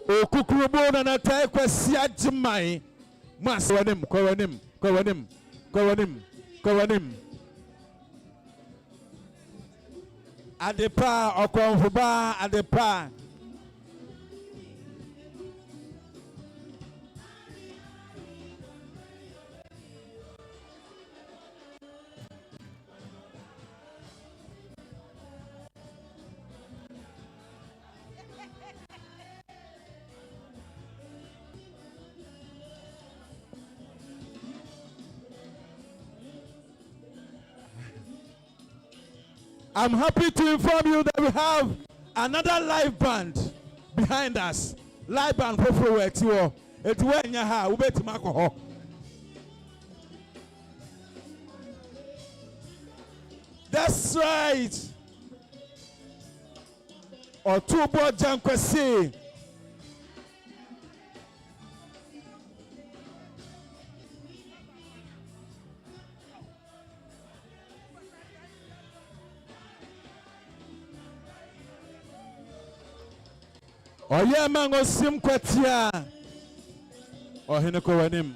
Okukurubo na natai kwesi ajimai. Mas kwawanim. Adepa okonfuba adepa. I'm happy to inform you that we have another live band behind us. Live band for Etiwo. Etiwo nyaha ubetima ko. That's right. Otubo Jankwesi. Oye mango sim kwatia. Ohene ko wanim.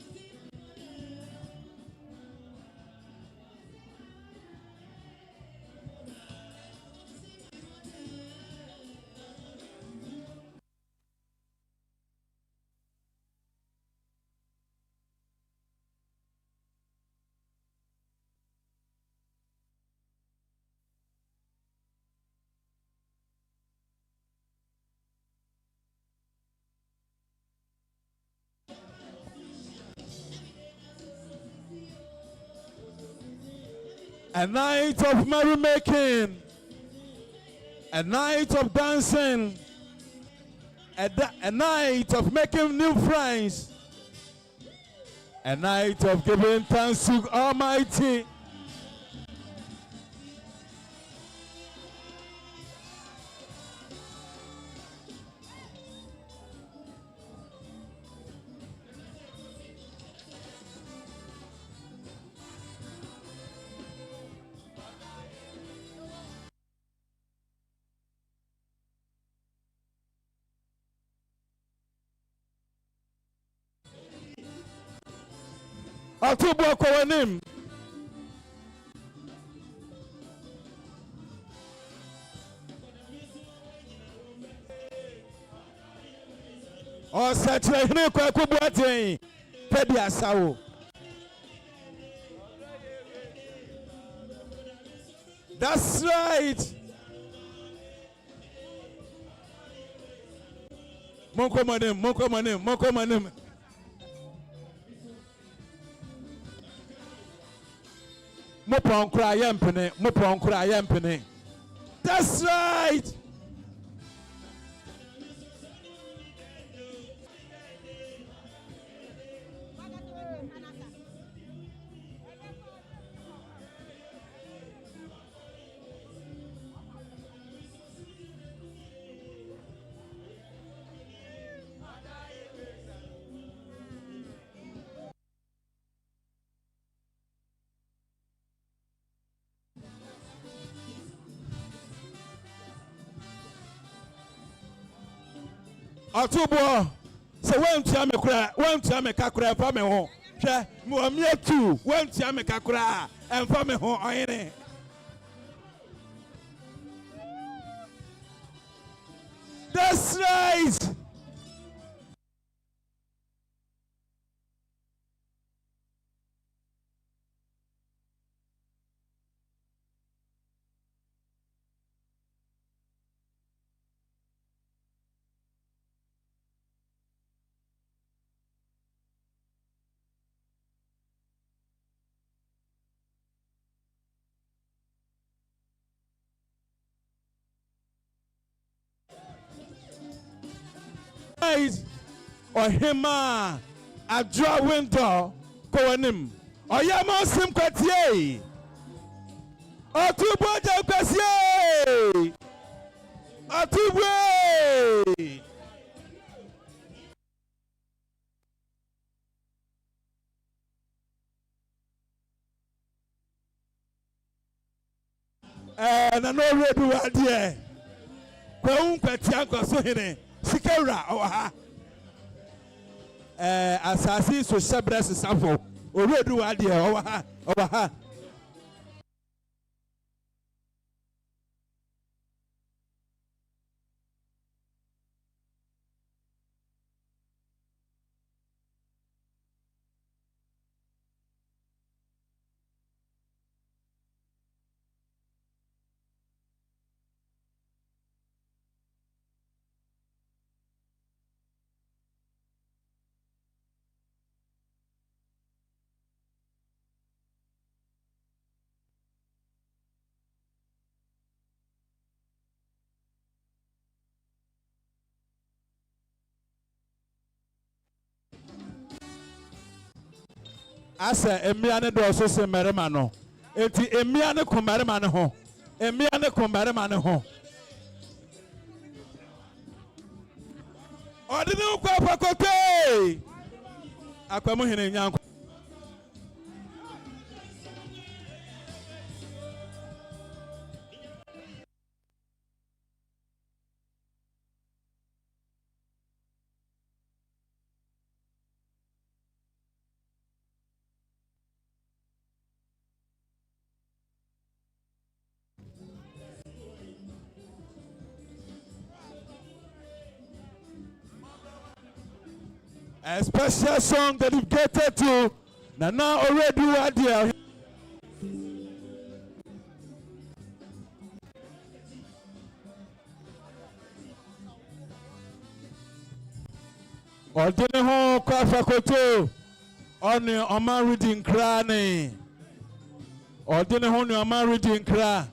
A night of merrymaking, a night of dancing, a night of making new friends, a night of giving thanks to Almighty. Atubu kwa wanim. Osachira hine kwa kubuaten. Pedi asawo. That's right. Monko manem. Mopon kura yempene. That's right. Atubo, so when to me kakura fa me ho. Hwe, mo amietu, when to me kakura and fa me ho oyene. That's right. Or him a draw window go on him. Or yama sim kwatie. Or two boja kwasie. Or two way. And I know where do I dear. Kwa kwatia kwa so hene. Sikera oha. Asasi so sebres samfo oredu ade owa ha asa emia ne do so se merema no enti emia ne ko merema ne ho emia ne ko merema ne ho odine kwa pakote akwamu hene nyanko A special song dedicated to Nana Oredu. Ordine ho kwafa koto oni oma reading kra ne. Ordine ho ni oma reading kra.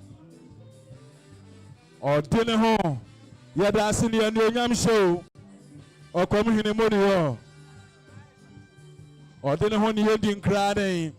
Ordine ho yada asini ani onyam show. Okom hine moni yo. Ordine ho ni reading kra ne.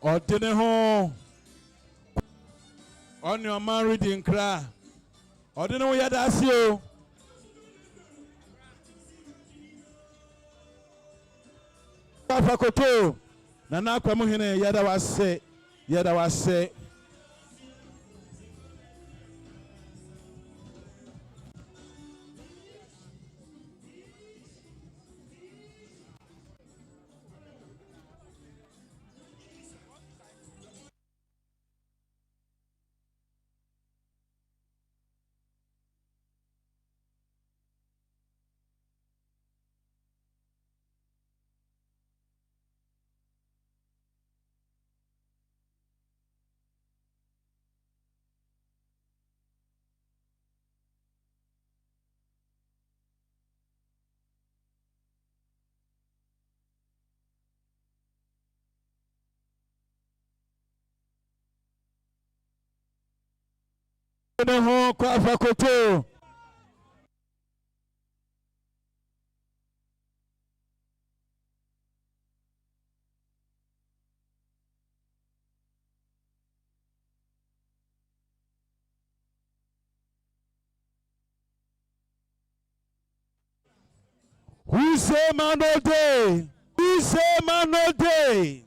Ordine ho on your man reading cry. Ordine ho yada asio. Papa koto Nana kwamu hine yada wase. Ordine ho kwafa koto. Who say man no day? Who say man no day?